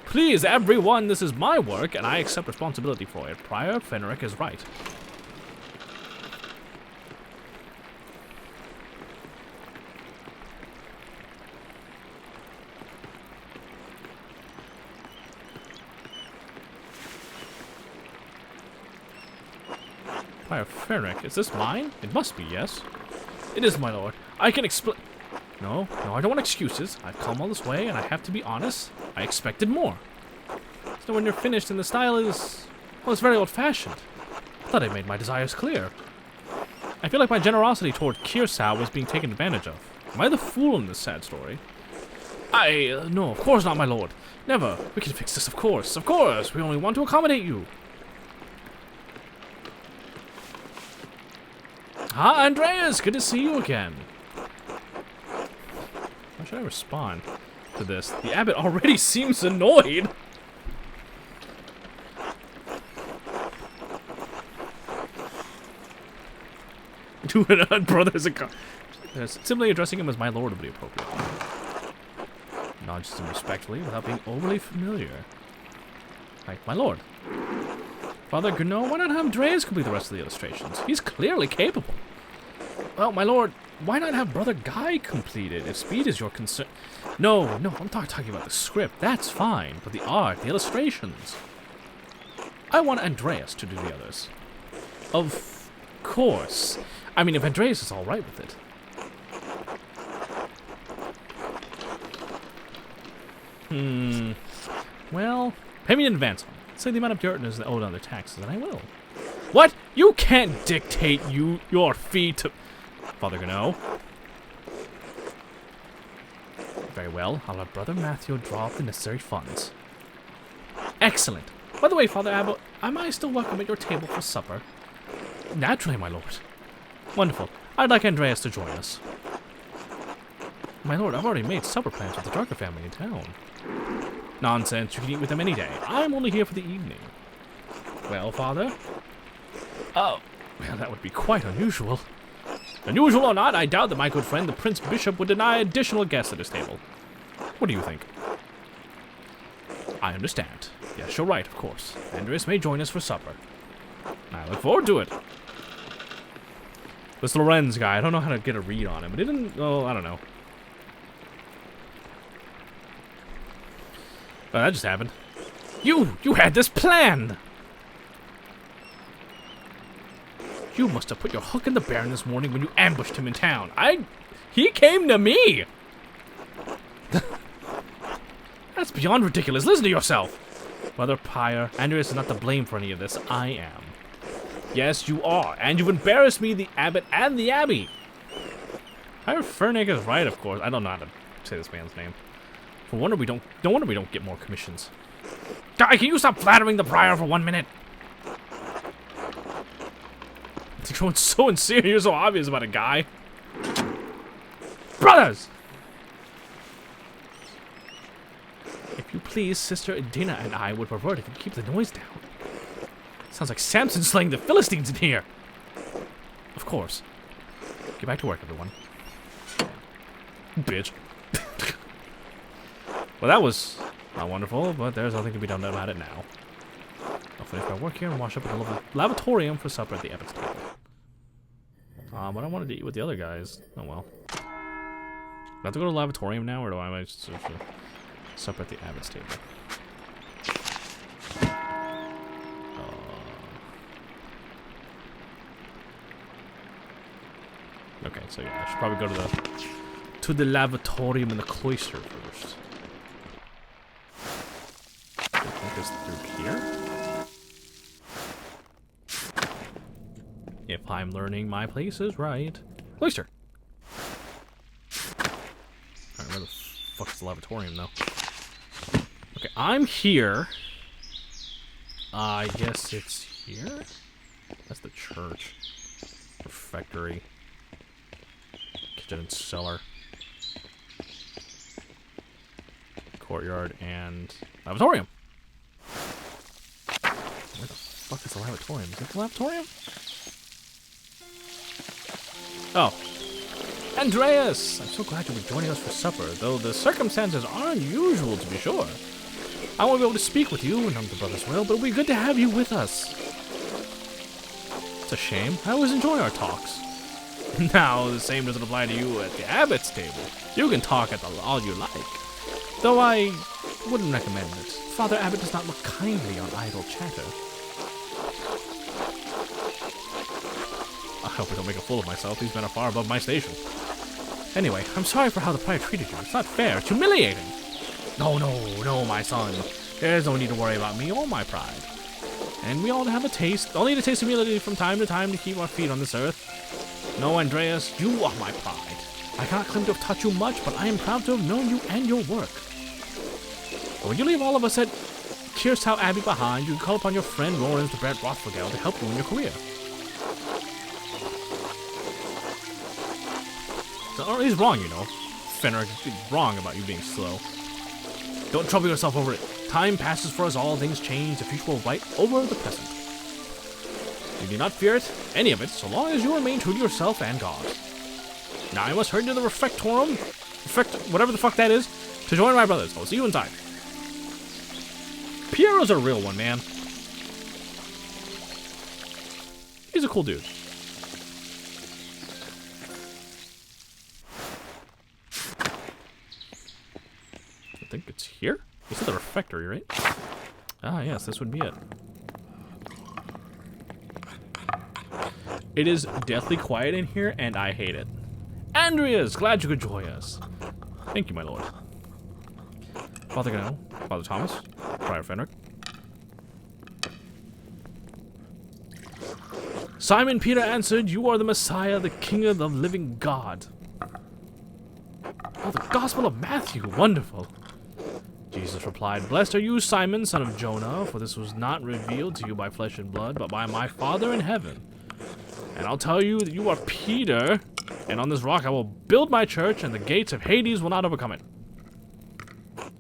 Please, everyone, this is my work, and I accept responsibility for it. Prior Fenric is right. Prior Fenric, is this mine? It must be, yes. It is, my lord. I can explain. No, I don't want excuses. I've come all this way, and I have to be honest. I expected more. So when you're finished and the style is, well, it's very old-fashioned. I thought I made my desires clear. I feel like my generosity toward Kirsau was being taken advantage of. Am I the fool in this sad story? No, of course not, my lord. Never. We can fix this, of course. Of course. We only want to accommodate you. Ah, Andreas, good to see you again. How should I respond to this? The abbot already seems annoyed. Do it, brothers. Simply addressing him as my lord would be appropriate. Nudges him respectfully without being overly familiar. Like, my lord. Father Gno, why not have Andreas complete the rest of the illustrations? He's clearly capable. Well, my lord, why not have Brother Guy complete it if speed is your concern? No, I'm not talking about the script. That's fine. But the art, the illustrations. I want Andreas to do the others. Of course. I mean, if Andreas is all right with it. Well, pay me in advance. Say the amount of dirt is owed on their taxes, and I will. What? You can't dictate your fee to... Father Gno. Very well. I'll have Brother Matthew draw up the necessary funds. Excellent. By the way, Father Abbot, am I still welcome at your table for supper? Naturally, my lord. Wonderful. I'd like Andreas to join us. My lord, I've already made supper plans with the Drucker family in town. Nonsense. You can eat with them any day. I'm only here for the evening. Well, Father? Oh, well, that would be quite unusual. Unusual or not, I doubt that my good friend, the Prince Bishop, would deny additional guests at his table. What do you think? I understand. Yes, you're right, of course. Andreas may join us for supper. I look forward to it. This Lorenz guy, I don't know how to get a read on him. But it didn't... Oh, I don't know. Oh, that just happened. You had this planned! You must have put your hook in the Baron this morning when you ambushed him in town. He came to me! That's beyond ridiculous. Listen to yourself! Mother Pyre, Andreas is not to blame for any of this. I am. Yes, you are. And you've embarrassed me, the abbot, and the abbey. Pyre Fernig is right, of course. I don't know how to say this man's name. No wonder we don't get more commissions. Guy, can you stop flattering the prior for 1 minute? You're going so sincere, you're so obvious about a guy. Brothers! If you please, Sister Edina and I would prefer it if you keep the noise down. Sounds like Samson slaying the Philistines in here. Of course. Get back to work, everyone. Bitch. Well, that was not wonderful, but there's nothing to be done about it now. I'll finish my work here and wash up at the lavatorium for supper at the abbot's table. But I wanted to eat with the other guys. Oh well. Do I have to go to the lavatorium now, or do I just supper at the abbot's table? Okay, so yeah, I should probably go to the lavatorium in the cloister first. I think it's through here. If I'm learning my places right. Cloister! Alright, where the fuck is the lavatorium, though? Okay, I'm here. I guess it's here? That's the church. Refectory. Kitchen and cellar. Courtyard and lavatorium! Where the fuck is the lavatorium? Is it the lavatorium? Oh. Andreas! I'm so glad you were joining us for supper, though the circumstances are unusual to be sure. I won't be able to speak with you, none of the brothers will, but it'll be good to have you with us. It's a shame. I always enjoy our talks. Now, the same doesn't apply to you at the abbot's table. You can talk at all you like. Though I wouldn't recommend it. Father Abbot does not look kindly on idle chatter. I hope I don't make a fool of myself. These men are far above my station. Anyway, I'm sorry for how the prior treated you. It's not fair. It's humiliating. No, my son. There's no need to worry about me or my pride. And we all have a taste. All need a taste of humility from time to time to keep our feet on this earth. No, Andreas, you are my pride. I cannot claim to have taught you much, but I am proud to have known you and your work. But when you leave all of us at Kierstow Abbey behind, you can call upon your friend Lawrence the Brett Rothfogel to help you in your career. So, he's wrong, you know. Fenric is wrong about you being slow. Don't trouble yourself over it. Time passes for us all, things change, the future will write over the present. You do not fear it, any of it, so long as you remain true to yourself and God. Now I must hurry to the refectorum, whatever the fuck that is, to join my brothers. I'll see you inside. Piero's a real one, man. He's a cool dude. I think it's here? This is the refectory, right? Ah, yes, this would be it. It is deathly quiet in here, and I hate it. Andreas, glad you could join us. Thank you, my lord. Father Gano, Father Thomas, Prior Fenric. Simon Peter answered, "You are the Messiah, the King of the living God." Oh, the Gospel of Matthew, wonderful. Jesus replied, "Blessed are you, Simon, son of Jonah, for this was not revealed to you by flesh and blood, but by my Father in heaven. And I'll tell you that you are Peter, and on this rock I will build my church, and the gates of Hades will not overcome it."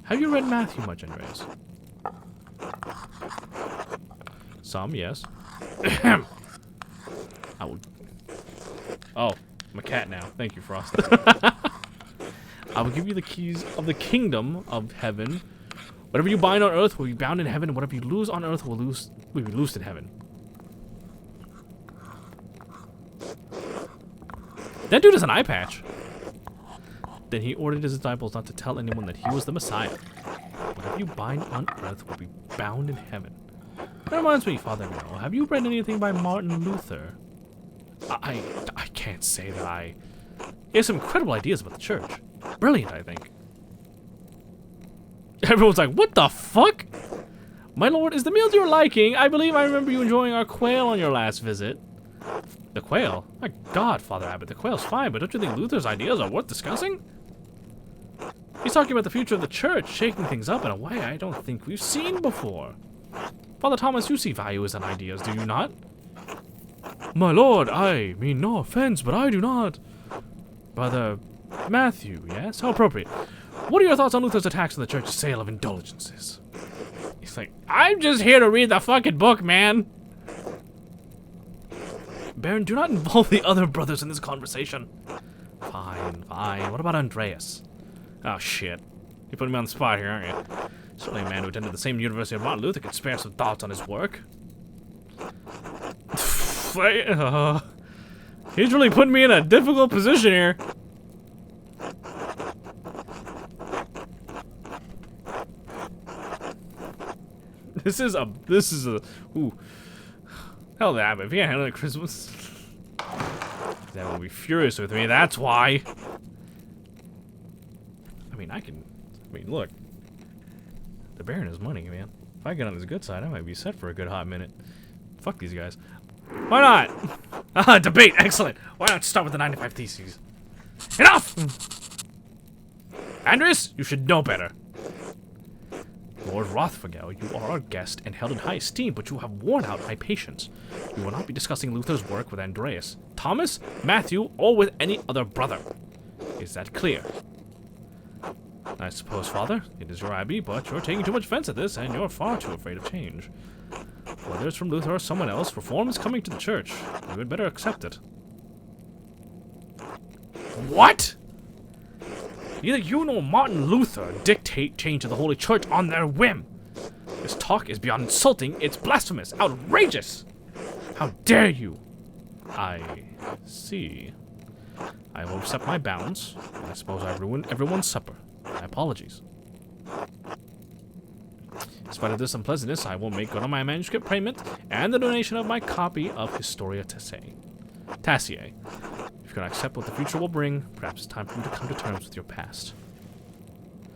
Have you read Matthew much, Andreas? Some, yes. I will... Oh, I'm a cat now. Thank you, Frost. I will give you the keys of the kingdom of heaven. Whatever you bind on earth will be bound in heaven, and whatever you loose on earth will be loosed in heaven. That dude has an eye patch. Then he ordered his disciples not to tell anyone that he was the Messiah. Whatever you bind on earth will be bound in heaven. That reminds me, Father Mel, have you read anything by Martin Luther? I can't say that I... He has some incredible ideas about the church. Brilliant, I think. Everyone's like, what the fuck? My lord, is the meal to your liking? I believe I remember you enjoying our quail on your last visit. The quail? My God, Father Abbot, the quail's fine, but don't you think Luther's ideas are worth discussing? He's talking about the future of the church, shaking things up in a way I don't think we've seen before. Father Thomas, you see value in ideas, do you not? My lord, I mean no offense, but I do not. Brother Matthew, yes? How appropriate. What are your thoughts on Luther's attacks on the church's sale of indulgences? He's like, I'm just here to read the fucking book, man. Baron, do not involve the other brothers in this conversation. Fine, fine. What about Andreas? Oh, shit. You're putting me on the spot here, aren't you? Certainly a man who attended the same university as Martin Luther could spare some thoughts on his work. He's really putting me in a difficult position here. This is a, ooh. Hell that, but if you can't handle it Christmas, that will be furious with me, that's why. I mean, look. The Baron has money, man. If I get on his good side, I might be set for a good hot minute. Fuck these guys. Why not? Debate, excellent. Why not start with the 95 Theses? Enough! Andreas, you should know better. Lord Rothfogel, you are our guest and held in high esteem, but you have worn out my patience. You will not be discussing Luther's work with Andreas, Thomas, Matthew, or with any other brother. Is that clear? I suppose, Father, it is your abbey, but you're taking too much offense at this, and you're far too afraid of change. Whether it's from Luther or someone else, reform is coming to the church. You had better accept it. What? Neither you nor Martin Luther dictate change to the Holy Church on their whim. This talk is beyond insulting. It's blasphemous, outrageous. How dare you? I see. I will accept my bounds. I suppose I ruined everyone's supper. My apologies. In spite of this unpleasantness, I will make good on my manuscript payment and the donation of my copy of Historia Tassiae. If you can accept what the future will bring, perhaps it's time for you to come to terms with your past.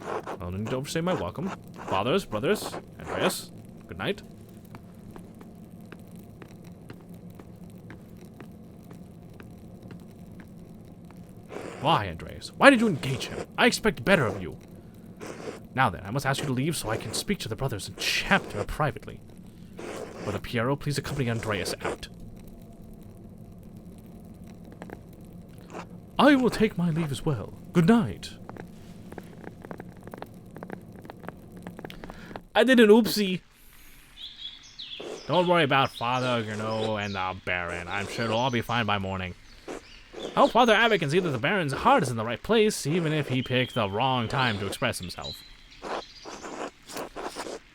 Well, don't overstay my welcome. Fathers, brothers, Andreas, good night. Why, Andreas? Why did you engage him? I expect better of you. Now then, I must ask you to leave so I can speak to the brothers in chapter privately. Brother Piero, please accompany Andreas out. I will take my leave as well. Good night. I did an oopsie. Don't worry about Father Gernot and the Baron. I'm sure it'll all be fine by morning. I hope Father Abbot can see that the Baron's heart is in the right place, even if he picked the wrong time to express himself.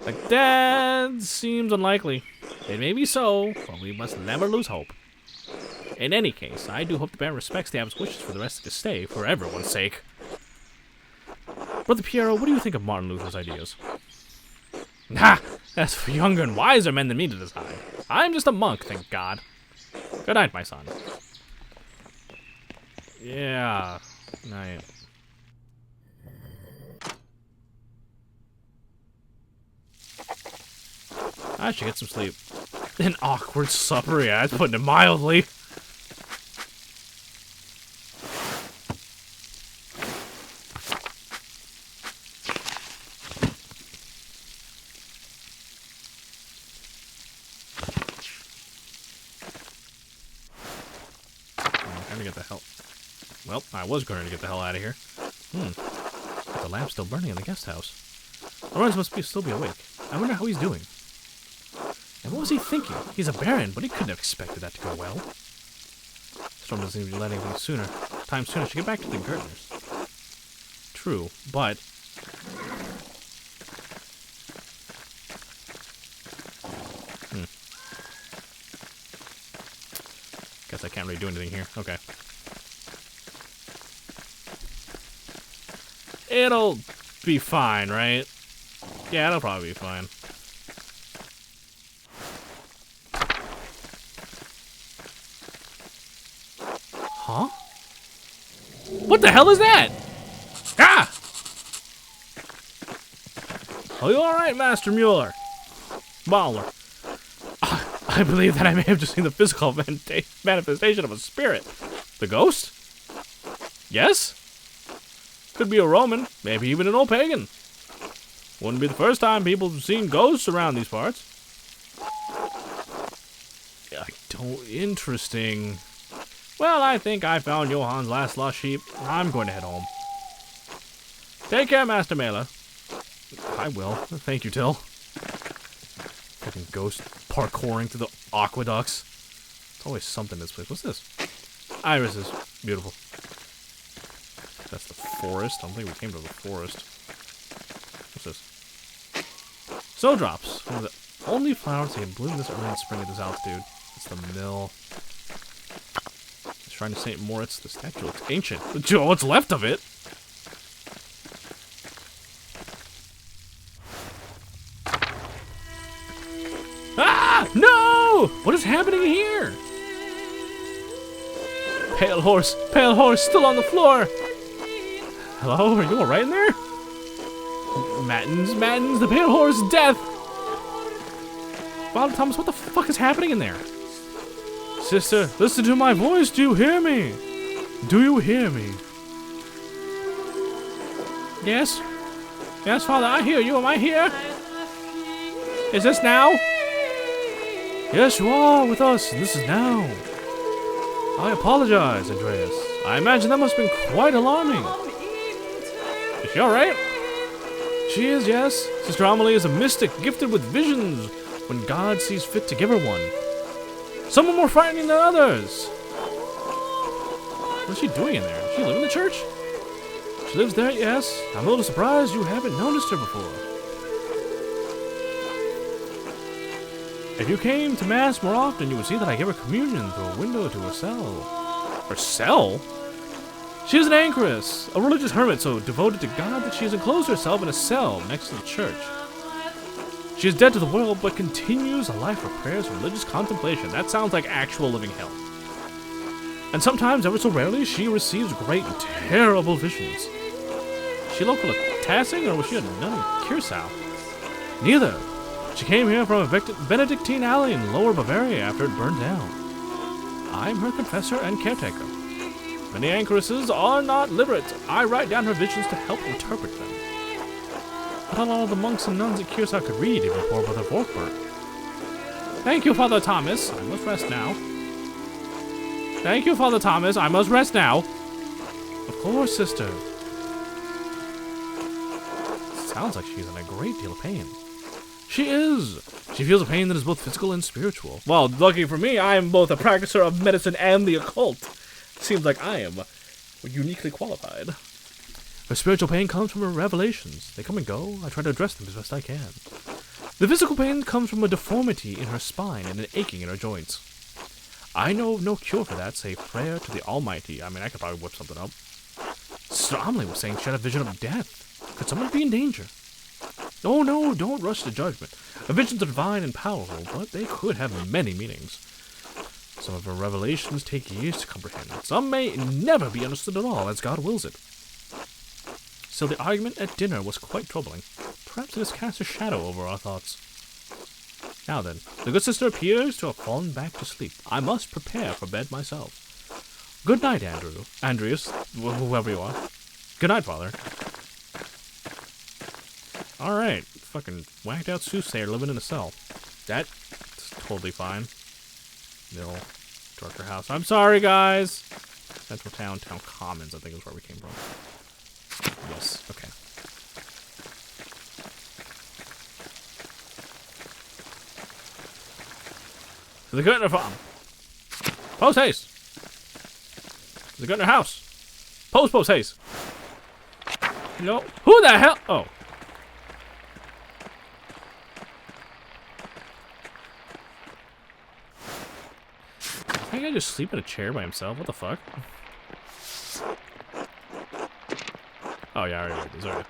Like, that seems unlikely. It may be so, but we must never lose hope. In any case, I do hope the Baron respects the Abbot's wishes for the rest of his stay, for everyone's sake. Brother Piero, what do you think of Martin Luther's ideas? Ha! That's for younger and wiser men than me to decide. I'm just a monk, thank God. Good night, my son. Yeah. Night. I should get some sleep. An awkward supper, yeah, that's putting it mildly. Time to get the hell. Well, I was going to get the hell out of here. But the lamp's still burning in the guest house. Lawrence must still be awake. I wonder how he's doing. And what was he thinking? He's a baron, but he couldn't have expected that to go well. Storm doesn't seem to be letting anything sooner. Time sooner. Should get back to the gardeners. True, but guess I can't really do anything here. Okay. It'll be fine, right? Yeah, it'll probably be fine. Huh? What the hell is that? Ah! Are you alright, Master Mueller? Mahler. I believe that I may have just seen the physical manifestation of a spirit. The ghost? Yes? Could be a Roman, maybe even an old pagan. Wouldn't be the first time people have seen ghosts around these parts. Interesting. Well, I think I found Johann's last lost sheep. I'm going to head home. Take care, Master Mela. I will. Thank you, Till. Fucking ghost parkouring through the aqueducts. It's always something in this place. What's this? Irises. Beautiful. That's the forest. I don't think we came to the forest. What's this? Snowdrops. One of the only flowers that can bloom this early in spring at this altitude. It's the mill. The Shrine to St. Moritz. The statue looks ancient. What's left of it? Ah! No! What is happening here? Pale horse, still on the floor. Hello, are you alright in there? Mattins, the pale horse, death! Father Thomas, what the fuck is happening in there? Sister, listen to my voice, do you hear me? Do you hear me? Yes? Yes, Father, I hear you, am I here? Is this now? Yes, you are with us, and this is now. I apologize, Andreas. I imagine that must have been quite alarming. Is she alright? She is, yes. Sister Amelie is a mystic gifted with visions when God sees fit to give her one. Some are more frightening than others. What is she doing in there? Does she live in the church? She's She lives there, yes. I'm a little surprised you haven't noticed her before. If you came to Mass more often, you would see that I give her communion through a window to her cell. Her cell? She is an anchoress, a religious hermit so devoted to God that she has enclosed herself in a cell next to the church. She is dead to the world, but continues a life of prayers and religious contemplation. That sounds like actual living hell. And sometimes, ever so rarely, she receives great and terrible visions. Is she local to Tassing, or was she a nun in Kirsau? Neither. She came here from a Benedictine alley in Lower Bavaria after it burned down. I'm her confessor and caretaker. Many anchoresses are not literate. I write down her visions to help interpret them. But not all of the monks and nuns at Kirsau could read, even poor Brother Vorkberg. Thank you, Father Thomas. I must rest now. Thank you, Father Thomas. I must rest now. Of course, sister. Sounds like she's in a great deal of pain. She is. She feels a pain that is both physical and spiritual. Well, lucky for me, I am both a practicer of medicine and the occult. Seems like I am uniquely qualified. Her spiritual pain comes from her revelations. They come and go. I try to address them as best I can. The physical pain comes from a deformity in her spine and an aching in her joints. I know no cure for that, save prayer to the Almighty. I mean, I could probably whip something up. Sister Amelie was saying she had a vision of death. Could someone be in danger? Oh no, don't rush to judgment. The visions are divine and powerful, but they could have many meanings. Some of her revelations take years to comprehend. Some may never be understood at all, as God wills it. So the argument at dinner was quite troubling. Perhaps it has cast a shadow over our thoughts. Now then, the good sister appears to have fallen back to sleep. I must prepare for bed myself. Good night, Andreas, whoever you are. Good night, Father. Alright, fucking whacked out soothsayer living in a cell. That's totally fine. Little darker house. I'm sorry, guys! Central Town Commons, I think is where we came from. Yes, okay. To the Gertner farm. Post haste! To the Gertner house. Post haste. No. Who the hell? Oh. That guy just sleep in a chair by himself? What the fuck? Oh yeah, I already read this. Alright.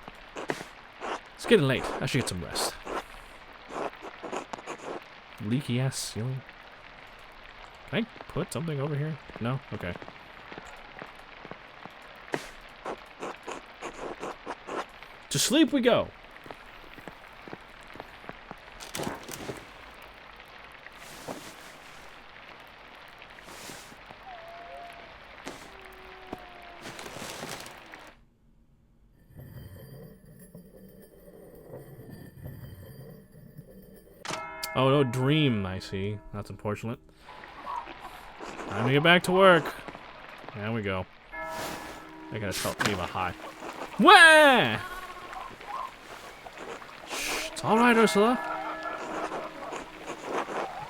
It's getting late. I should get some rest. Leaky ass ceiling. Can I put something over here? No? Okay. To sleep we go. Oh, no dream, I see. That's unfortunate. Time to get back to work. There we go. I gotta leave a high. Wah! Shh, it's alright, Ursula.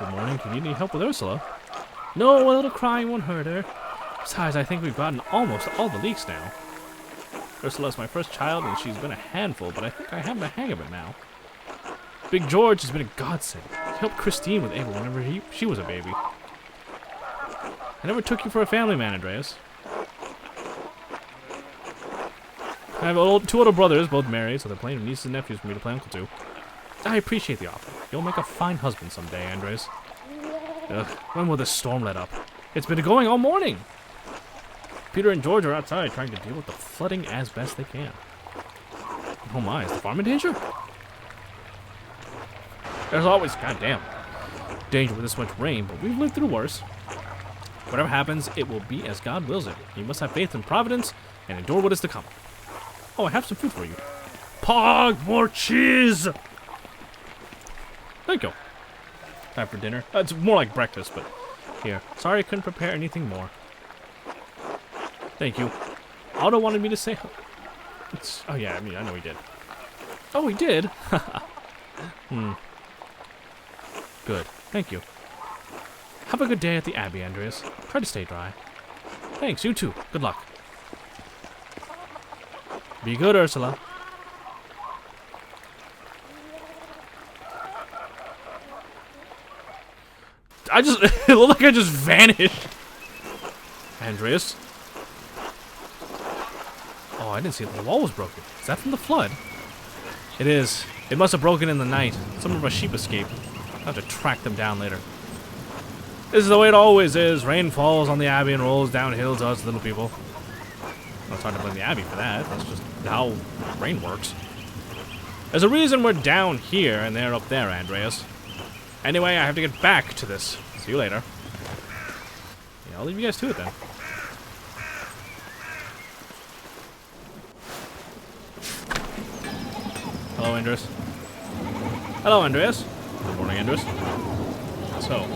Good morning. Do you need any help with Ursula? No, a little crying won't hurt her. Besides, I think we've gotten almost all the leaks now. Ursula's my first child, and she's been a handful, but I think I have the hang of it now. Big George has been a godsend. He helped Christine with Abel whenever she was a baby. I never took you for a family man, Andreas. I have two older brothers, both married, so they're playing nieces and nephews for me to play uncle to. I appreciate the offer. You'll make a fine husband someday, Andres. Ugh, when will this storm let up? It's been going all morning. Peter and George are outside trying to deal with the flooding as best they can. Oh my, is the farm in danger? There's always, goddamn, danger with this much rain, but we've lived through worse. Whatever happens, it will be as God wills it. You must have faith in Providence and endure what is to come. Oh, I have some food for you. Pog, more cheese! Thank you. Time for dinner. It's more like breakfast, but here. Sorry I couldn't prepare anything more. Thank you. Otto wanted me to say... Oh yeah, I mean, I know he did. Oh, he did? Good. Thank you. Have a good day at the Abbey, Andreas. Try to stay dry. Thanks, you too. Good luck. Be good, Ursula. It looked like I just vanished. Andreas. Oh, I didn't see that the wall was broken. Is that from the flood? It is. It must have broken in the night. Some of our sheep escaped. I'll have to track them down later. This is the way it always is. Rain falls on the Abbey and rolls downhill to us little people. Well, it's hard to blame the Abbey for that. That's just how rain works. There's a reason we're down here and they're up there, Andreas. Anyway, I have to get back to this. See you later. Yeah, I'll leave you guys to it then. Hello, Andreas. Hello, Andreas. Good morning, Andreas. So,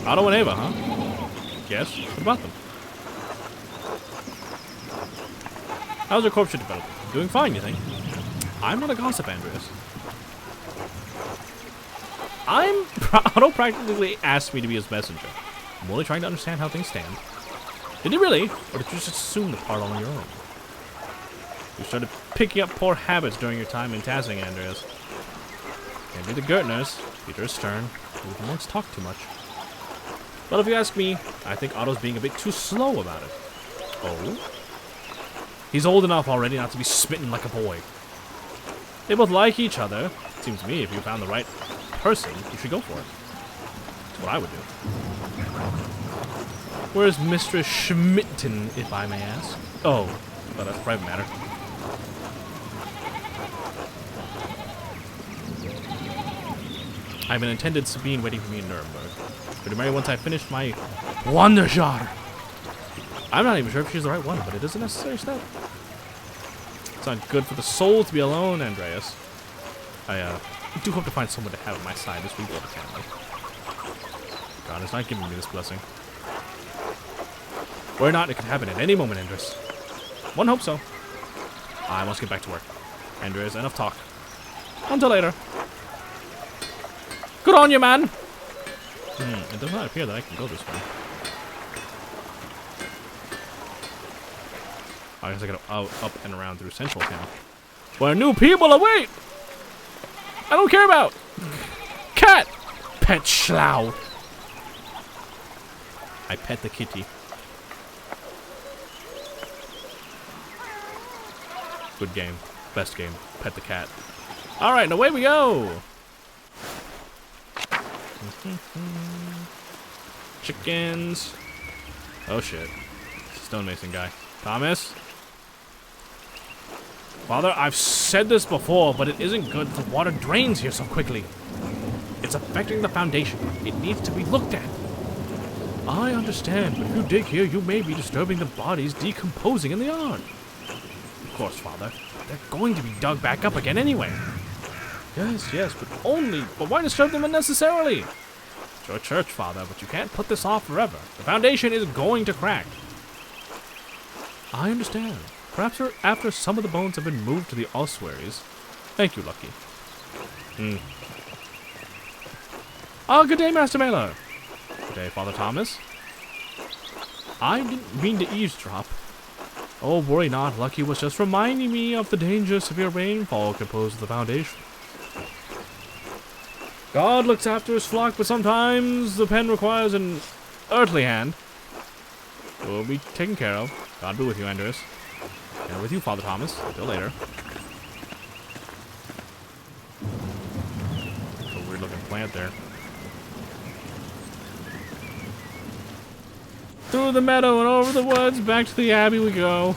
Otto and Ava, huh? Yes. What about them? How's your corpse developing? Doing fine, you think? I'm not a gossip, Andreas. Otto practically asked me to be his messenger. I'm only trying to understand how things stand. Did you really? Or did you just assume the part on your own? You started picking up poor habits during your time in Tassing, Andreas. Maybe the Gertners, Peter is stern, who won't talk too much. But if you ask me, I think Otto's being a bit too slow about it. Oh? He's old enough already not to be smitten like a boy. They both like each other. It seems to me if you found the right person, you should go for it. That's what I would do. Where's Mistress Schmitten, if I may ask? Oh, well, that's a private matter. I have an intended Sabine waiting for me in Nuremberg. But to marry once I finished my Wanderjahr. I'm not even sure if she's the right one, but it is a necessary step. It's not good for the soul to be alone, Andreas. I do hope to find someone to have at my side as we build a family. God is not giving me this blessing. Or not, it could happen at any moment, Andreas. One hopes so. I must get back to work. Andreas, enough talk. Until later. Good on you, man! It does not appear that I can go this way. I guess I gotta up and around through Central Town. Where new people await! I don't care about! Cat! Pet Schlau! I pet the kitty. Good game. Best game. Pet the cat. Alright, and away we go! Chickens. Oh shit. Stonemason guy. Thomas? Father, I've said this before, but it isn't good the water drains here so quickly. It's affecting the foundation. It needs to be looked at. I understand, but if you dig here, you may be disturbing the bodies decomposing in the yard. Of course, Father. They're going to be dug back up again anyway. Yes, but why disturb them unnecessarily? It's your church, Father, but you can't put this off forever. The foundation is going to crack. I understand. Perhaps after some of the bones have been moved to the ossuaries. Thank you, Lucky. Good day, Master Mailer. Good day, Father Thomas. I didn't mean to eavesdrop. Oh, worry not. Lucky was just reminding me of the danger severe rainfall could pose to the foundation. God looks after his flock, but sometimes the pen requires an earthly hand. It will be taken care of. God be with you, Andreas. And with you, Father Thomas. Until later. That's a weird looking plant there. Through the meadow and over the woods, back to the Abbey we go.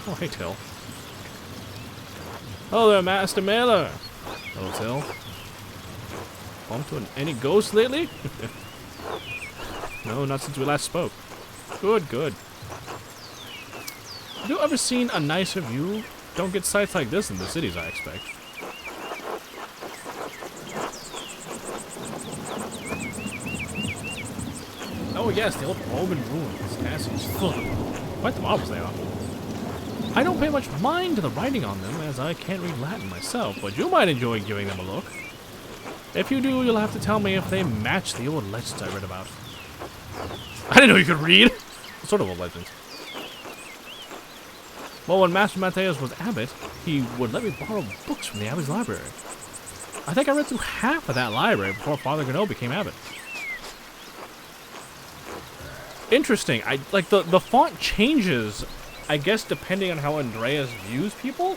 Oh, hey, Till. Hello there, Master Mailer. Hello, Till. Bumped into any ghosts lately? No, not since we last spoke. Good. Have you ever seen a nicer view? Don't get sights like this in the cities, I expect. Oh yes, the old Roman ruins. This castle is full. Quite the marvels they are. I don't pay much mind to the writing on them, as I can't read Latin myself, but you might enjoy giving them a look. If you do, you'll have to tell me if they match the old legends I read about. I didn't know you could read! What sort of old legends? Well, when Master Matthäus was abbot, he would let me borrow books from the abbot's library. I think I read through half of that library before Father Gano became abbot. Interesting. Like the font changes, I guess, depending on how Andreas views people.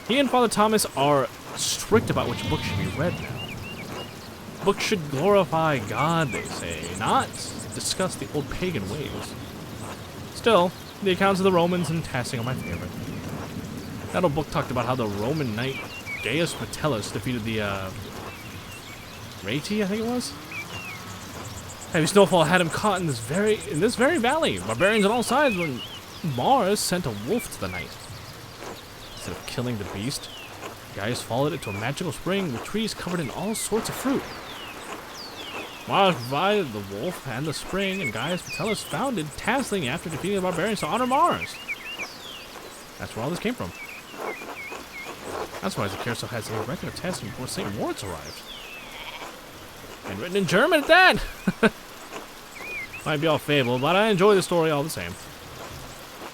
He and Father Thomas are strict about which book should be read now. Books should glorify God, they say, not discuss the old pagan ways. Still, the accounts of the Romans and Tassing are my favorite. That old book talked about how the Roman knight Gaius Metellus defeated the Rati, I think it was. Heavy snowfall had him caught in this very valley. Barbarians on all sides when Mars sent a wolf to the knight. Instead of killing the beast, Gaius followed it to a magical spring with trees covered in all sorts of fruit. Mars provided the wolf and the spring, and Gaius Metellus founded Tasling after defeating the barbarians to honor Mars. That's where all this came from. That's why Zacchaeus has a record of Tasling before St. Moritz arrived. And written in German at that! Might be all fable, but I enjoy the story all the same.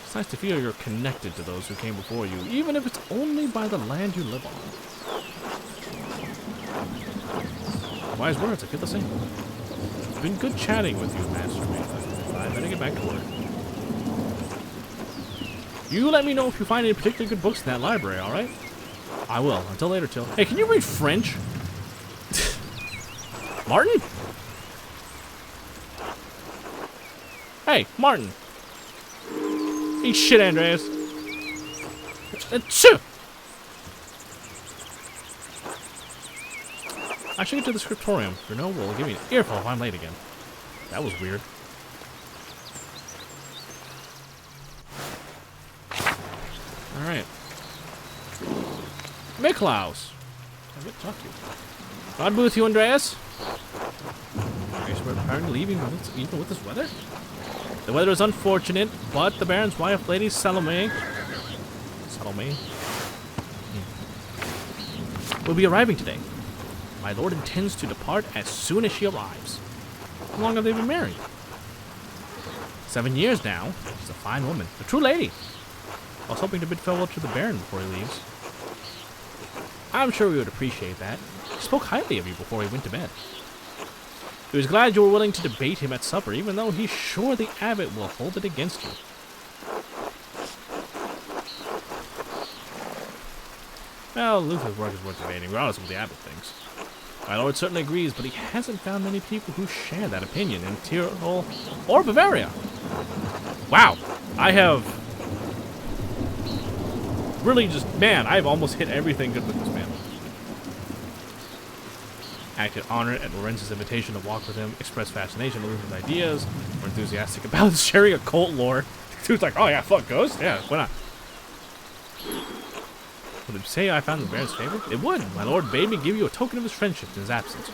It's nice to feel you're connected to those who came before you, even if it's only by the land you live on. Wise words, I feel the same. It's been good chatting with you, Master Mesa, but I better get back to work. You let me know if you find any particularly good books in that library, alright? I will. Until later, Till. Hey, can you read French? Martin? Hey, Martin. Eat shit, Andreas. Achoo! I should get to the scriptorium. Renault will give me an earful if I'm late again. That was weird. Alright. Miklaus. I get to talk to you. God be with you, Andreas. Are you preparing to leave even with this weather? The weather is unfortunate, but the Baron's wife, Lady Salome, will be arriving today. My lord intends to depart as soon as she arrives. How long have they been married? 7 years now. She's a fine woman, a true lady. I was hoping to bid farewell to the Baron before he leaves. I'm sure he would appreciate that. He spoke highly of you before he went to bed. He was glad you were willing to debate him at supper, even though he's sure the abbot will hold it against you. Well, Luther's work is worth debating, regardless of what the abbot thinks. My lord certainly agrees, but he hasn't found many people who share that opinion in Tyrol or Bavaria. Wow, I have really just, man, I've almost hit everything good with this man. Acted honored at Lorenz's invitation to walk with him, expressed fascination with Luther's ideas, were enthusiastic about sharing occult lore. Dude's like, oh yeah, fuck ghosts? Yeah, why not? Would it say I found the Baron's favorite? It would. My lord bade me give you a token of his friendship in his absence.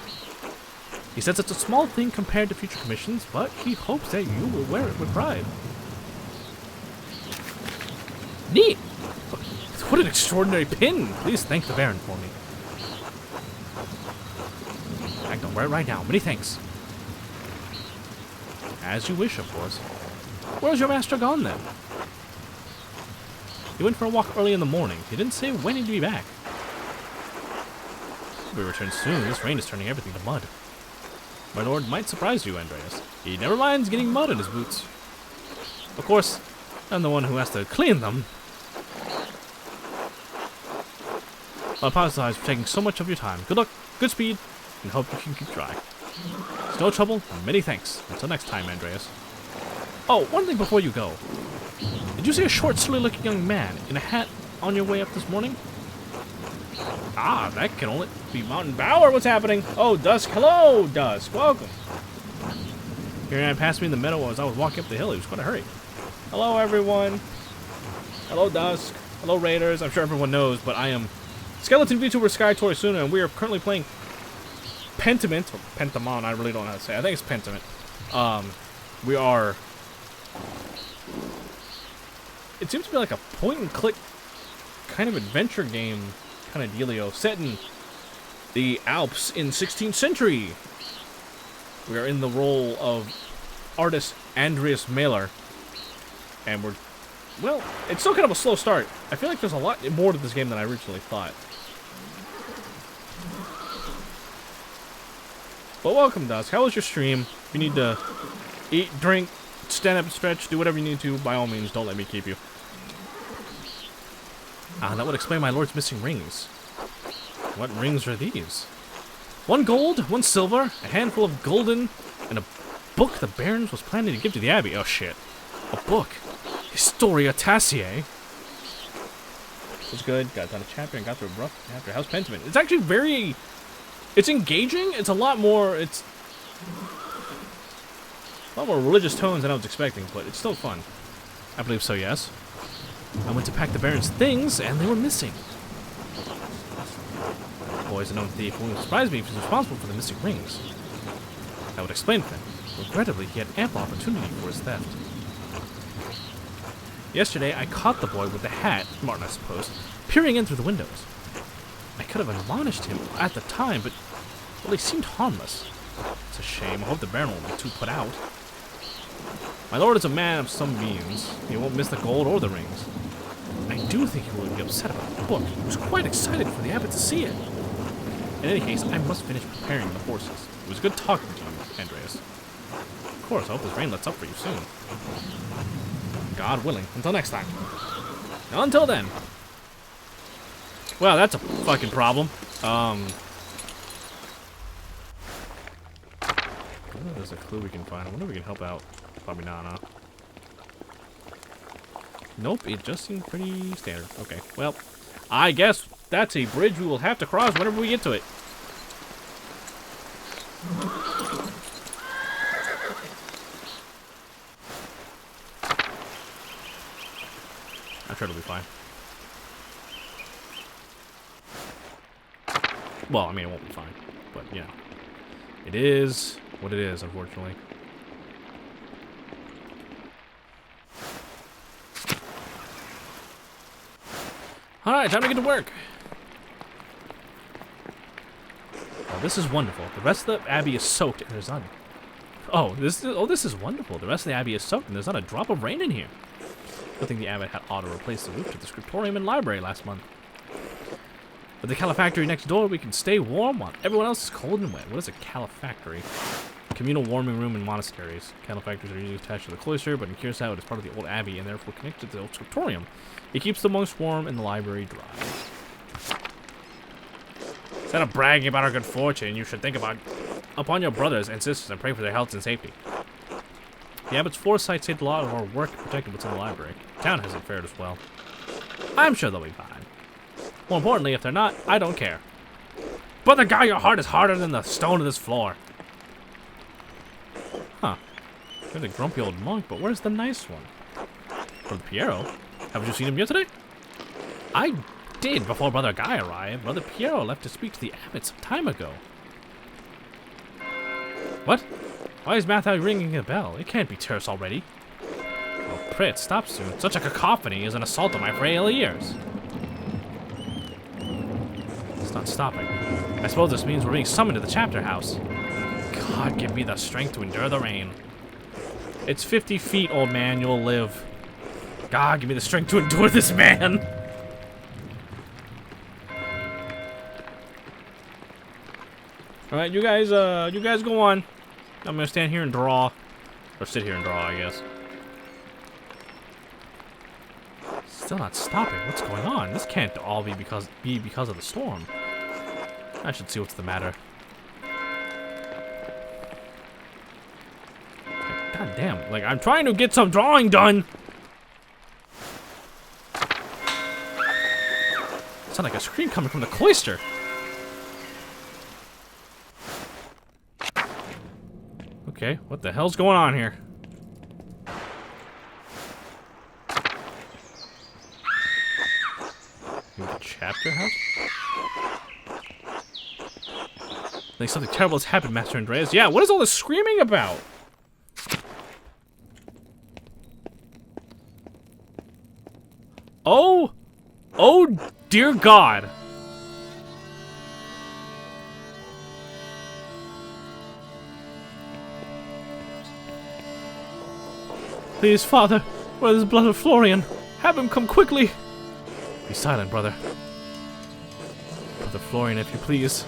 He says it's a small thing compared to future commissions, but he hopes that you will wear it with pride. Neat! What an extraordinary pin! Please thank the Baron for me. I'll wear it right now. Many thanks. As you wish, of course. Where's your master gone, then? He went for a walk early in the morning. He didn't say when he'd be back. He'll return soon. This rain is turning everything to mud. My lord might surprise you, Andreas. He never minds getting mud in his boots. Of course, I'm the one who has to clean them. I apologize for taking so much of your time. Good luck, good speed, and hope you can keep dry. It's no trouble, and many thanks. Until next time, Andreas. Oh, one thing before you go. Did you see a short, silly-looking young man in a hat on your way up this morning? Ah, that can only be Mountain Bower. What's happening? Oh, Dusk. Hello, Dusk. Welcome. Here I passed me in the meadow as I was walking up the hill. He was quite a hurry. Hello, everyone. Hello, Dusk. Hello, Raiders. I'm sure everyone knows, but I am Skeleton VTuber Sky Torisuna, and we are currently playing Pentiment, or Pentamon, I really don't know how to say it. I think it's Pentiment. We are... It seems to be like a point-and-click kind of adventure game kind of dealio, set in the Alps in 16th century. We are in the role of artist Andreas Mahler. And we're... Well, it's still kind of a slow start. I feel like there's a lot more to this game than I originally thought. But welcome, Dusk. How was your stream? If you need to eat, drink, stand up and stretch, do whatever you need to, by all means, don't let me keep you. Ah, that would explain my lord's missing rings. What rings are these? 1 gold, 1 silver, a handful of golden, and a book the Barons was planning to give to the Abbey. Oh shit. A book. Historia Tassiae. It was good. Got done a chapter and got through a rough chapter. How's Pentiment? It's actually very... It's engaging. It's a lot more... It's... a lot more religious tones than I was expecting, but it's still fun. I believe so, yes. I went to pack the Baron's things, and they were missing. The boy's a known thief. It wouldn't surprise me if he's responsible for the missing rings. That would explain things. Regrettably, he had ample opportunity for his theft. Yesterday, I caught the boy with the hat, Martin I suppose, peering in through the windows. I could have admonished him at the time, but, well, he seemed harmless. It's a shame. I hope the Baron won't be too put out. My lord is a man of some means. He won't miss the gold or the rings. I do think he will be upset about the book. He was quite excited for the abbot to see it. In any case, I must finish preparing the horses. It was good talking to you, Andreas. Of course, I hope this rain lets up for you soon. God willing. Until next time. Until then. Well, that's a fucking problem. I wonder if there's a clue we can find. I wonder if we can help out. Probably not, huh? Nope, it just seemed pretty standard. Okay, well, I guess that's a bridge we will have to cross whenever we get to it. I'm sure it'll be fine. Well, I mean, it won't be fine, but, you know. It is what it is, unfortunately. Alright, time to get to work. Oh, this is wonderful. The rest of the Abbey is soaked and there's not... this is wonderful. The rest of the Abbey is soaked and there's not a drop of rain in here. Good thing the Abbot had auto replace the roof to the scriptorium and library last month. With the calefactory next door, we can stay warm while everyone else is cold and wet. What is a calefactory? Communal warming room in monasteries. Calefactories are usually attached to the cloister, but in Curacao it is part of the old abbey and therefore connected to the old scriptorium. It keeps the monks warm and the library dry. Instead of bragging about our good fortune, you should think upon your brothers and sisters and pray for their health and safety. The abbot's foresight saved a lot of our work protecting what's in the library. The town hasn't fared as well. I'm sure they'll be fine. More importantly, if they're not, I don't care. Brother Guy, your heart is harder than the stone of this floor. Huh. You're the grumpy old monk, but where's the nice one? Brother Piero? Haven't you seen him yet today? I did before Brother Guy arrived. Brother Piero left to speak to the abbot some time ago. What? Why is Matthew ringing a bell? It can't be terse already. Oh, pray it stop soon. Such a cacophony is an assault on my frail ears. It's not stopping. I suppose this means we're being summoned to the chapter house. God, give me the strength to endure the rain. It's 50 feet, old man. You'll live. God, give me the strength to endure this, man. All right, you guys go on. I'm gonna stand here and draw, or sit here and draw, I guess. Still not stopping. What's going on? This can't all be because of the storm. I should see what's the matter. God damn! Like I'm trying to get some drawing done. It sounds like a scream coming from the cloister. Okay, what the hell's going on here? The chapter house? Like something terrible has happened, Master Andreas. Yeah, what is all this screaming about? Oh! Oh, dear God. Please, Father, Where is the blood of Florian? Have him come quickly! Be silent, brother. Brother Florian, if you please.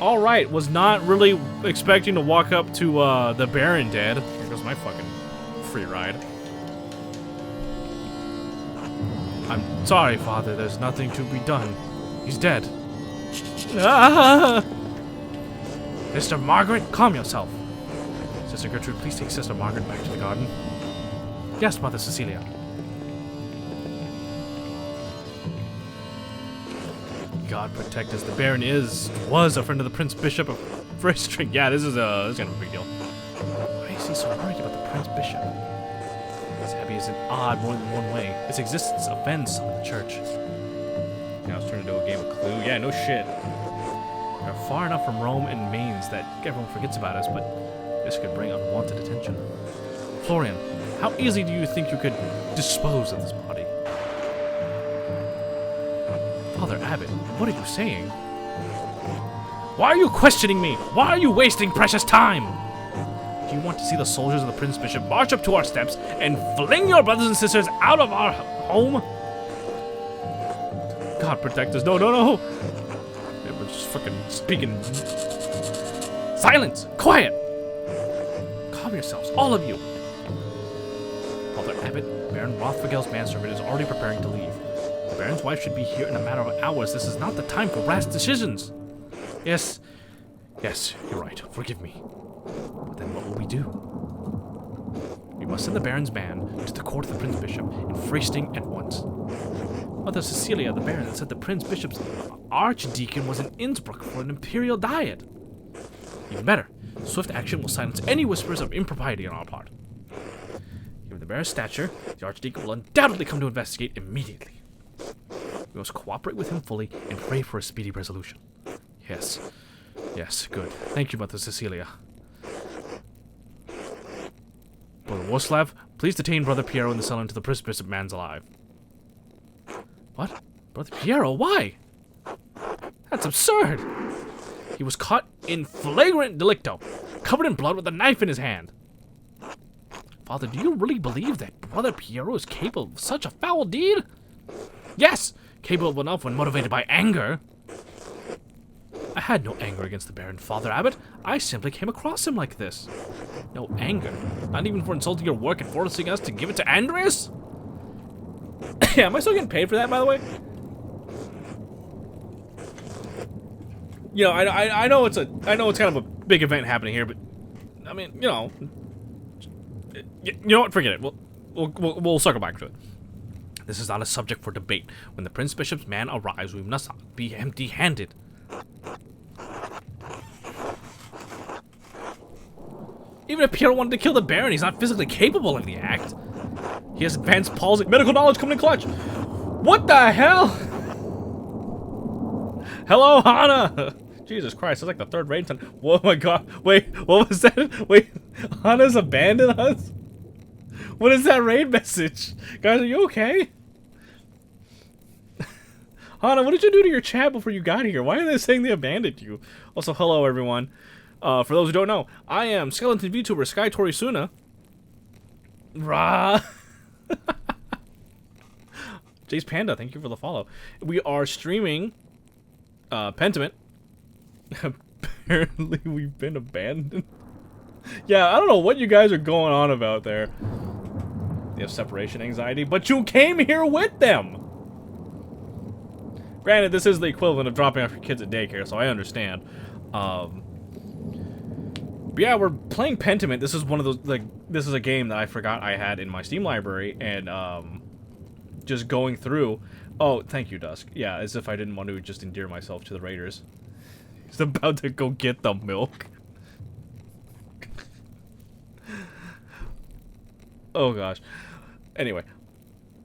Alright, was not really expecting to walk up to the Baron dead. Here goes my fucking free ride. I'm sorry, Father, there's nothing to be done. He's dead. Ah! Sister Margaret, calm yourself. Sister Gertrude, please take Sister Margaret back to the garden. Yes, Mother Cecilia. God protect us. The Baron was a friend of the Prince Bishop of Fristring. Yeah, this is kind of a big deal. Why is he so worried about the Prince Bishop? This abbey is odd more than one way. Its existence offends some in the church. Now it's turned into a game of Clue. Yeah, no shit. We're far enough from Rome and Mainz that everyone forgets about us, but this could bring unwanted attention. Florian, how easily do you think you could dispose of this body? Father Abbot, what are you saying? Why are you questioning me? Why are you wasting precious time? Do you want to see the soldiers of the Prince Bishop march up to our steps and fling your brothers and sisters out of our home? God protect us. No, no, no. We're just fucking speaking. Silence. Quiet. Calm yourselves, all of you. Father Abbot, Baron Rothfagel's manservant is already preparing to leave. The Baron's wife should be here in a matter of hours. This is not the time for rash decisions. Yes, you're right. Forgive me. But then what will we do? We must send the Baron's band to the court of the Prince Bishop in Freisting at once. Mother Cecilia, the Baron, said the Prince Bishop's archdeacon was in Innsbruck for an imperial diet. Even better, swift action will silence any whispers of impropriety on our part. Given the Baron's stature, the archdeacon will undoubtedly come to investigate immediately. We must cooperate with him fully and pray for a speedy resolution. Yes, good. Thank you, Mother Cecilia. Brother Warslav, please detain Brother Piero in the cell until the Prince Bishop man's alive. What? Brother Piero? Why? That's absurd! He was caught in flagrant delicto, covered in blood with a knife in his hand. Father, do you really believe that Brother Piero is capable of such a foul deed? Yes! Capable enough when motivated by anger. I had no anger against the Baron, Father Abbot. I simply came across him like this. No anger? Not even for insulting your work and forcing us to give it to Andreas? Yeah, am I still getting paid for that, by the way? You know, I know it's kind of a big event happening here, but I mean, you know what? Forget it. We'll circle back to it. This is not a subject for debate. When the Prince Bishop's man arrives, we must not be empty-handed. Even if Piero wanted to kill the Baron, he's not physically capable of the act. He has advanced palsy. Medical knowledge coming in clutch. What the hell? Hello, Hana. Jesus Christ, that's like the third raid time. Oh my god. Wait, what was that? Wait, Hana's abandoned us? What is that raid message? Guys, are you okay? Hana, what did you do to your chat before you got here? Why are they saying they abandoned you? Also, hello everyone. For those who don't know, I am skeleton VTuber Sky Torisuna. Rah. Jace Panda, thank you for the follow. We are streaming Pentiment. Apparently we've been abandoned. Yeah, I don't know what you guys are going on about there. You have separation anxiety, but you came here with them! Granted, this is the equivalent of dropping off your kids at daycare, so I understand. But yeah, we're playing Pentiment. This is one of those, like, this is a game that I forgot I had in my Steam library, and, just going through. Oh, thank you, Dusk. Yeah, as if I didn't want to just endear myself to the Raiders. He's about to go get the milk. Oh, gosh. Anyway.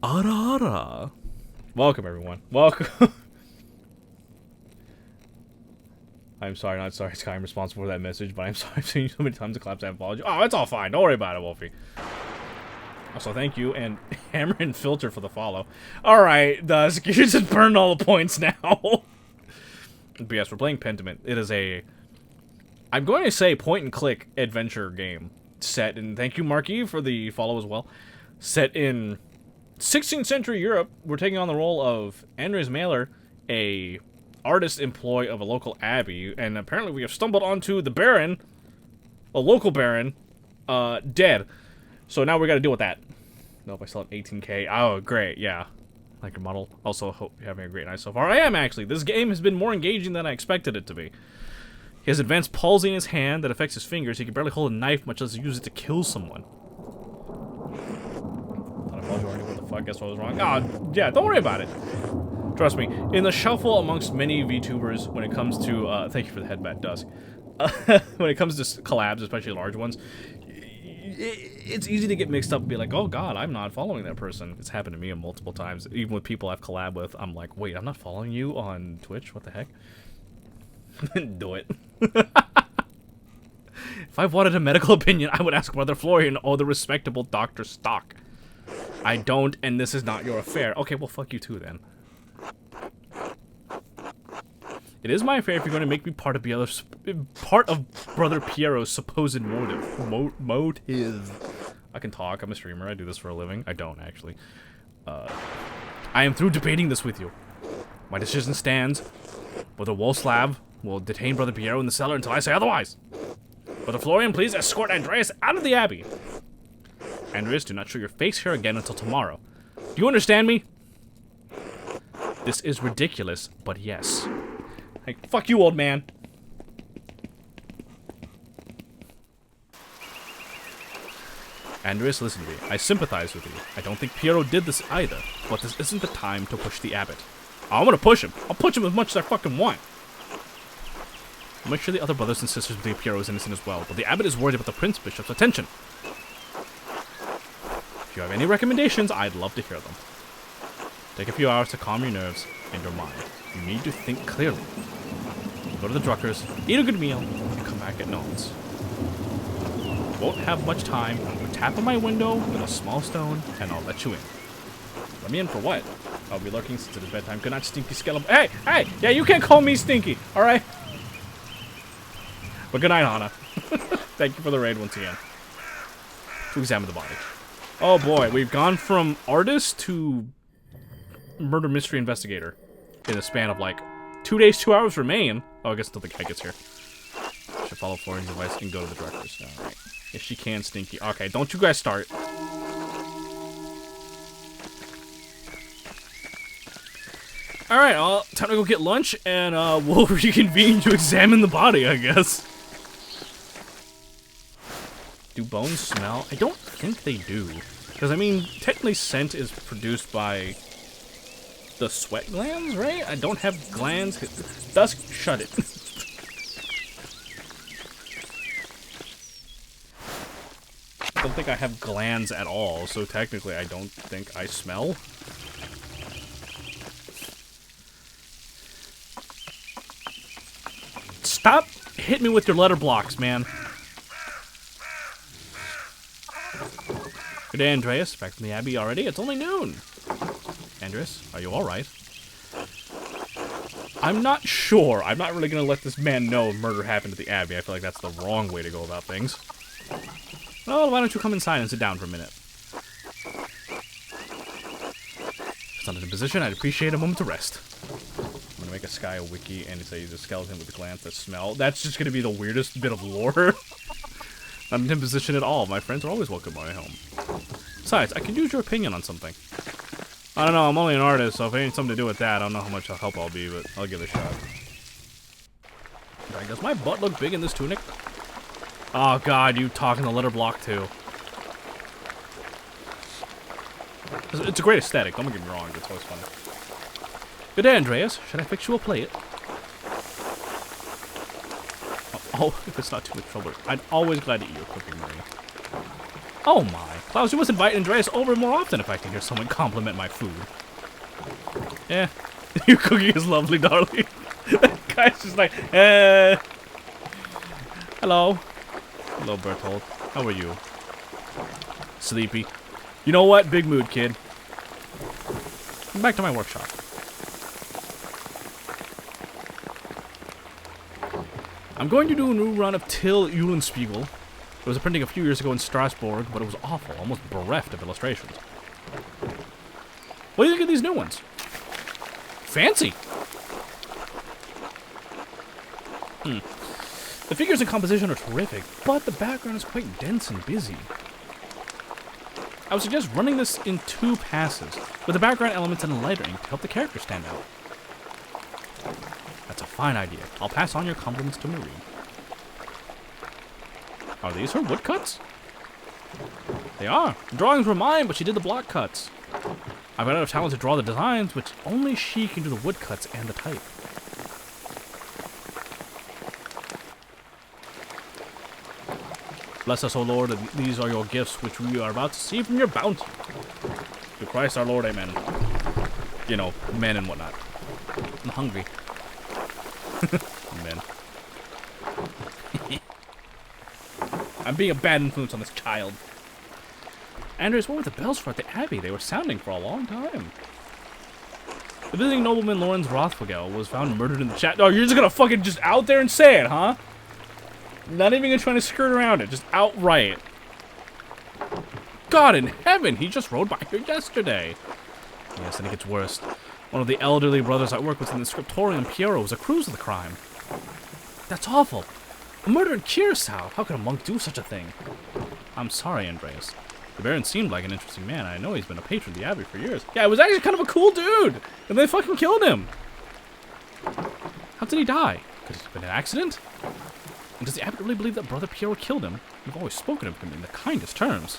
Ara ara. Welcome, everyone. Welcome. I'm sorry, not sorry, Sky. I'm responsible for that message, but I'm sorry I've seen you so many times to collapse. I apologize. Oh, it's all fine. Don't worry about it, Wolfie. Also, thank you, and Hammer and Filter for the follow. Alright, Dusk, you just burned all the points now. But yes, we're playing Pentiment. It is a... I'm going to say point-and-click adventure game set in... Thank you, Marquis, for the follow as well. Set in 16th century Europe. We're taking on the role of Andres Mailer, a artist employee of a local abbey, and apparently we have stumbled onto the Baron, a local Baron, dead. So now we got to deal with that. Nope, I still have 18k. Oh, great, yeah. Like your model. Also, hope you're having a great night so far. I am, actually. This game has been more engaging than I expected it to be. He has advanced palsy in his hand that affects his fingers. He can barely hold a knife, much less use it to kill someone. Thought I told you already. What the fuck? Guess what was wrong? Oh, yeah, don't worry about it. Trust me. In the shuffle amongst many VTubers, when it comes to... thank you for the headbat, Dusk. When it comes to collabs, especially large ones, it's easy to get mixed up and be like, oh god, I'm not following that person. It's happened to me multiple times. Even with people I've collabed with, I'm like, wait, I'm not following you on Twitch? What the heck? Do it. If I wanted a medical opinion, I would ask Brother Florian or the respectable Dr. Stock. I don't, and this is not your affair. Okay, well, fuck you too, then. It is my affair if you're going to make me part of Brother Piero's supposed motive. I can talk. I'm a streamer. I do this for a living. I don't, actually. I am through debating this with you. My decision stands. Brother Wolslav will detain Brother Piero in the cellar until I say otherwise. Brother Florian, please escort Andreas out of the abbey. Andreas, do not show your face here again until tomorrow. Do you understand me? This is ridiculous, but yes. Like, fuck you, old man. Andreas, listen to me. I sympathize with you. I don't think Piero did this either, but this isn't the time to push the abbot. I'm gonna push him. I'll push him as much as I fucking want. I'll make sure the other brothers and sisters believe Piero is innocent as well, but the abbot is worried about the Prince Bishop's attention. If you have any recommendations, I'd love to hear them. Take a few hours to calm your nerves and your mind. You need to think clearly. Go to the Druckers, eat a good meal, and come back at Nones. Won't have much time. Tap on my window with a small stone, and I'll let you in. Let me in for what? I'll be lurking since it is bedtime. Good night, stinky skeleton. Hey! Hey! Yeah, you can't call me stinky, alright? But good night, Hana. Thank you for the raid once again. To examine the body. Oh boy, we've gone from artist to murder mystery investigator in a span of like 2 days, 2 hours remain. Oh, I guess until the guy gets here. Should follow Florian's advice and go to the directors. Alright. If she can, stinky. Okay, don't you guys start. Alright, well, time to go get lunch, and we'll reconvene to examine the body, I guess. Do bones smell? I don't think they do. Because, I mean, technically scent is produced by the sweat glands, right? I don't have glands. Dusk, shut it. I don't think I have glands at all, so technically I don't think I smell. Stop hitting me with your letter blocks, man. Good day, Andreas. Back from the Abbey already? It's only noon. Andreas, are you alright? I'm not sure. I'm not really going to let this man know murder happened at the Abbey. I feel like that's the wrong way to go about things. Well, why don't you come inside and sit down for a minute? If it's not in a position, I'd appreciate a moment to rest. I'm going to make a Sky a wiki and say he's a skeleton with a glands that smell. That's just going to be the weirdest bit of lore. Not in position at all. My friends are always welcome at my home. Besides, I can use your opinion on something. I don't know, I'm only an artist, so if it ain't something to do with that, I don't know how much help I'll be, but I'll give it a shot. Does my butt look big in this tunic? Oh god, you talking the letter block too. It's a great aesthetic, don't get me wrong, it's always fun. Good day, Andreas. Should I fix you a plate? Oh, if it's not too much trouble. I'm always glad to eat your cooking, Marie. Oh my. Klaus, you must invite Andreas over more often if I can hear someone compliment my food. Yeah. Your cooking is lovely, darling. That guy's just like, Hello. Hello, Berthold. How are you? Sleepy. You know what? Big mood, kid. Back to my workshop. I'm going to do a new run of Till Eulenspiegel. It was a printing a few years ago in Strasbourg, but it was awful, almost bereft of illustrations. What do you think of these new ones? Fancy! The figures and composition are terrific, but the background is quite dense and busy. I would suggest running this in 2 passes, with the background elements and a lighter ink to help the characters stand out. That's a fine idea. I'll pass on your compliments to Marie. Are these her woodcuts? They are. The drawings were mine, but she did the block cuts. I've got enough talent to draw the designs, which only she can do the woodcuts and the type. Bless us, O Lord, and these are your gifts, which we are about to see from your bounty. To Christ our Lord, amen. You know, men and whatnot. I'm hungry. Men. I'm being a bad influence on this child. Andres, what were the bells for at the Abbey? They were sounding for a long time. The visiting nobleman Lorenz Rothwigel was found murdered in the chat. Oh, you're just gonna fucking just out there and say it, huh? Not even gonna try to skirt around it, just outright. God in heaven, he just rode by here yesterday. Yes, and it gets worse. One of the elderly brothers I work with in the scriptorium, Piero, was accused of the crime. That's awful. A murder in Curacao. How could a monk do such a thing? I'm sorry, Andreas. The Baron seemed like an interesting man. I know he's been a patron of the Abbey for years. Yeah, it was actually kind of a cool dude. And they fucking killed him. How did he die? Could it have been an accident? And does the Abbot really believe that Brother Piero killed him? You've always spoken of him in the kindest terms.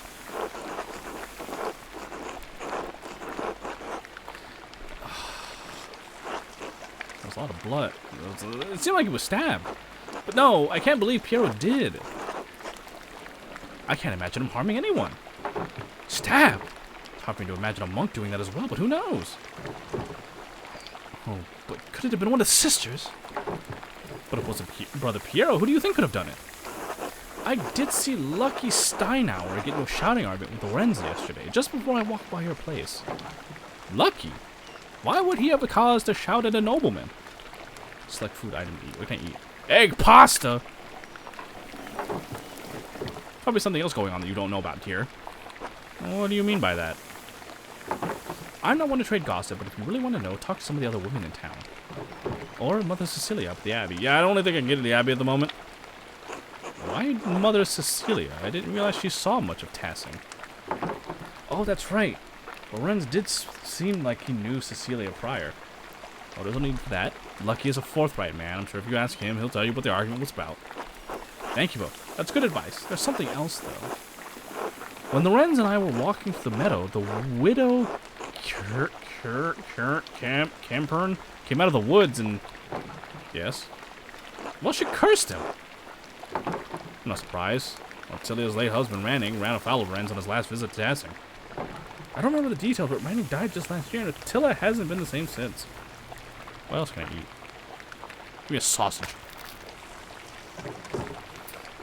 There's a lot of blood. It seemed like he was stabbed. But no, I can't believe Piero did. I can't imagine him harming anyone. Stab! It's hard for me to imagine a monk doing that as well, but who knows? Oh, but could it have been one of the sisters? But it wasn't Brother Piero. Who do you think could have done it? I did see Lucky Steinauer get into a shouting argument with Lorenz yesterday, just before I walked by your place. Lucky? Why would he have a cause to shout at a nobleman? Select food item to eat. We can't eat. Egg pasta! Probably something else going on that you don't know about here. What do you mean by that? I'm not one to trade gossip, but if you really want to know, talk to some of the other women in town. Or Mother Cecilia up at the Abbey. Yeah, I don't think I can get to the Abbey at the moment. Why Mother Cecilia? I didn't realize she saw much of Tassing. Oh, that's right. Lorenz did seem like he knew Cecilia prior. Oh, there's no need for that. Lucky is a forthright man. I'm sure if you ask him, he'll tell you what the argument was about. Thank you both. That's good advice. There's something else, though. When Lorenz and I were walking through the meadow, the widow Campern came out of the woods and... Yes? Well, she cursed him. No surprise. Well, Celia's late husband, Ranning, ran afoul of Lorenz on his last visit to Tassing. I don't remember the details, but Ranning died just last year, and Attila hasn't been the same since. What else can I eat? Give me a sausage.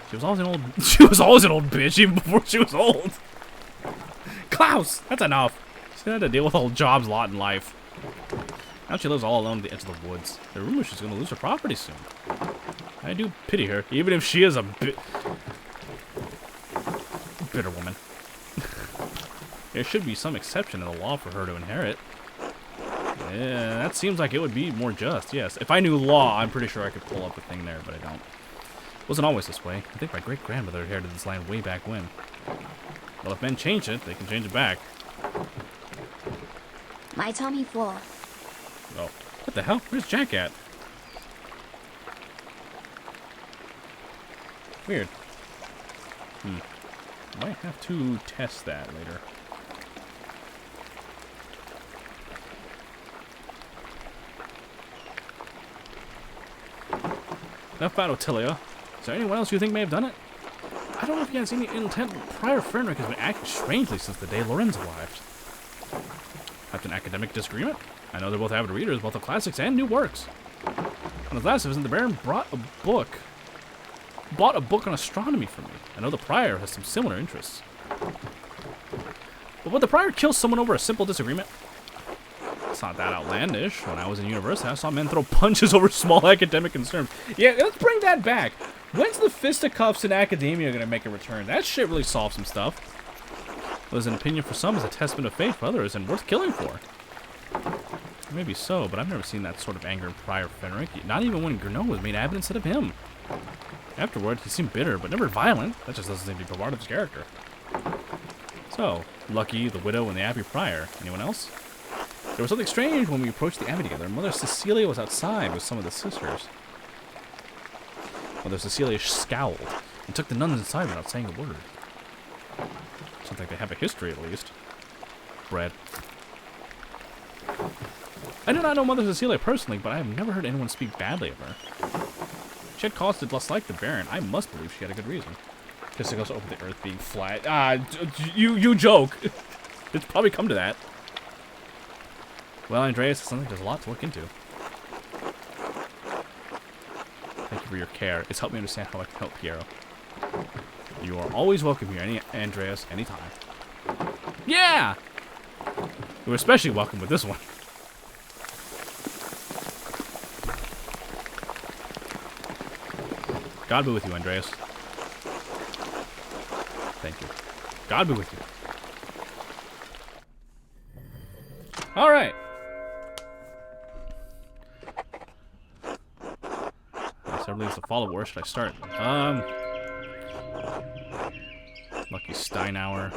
She was always an old... She was always an old bitch, even before she was old. Klaus! That's enough. She had to deal with a whole job's lot in life. Now she lives all alone at the edge of the woods. The rumor she's going to lose her property soon. I do pity her, even if she is a bitter woman. There should be some exception in the law for her to inherit. Yeah, that seems like it would be more just, yes. If I knew law, I'm pretty sure I could pull up a thing there, but I don't. It wasn't always this way. I think my great-grandmother inherited this land way back when. Well, if men change it, they can change it back. My tummy full. Oh, what the hell? Where's Jack at? Weird. Might have to test that later. Enough about Ottilia. Is there anyone else you think may have done it? I don't know if he has any intent, but Prior Frederick has been acting strangely since the day Lorenz arrived. After an academic disagreement? I know they're both avid readers, both of classics and new works. On his last visit, the Baron bought a book on astronomy for me. I know the Prior has some similar interests. But would the Prior kill someone over a simple disagreement? It's not that outlandish. When I was in university, I saw men throw punches over small academic concerns. Yeah, let's bring that back. When's the fisticuffs in academia gonna make a return? That shit really solves some stuff. Well, as an opinion for some is a testament of faith for others and worth killing for. Maybe so, but I've never seen that sort of anger in Prior Fenric. Not even when Gernot was made abbot instead of him. Afterward, he seemed bitter, but never violent. That just doesn't seem to be part of his character. So, Lucky, the widow, and the Abbey Prior. Anyone else? There was something strange when we approached the Abbey together. Mother Cecilia was outside with some of the sisters. Mother Cecilia scowled and took the nuns inside without saying a word. Sounds like they have a history, at least. Bread. I do not know Mother Cecilia personally, but I have never heard anyone speak badly of her. She had cause to dislike the Baron. I must believe she had a good reason. Just it goes over the earth being flat. You joke. It's probably come to that. Well, Andreas, it sounds like there's a lot to look into. Thank you for your care. It's helped me understand how I can help Piero. You are always welcome here, Andreas, anytime. Yeah! You're especially welcome with this one. God be with you, Andreas. Thank you. God be with you. Alright. Several leads to follow. Where should I start? Lucky Steinauer.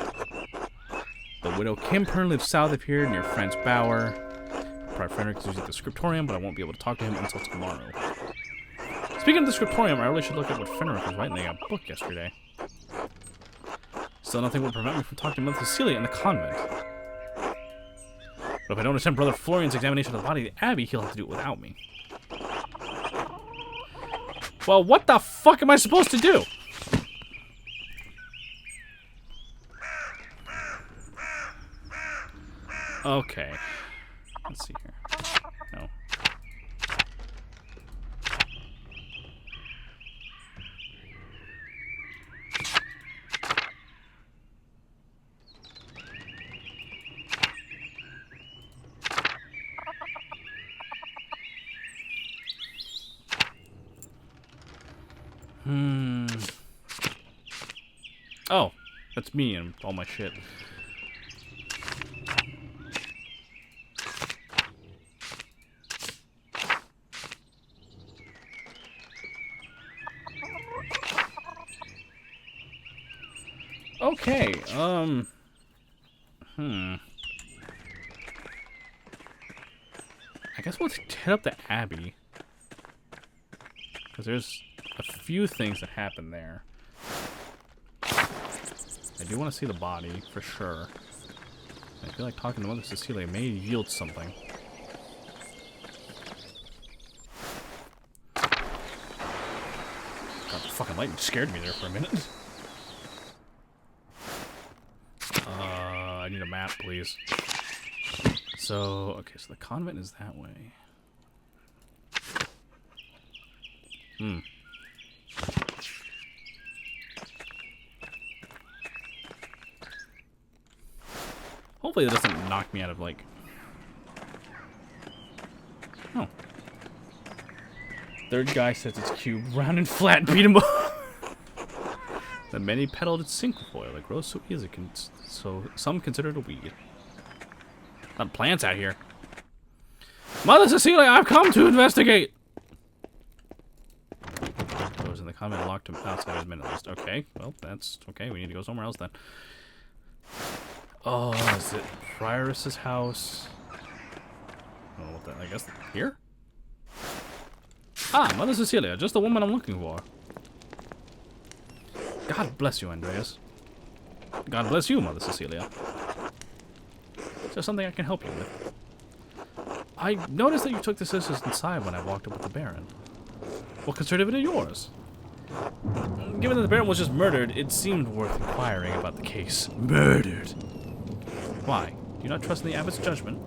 The widow Kimpern lives south of here near Franz Bauer. Prior Frederick is using the scriptorium, but I won't be able to talk to him until tomorrow. Speaking of the scriptorium, I really should look at what Fenric was writing in that book yesterday. Still, nothing will prevent me from talking to Mother Cecilia in the convent. But if I don't attend Brother Florian's examination of the body of the Abbey, he'll have to do it without me. Well, what the fuck am I supposed to do? Okay. Let's see here. No. Oh, that's me and all my shit. Okay, I guess we'll hit up the Abbey. Because there's a few things that happen there. I do want to see the body, for sure. I feel like talking to Mother Cecilia may yield something. God, the fucking lightning scared me there for a minute. I need a map, please. So, okay, so the convent is that way. Hopefully that doesn't knock me out of, like... Oh. Third guy says it's cube, round and flat, beat him up. The many-petaled cinquefoil that grows so easy, so some consider it a weed. Not plants out here. Mother Cecilia, I've come to investigate! Those in the convent locked him outside his minute list. Okay, well, that's okay. We need to go somewhere else then. Oh, is it Prioress's house? I don't know what that, I guess here? Ah, Mother Cecilia, just the woman I'm looking for. God bless you, Andreas. God bless you, Mother Cecilia. Is there something I can help you with? I noticed that you took the sisters inside when I walked up with the Baron. What concern of it is yours? Given that the Baron was just murdered, it seemed worth inquiring about the case. Murdered? Why? Do you not trust in the Abbot's judgment?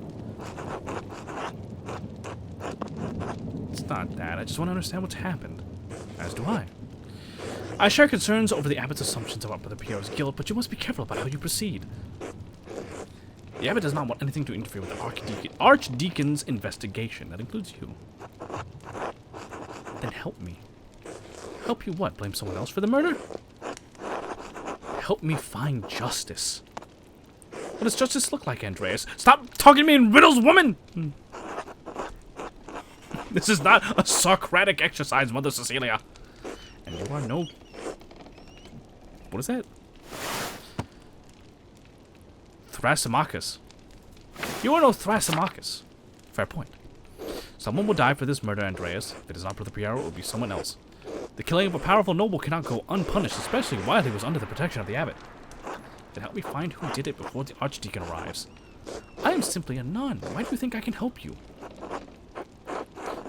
It's not that. I just want to understand what's happened. As do I. I share concerns over the Abbot's assumptions about Brother Piero's guilt, but you must be careful about how you proceed. The abbot does not want anything to interfere with the Archdeacon's investigation. That includes you. Then help me. Help you what? Blame someone else for the murder? Help me find justice. What does justice look like, Andreas? Stop talking to me in riddles, woman! This is not a Socratic exercise, Mother Cecilia. And you are no... What is that? Thrasymachus. You are no Thrasymachus. Fair point. Someone will die for this murder, Andreas. If it is not Brother Piero, it will be someone else. The killing of a powerful noble cannot go unpunished, especially while he was under the protection of the abbot. Then help me find who did it before the Archdeacon arrives. I am simply a nun. Why do you think I can help you?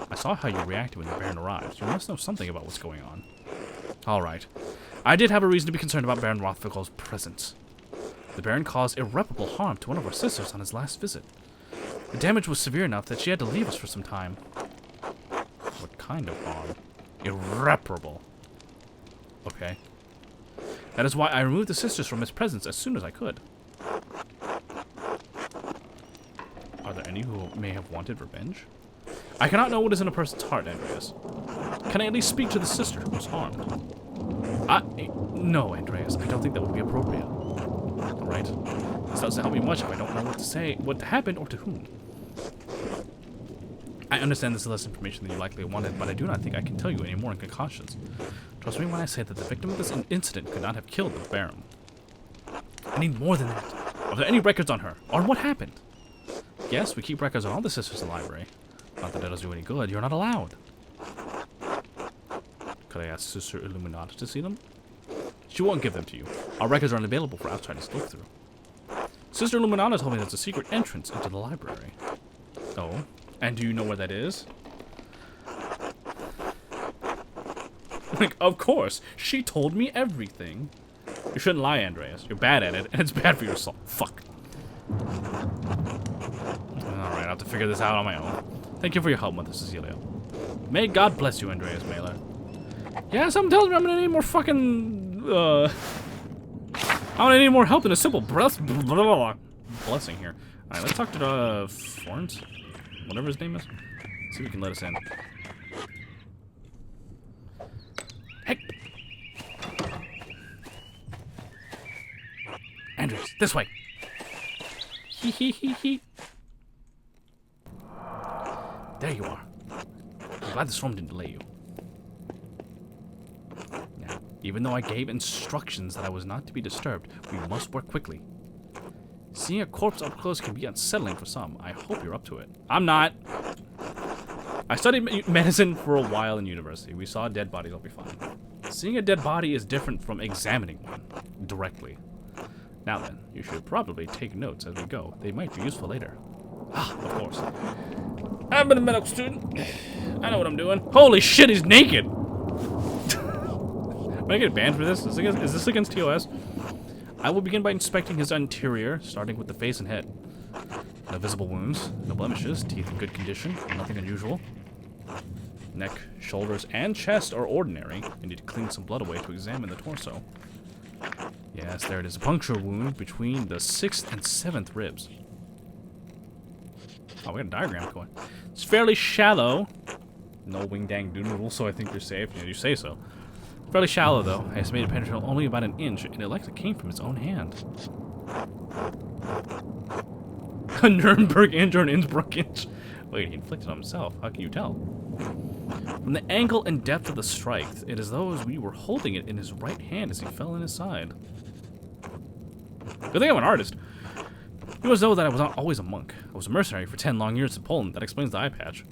I saw how you reacted when the Baron arrived. You must know something about what's going on. Alright. I did have a reason to be concerned about Baron Rothvigel's presence. The Baron caused irreparable harm to one of our sisters on his last visit. The damage was severe enough that she had to leave us for some time. What kind of harm? Irreparable. Okay. That is why I removed the sisters from his presence as soon as I could. Are there any who may have wanted revenge? I cannot know what is in a person's heart, Andreas. Can I at least speak to the sister who was harmed? No, Andreas, I don't think that would be appropriate. Alright. This doesn't help me much if I don't know what to say, what happened, or to whom. I understand this is less information than you likely wanted, but I do not think I can tell you any more in good conscience. Trust me when I say that the victim of this incident could not have killed the Baron. I need more than that. Are there any records on her? On what happened? Yes, we keep records on all the sisters in the library. Not that it does you any good. You're not allowed. Could I ask Sister Illuminata to see them? She won't give them to you. Our records are unavailable for outsiders to look through. Sister Illuminata told me there's a secret entrance into the library. Oh? And do you know where that is? Like, of course. She told me everything. You shouldn't lie, Andreas. You're bad at it, and it's bad for your soul. Fuck. Alright, I'll have to figure this out on my own. Thank you for your help, Mother Cecilia. May God bless you, Andreas Mailer. Yeah, something tells me I'm gonna need more fucking, I'm gonna need more help than a simple blessing here. Alright, let's talk to, Florence? Whatever his name is. See if he can let us in. Hey! Andreas, this way! Hee hee hee hee. There you are. I'm glad the storm didn't delay you. Now, even though I gave instructions that I was not to be disturbed, we must work quickly. Seeing a corpse up close can be unsettling for some. I hope you're up to it. I'm not. I studied medicine for a while in university. We saw dead bodies, I'll be fine. Seeing a dead body is different from examining one directly. Now then, you should probably take notes as we go. They might be useful later. Ah, of course. I've been a medical student. I know what I'm doing. Holy shit, he's naked! Am I get banned for this? Is this against TOS? I will begin by inspecting his interior, starting with the face and head. No visible wounds, no blemishes, teeth in good condition, nothing unusual. Neck, shoulders, and chest are ordinary. I need to clean some blood away to examine the torso. Yes, there it is. A puncture wound between the 6th and 7th ribs. Oh, we got a diagram going. It's fairly shallow. No wing dang doodle, so I think you're safe. Yeah, you say so. Fairly shallow, though. I estimated penetration only about an inch, and it likely came from his own hand. A Nuremberg inch or an Innsbruck inch? Wait, he inflicted on himself. How can you tell? From the angle and depth of the strike, it is as though we were holding it in his right hand as he fell in his side. Good thing I'm an artist. You must know that I was not always a monk. I was a mercenary for 10 long years in Poland. That explains the eye patch.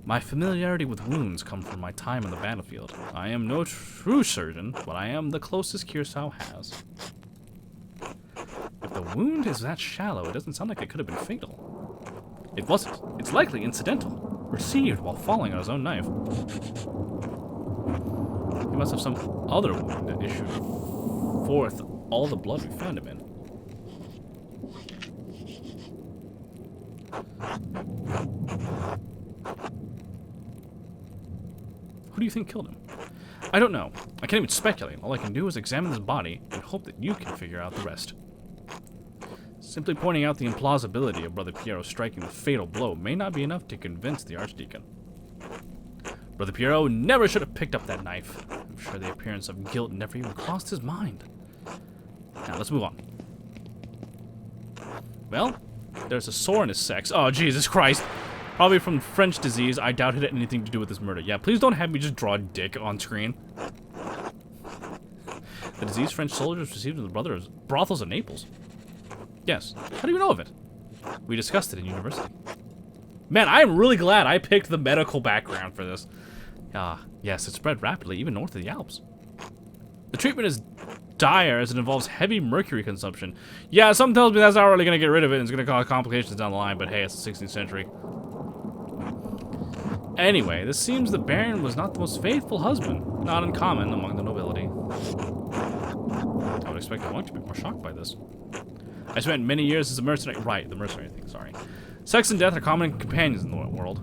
My familiarity with wounds comes from my time on the battlefield. I am no true surgeon, but I am the closest Curacao has. If the wound is that shallow, it doesn't sound like it could have been fatal. It wasn't. It's likely incidental. Received while falling on his own knife. He must have some other wound that issued forth all the blood we found him in. Who do you think killed him? I don't know. I can't even speculate. All I can do is examine this body and hope that you can figure out the rest. Simply pointing out the implausibility of Brother Piero striking the fatal blow may not be enough to convince the Archdeacon. Brother Piero never should have picked up that knife. I'm sure the appearance of guilt never even crossed his mind. Now, let's move on. Well, there's a sore in his sex. Oh, Jesus Christ. Probably from French disease. I doubt it had anything to do with this murder. Yeah, please don't have me just draw a dick on screen. The disease French soldiers received in the brothels in Naples. Yes. How do you know of it? We discussed it in university. Man, I'm really glad I picked the medical background for this. Yes, it spread rapidly, even north of the Alps. The treatment is dire as it involves heavy mercury consumption. Yeah, something tells me that's not really going to get rid of it and it's going to cause complications down the line, but hey, it's the 16th century. Anyway, this seems the Baron was not the most faithful husband, not uncommon among the nobility. I would expect the monk to be more shocked by this. I spent many years as a mercenary. Right, the mercenary thing, sorry. Sex and death are common companions in the world.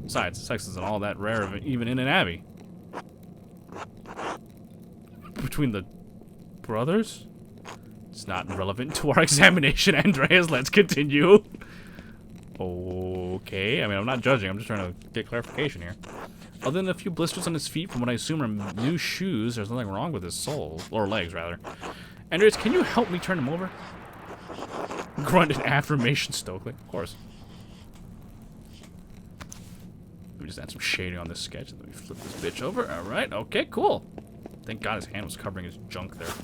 Besides, sex isn't all that rare, even in an abbey. Between the brothers? It's not relevant to our examination, Andreas. Let's continue. Okay, I mean, I'm not judging. I'm just trying to get clarification here. Other than a few blisters on his feet from what I assume are new shoes, there's nothing wrong with his soles. Or legs, rather. Andreas, can you help me turn him over? Grunted affirmation Stokely. Of course. Let me just add some shading on this sketch. Let me flip this bitch over. Alright, okay, cool. Thank God his hand was covering his junk there.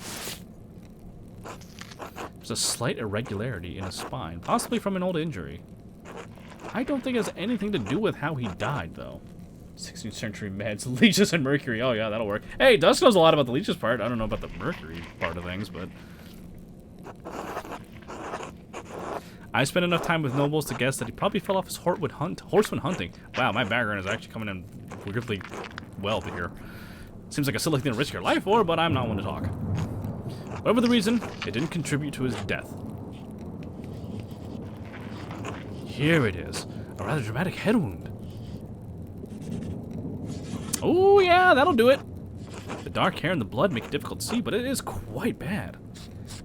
There's a slight irregularity in his spine, possibly from an old injury. I don't think it has anything to do with how he died, though. 16th century meds, leeches and mercury. Oh, yeah, that'll work. Hey, Dusk knows a lot about the leeches part. I don't know about the mercury part of things, but... I spent enough time with nobles to guess that he probably fell off his horseman hunting. Wow, my background is actually coming in weirdly well to here. Seems like a silly thing to risk your life for, but I'm not one to talk. Whatever the reason, it didn't contribute to his death. Here it is. A rather dramatic head wound. Oh, yeah, that'll do it. The dark hair and the blood make it difficult to see, but it is quite bad.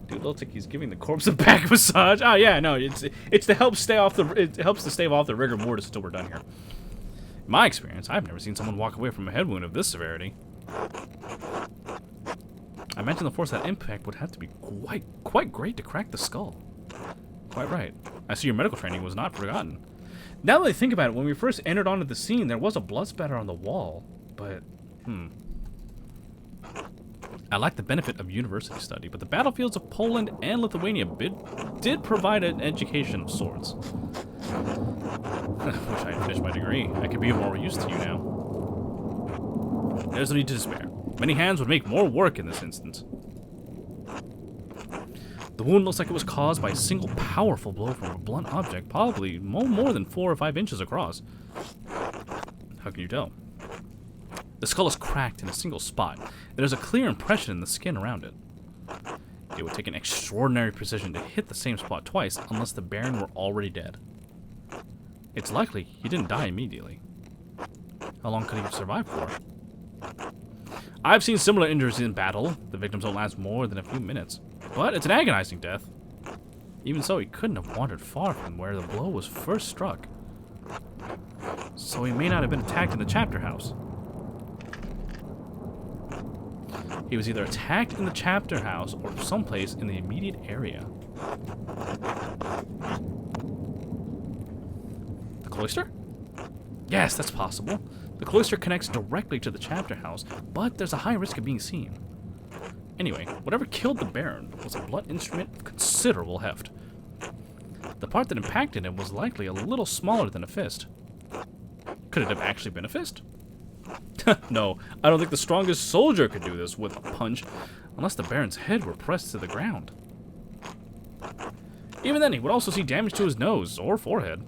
Dude, looks like he's giving the corpse a back massage. Oh yeah, no, it's to help stay off the. It helps to stave off the rigor mortis until we're done here. In my experience, I've never seen someone walk away from a head wound of this severity. I imagine the force of that impact would have to be quite great to crack the skull. Quite right. I see your medical training was not forgotten. Now that I think about it, when we first entered onto the scene, there was a blood spatter on the wall, but I lack the benefit of university study, but the battlefields of Poland and Lithuania did provide an education of sorts. Wish I had finished my degree. I could be of more use to you now. There's no need to despair. Many hands would make more work in this instance. The wound looks like it was caused by a single powerful blow from a blunt object, probably more than 4 or 5 inches across. How can you tell? The skull is cracked in a single spot, and there's a clear impression in the skin around it. It would take an extraordinary precision to hit the same spot twice unless the Baron were already dead. It's likely he didn't die immediately. How long could he have survived for? I've seen similar injuries in battle. The victims don't last more than a few minutes. But it's an agonizing death. Even so, he couldn't have wandered far from where the blow was first struck. So he may not have been attacked in the chapter house. He was either attacked in the chapter house or someplace in the immediate area. The cloister? Yes, that's possible. The cloister connects directly to the chapter house, but there's a high risk of being seen. Anyway, whatever killed the Baron was a blunt instrument of considerable heft. The part that impacted him was likely a little smaller than a fist. Could it have actually been a fist? No, I don't think the strongest soldier could do this with a punch, unless the Baron's head were pressed to the ground. Even then, he would also see damage to his nose or forehead.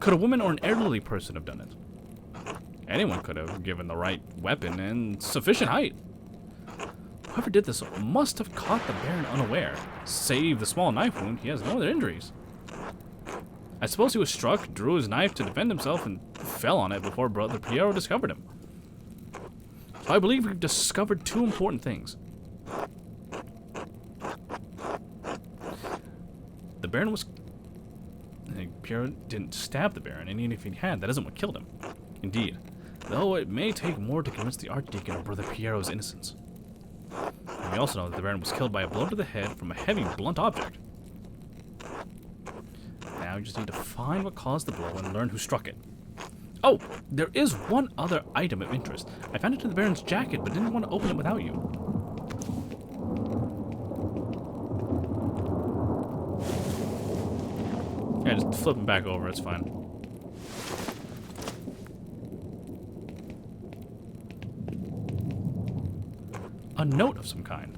Could a woman or an elderly person have done it? Anyone could have, given the right weapon and sufficient height. Whoever did this must have caught the Baron unaware. Save the small knife wound, he has no other injuries. I suppose he was struck, drew his knife to defend himself, and fell on it before Brother Piero discovered him. So I believe we've discovered 2 important things. Baron was... Pierre didn't stab the Baron, and even if he had, that isn't what killed him. Indeed. Though it may take more to convince the Archdeacon of Brother Piero's innocence. And we also know that the Baron was killed by a blow to the head from a heavy, blunt object. Now we just need to find what caused the blow and learn who struck it. Oh, there is one other item of interest. I found it in the Baron's jacket, but didn't want to open it without you. Yeah, just flip him back over, it's fine. A note of some kind.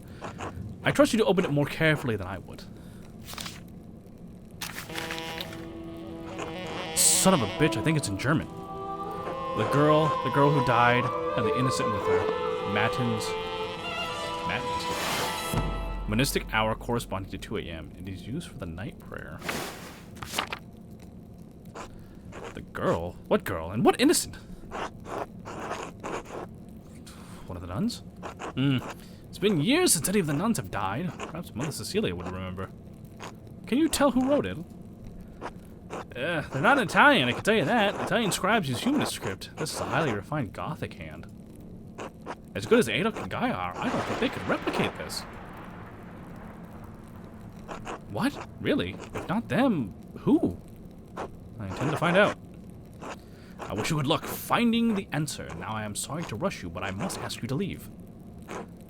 I trust you to open it more carefully than I would. Son of a bitch, I think it's in German. The girl who died, and the innocent with her. Matins. Monistic hour corresponding to 2 a.m. It is used for the night prayer. The girl? What girl? And what innocent? One of the nuns? It's been years since any of the nuns have died. Perhaps Mother Cecilia would remember. Can you tell who wrote it? They're not Italian, I can tell you that. Italian scribes use humanist script. This is a highly refined Gothic hand. As good as Adolf and Guy are, I don't think they could replicate this. What? Really? If not them, who? I intend to find out. I wish you good luck finding the answer. Now I am sorry to rush you, but I must ask you to leave.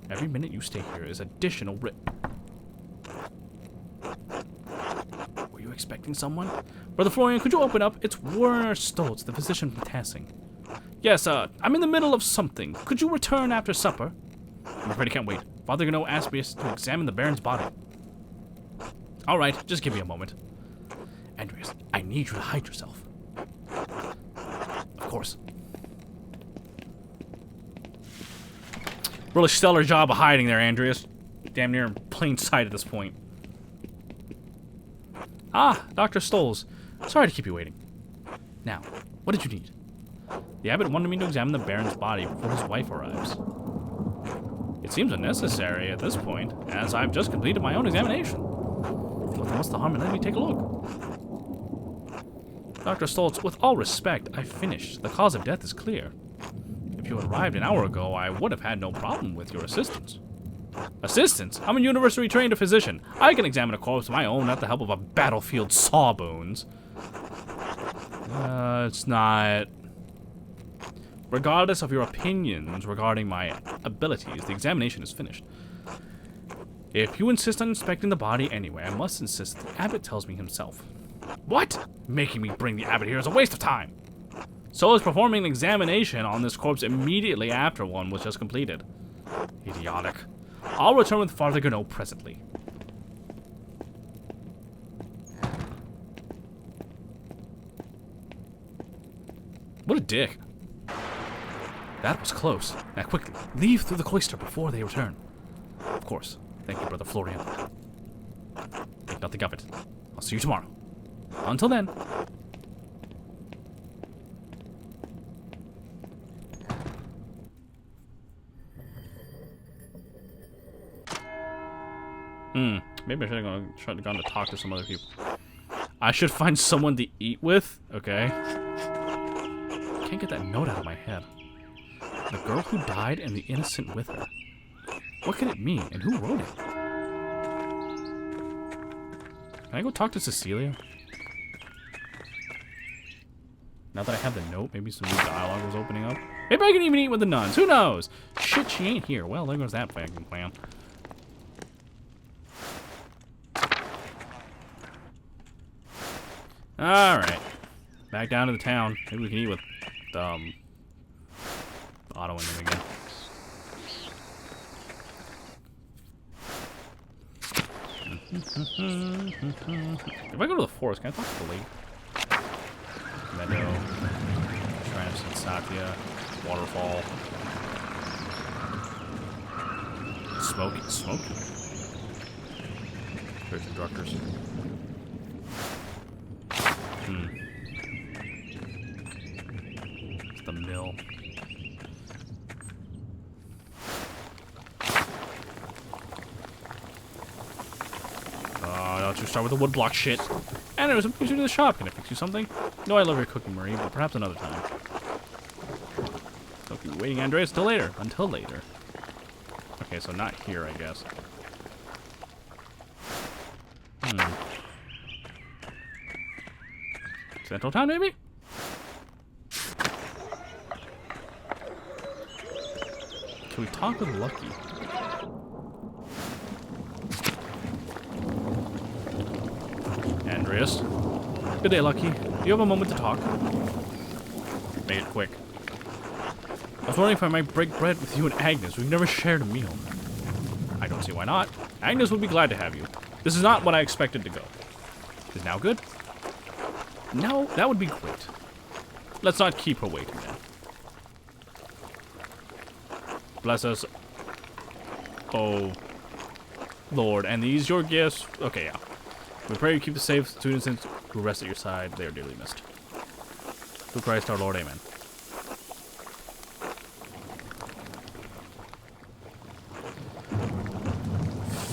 Every minute you stay here is additional Were you expecting someone? Brother Florian, could you open up? It's Werner Stoltz, the physician from Tassing. Yes, I'm in the middle of something. Could you return after supper? I'm afraid I can't wait. Father Gano asked me to examine the Baron's body. All right, just give me a moment. Andreas, I need you to hide yourself. Of course. Really stellar job of hiding there, Andreas. Damn near in plain sight at this point. Ah, Dr. Stolz. Sorry to keep you waiting. Now, what did you need? The abbot wanted me to examine the Baron's body before his wife arrives. It seems unnecessary at this point, as I've just completed my own examination. What's the harm in letting me take a look? Dr. Stoltz, with all respect, I finished. The cause of death is clear. If you had arrived an hour ago, I would have had no problem with your assistance. Assistance? I'm a university-trained physician. I can examine a corpse of my own without the help of a battlefield sawbones. It's not... Regardless of your opinions regarding my abilities, the examination is finished. If you insist on inspecting the body anyway, I must insist the abbot tells me himself. What? Making me bring the abbot here is a waste of time. So is performing an examination on this corpse immediately after one was just completed. Idiotic. I'll return with Father Gano presently. What a dick. That was close. Now quickly, leave through the cloister before they return. Of course. Thank you, Brother Florian. Make nothing of it. I'll see you tomorrow. Until then. Maybe I should have gone to talk to some other people. I should find someone to eat with? Okay. Can't get that note out of my head. The girl who died and the innocent with her. What can it mean, and who wrote it? Can I go talk to Cecilia? Now that I have the note, maybe some new dialogue was opening up. Maybe I can even eat with the nuns. Who knows? Shit, she ain't here. Well, there goes that fucking plan. Alright. Back down to the town. Maybe we can eat with Otto and them again. If I go to the forest, can I talk to the lake? Meadow, Shrine of Sensapia, Waterfall. Smoky. Church and Druckers. It's the mill. Don't you we start with the woodblock shit. And there's a music to the shop. Can I fix you something? No, I love your cooking, Marie, but perhaps another time. So keep waiting, Andreas, till later. Until later. Okay, so not here, I guess. Central Town, maybe? Can we talk with Lucky? Andreas. Good day, Lucky. Do you have a moment to talk? Make it quick. I was wondering if I might break bread with you and Agnes. We've never shared a meal. I don't see why not. Agnes would be glad to have you. This is not what I expected to go. Is now good? No, that would be great. Let's not keep her waiting then. Bless us. Oh, Lord. And these your gifts? Okay, yeah. We pray you keep the safe students who rest at your side. They are dearly missed. Through Christ our Lord, amen.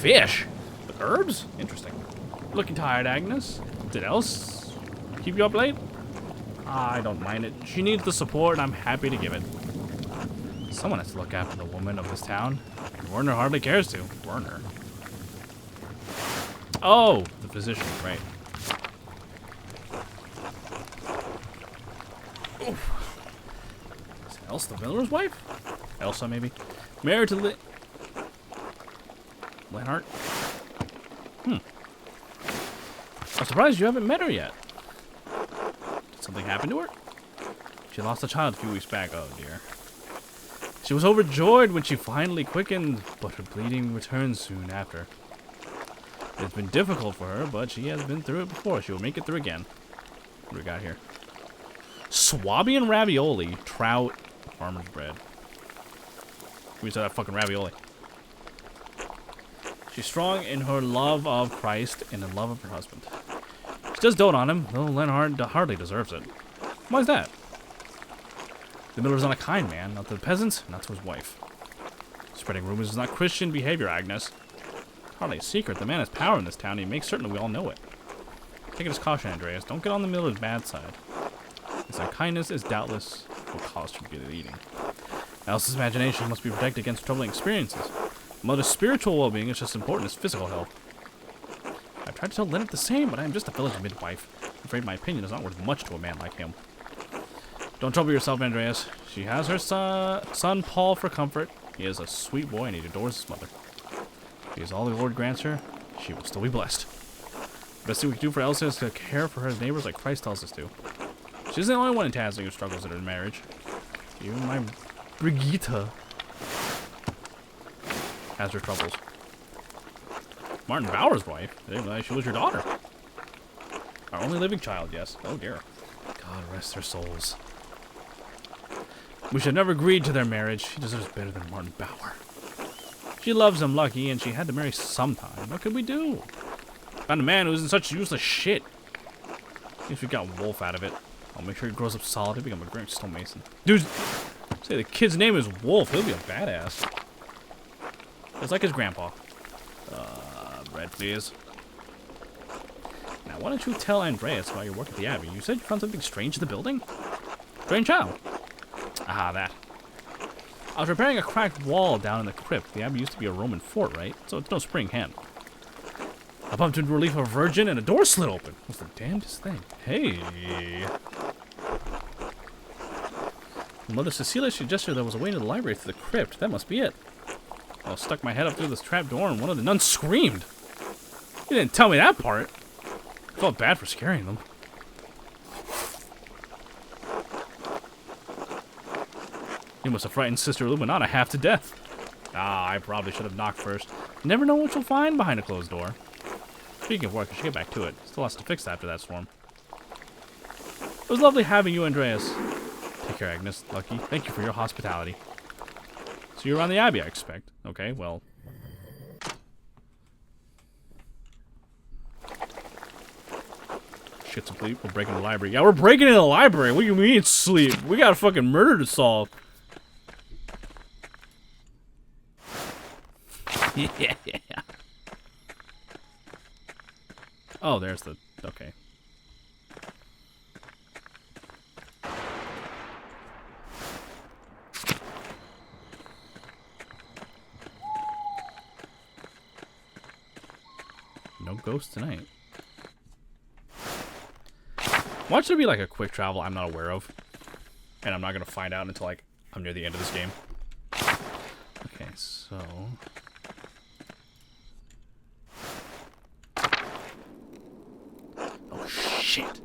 Fish? With herbs? Interesting. Looking tired, Agnes. Did else keep you up late? I don't mind it. She needs the support, and I'm happy to give it. Someone has to look after the woman of this town. And Werner hardly cares to. Werner. Oh, the physician, right. Oof. Is Elsa the miller's wife? Elsa, maybe? Married to Lenhart? I'm surprised you haven't met her yet. Did something happen to her? She lost a child a few weeks back. Oh, dear. She was overjoyed when she finally quickened, but her bleeding returned soon after. It's been difficult for her, but she has been through it before. She will make it through again. What do we got here? Swabian ravioli, trout, farmer's bread. We said that fucking ravioli. She's strong in her love of Christ and in love of her husband. She does dote on him, though Lenhart hardly deserves it. Why is that? The miller's not a kind man, not to the peasants, not to his wife. Spreading rumors is not Christian behavior, Agnes. Hardly a secret. The man has power in this town, and he makes certain we all know it. Take it as caution, Andreas. Don't get on the miller's bad side. His unkindness is doubtless what caused her to be leading. Elsa's imagination must be protected against troubling experiences. A mother's spiritual well-being is just as important as physical health. I've tried to tell Leonard the same, but I am just a village midwife. I'm afraid my opinion is not worth much to a man like him. Don't trouble yourself, Andreas. She has her son Paul for comfort. He is a sweet boy and he adores his mother. If he is all the Lord grants her, she will still be blessed. The best thing we can do for Elsa is to care for her neighbors like Christ tells us to. She isn't the only one in Tasling who struggles in her marriage. Even my Brigitte has her troubles. Martin Bauer's wife? I didn't realize she was your daughter. Our only living child, yes. Oh dear. God rest their souls. We should never agreed to their marriage. She deserves better than Martin Bauer. She loves him, Lucky, and she had to marry sometime. What could we do? Found a man who's in such useless shit. At least we got Wolf out of it. I'll make sure he grows up solid and become a great stonemason. Dude, say the kid's name is Wolf. He'll be a badass. It's like his grandpa. Bread, please. Now, why don't you tell Andreas about your work at the Abbey? You said you found something strange in the building? Strange how? Ah, that. I was repairing a cracked wall down in the crypt. The Abbey used to be a Roman fort, right? So it's no spring hand. I bumped into relief of a virgin and a door slid open. What's the damnedest thing? Hey. Mother Cecilia suggested there was a way to the library through the crypt. That must be it. I stuck my head up through this trap door and one of the nuns screamed. You didn't tell me that part. I felt bad for scaring them. You must have frightened Sister Illuminata half to death. Ah, I probably should have knocked first. You never know what you'll find behind a closed door. Speaking of work, I should get back to it. Still has to fix after that storm. It was lovely having you, Andreas. Take care, Agnes. Lucky. Thank you for your hospitality. So you're around the Abbey, I expect. Okay, well. Shit's asleep. We're breaking the library. Yeah, we're breaking into the library. What do you mean sleep? We got a fucking murder to solve. Yeah. Oh, there's the... Okay. No ghosts tonight. Why should there be like a quick travel I'm not aware of? And I'm not going to find out until like I'm near the end of this game. Okay, so... Oh, shit!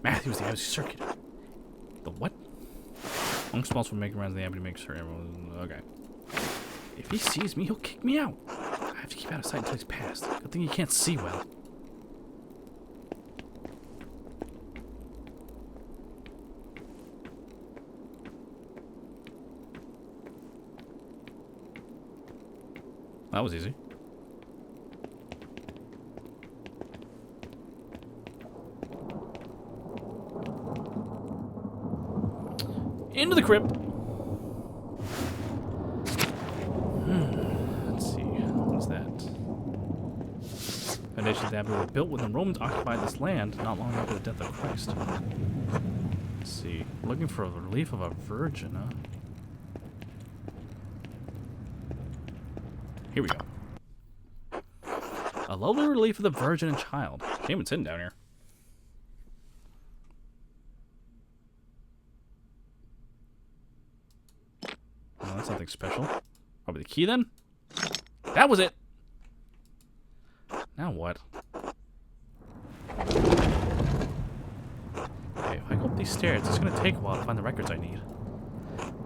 Matthew's the MC circuit. The what? I'm responsible for making rounds in the abbey to make sure everyone... Okay. If he sees me, he'll kick me out. I have to keep out of sight until he's passed. Good thing he can't see well. That was easy. Into the crypt. Let's see. What's that? Foundations of the abbey were built when the Romans occupied this land not long after the death of Christ. Let's see. We're looking for a relief of a virgin, huh? Here we go. A lovely relief of the Virgin and Child. Shame it's hidden down here. Oh, that's nothing special. Probably the key then? That was it! Now what? Okay, if I go up these stairs, it's gonna take a while to find the records I need.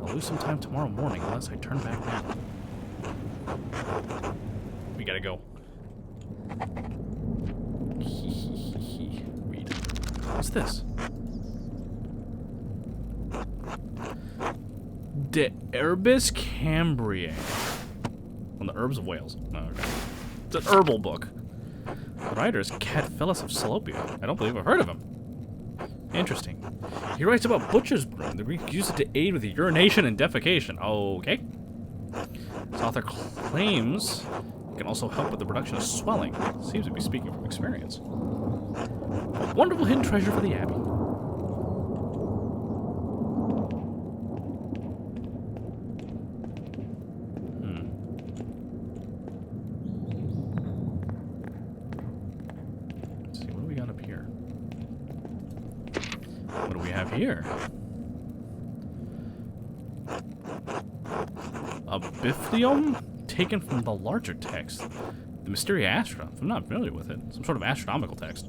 I'll lose some time tomorrow morning unless I turn back now. We gotta go. Read. What's this? De Herbis Cambriae. On the herbs of Wales. Oh, okay. It's an herbal book. The writer is Cadphilus of Salopia. I don't believe I've heard of him. Interesting. He writes about butcher's broom. The Greeks used it to aid with urination and defecation. Okay. This author claims it can also help with the production of swelling. Seems to be speaking from experience. A wonderful hidden treasure for the abbey. Let's see, what do we got up here? What do we have here? A biblium taken from the larger text. The Mysteria Astra. I'm not familiar with it. Some sort of astronomical text.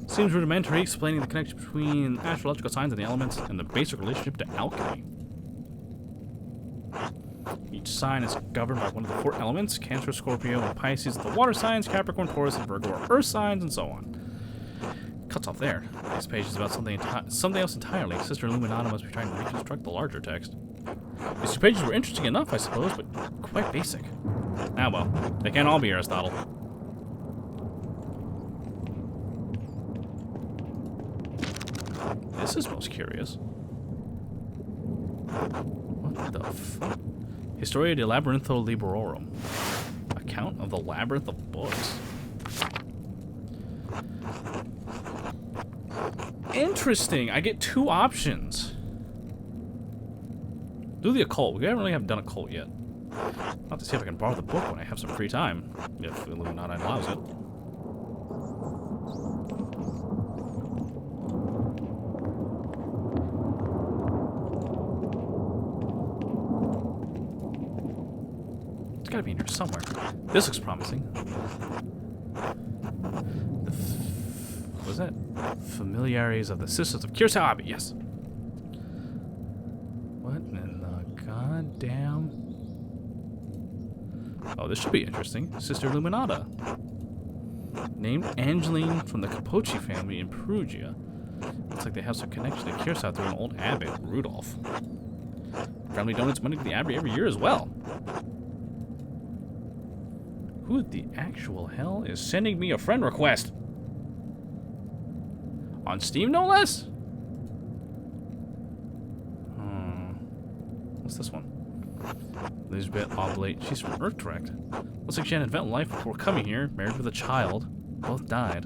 Seems rudimentary, explaining the connection between astrological signs and the elements and the basic relationship to alchemy. Each sign is governed by one of the 4 elements. Cancer, Scorpio, and Pisces are the water signs. Capricorn, Taurus, and Virgo are earth signs, and so on. Cuts off there. This page is about something else entirely. Sister Illuminata must be trying to reconstruct the larger text. These 2 pages were interesting enough, I suppose, but quite basic. Ah well, they can't all be Aristotle. This is most curious. What the fuck? Historia de Labyrintho Librorum. Account of the Labyrinth of Books. Interesting. I get 2 options. Do the occult. We haven't really done occult yet. I'll have to see if I can borrow the book when I have some free time. If Illuminati allows it. It's gotta be in here somewhere. This looks promising. What was that? Familiaries of the Sisters of Curacao Abbey, yes. What in the goddamn... Oh, this should be interesting. Sister Illuminata. Named Angeline from the Capocci family in Perugia. Looks like they have some connection to Curacao through an old abbot, Rudolph. Family donates money to the abbey every year as well. Who the actual hell is sending me a friend request? On Steam, no less? What's this one? Elizabeth Oblate. She's from Earth Direct. Looks like she had an event in life before coming here. Married with a child. Both died.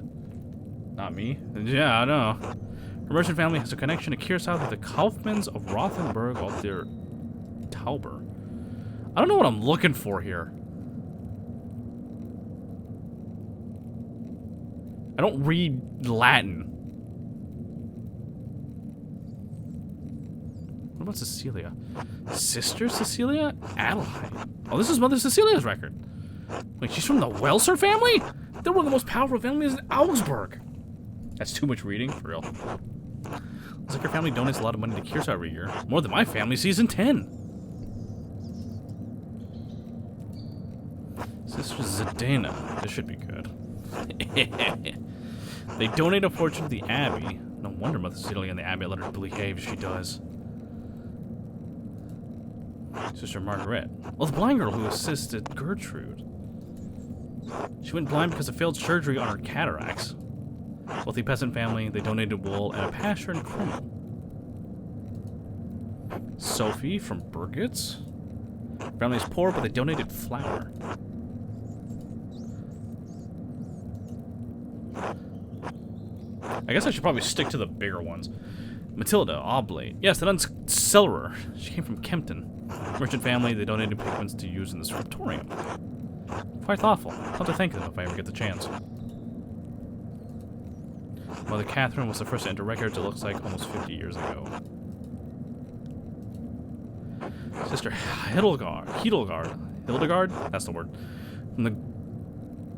Not me. Yeah, I know. Her merchant family has a connection to Kirsau with the Kaufmans of Rothenburg of their Tauber. I don't know what I'm looking for here. I don't read Latin. What about Cecilia? Sister Cecilia? Adelheid. Oh, this is Mother Cecilia's record. Wait, she's from the Welser family? They're one of the most powerful families in Augsburg. That's too much reading, for real. Looks like her family donates a lot of money to Kirsau every year. More than my family season 10. Sister Zdena. This should be good. They donate a fortune to the Abbey. No wonder Mother Cecilia and the Abbey let her behave as she does. Sister Margaret. Well, the blind girl who assisted Gertrude. She went blind because of failed surgery on her cataracts. Wealthy peasant family, they donated wool and a pasture in Krumel. Sophie from Burgitz. Family is poor, but they donated flour. I guess I should probably stick to the bigger ones. Matilda, Oblate. Yes, the nun's cellarer. She came from Kempton. Merchant family, they donated pigments to use in the scriptorium. Quite thoughtful. I'll have to thank them if I ever get the chance. Mother Catherine was the first to enter records, it looks like almost 50 years ago. Sister Hildegard, that's the word, from the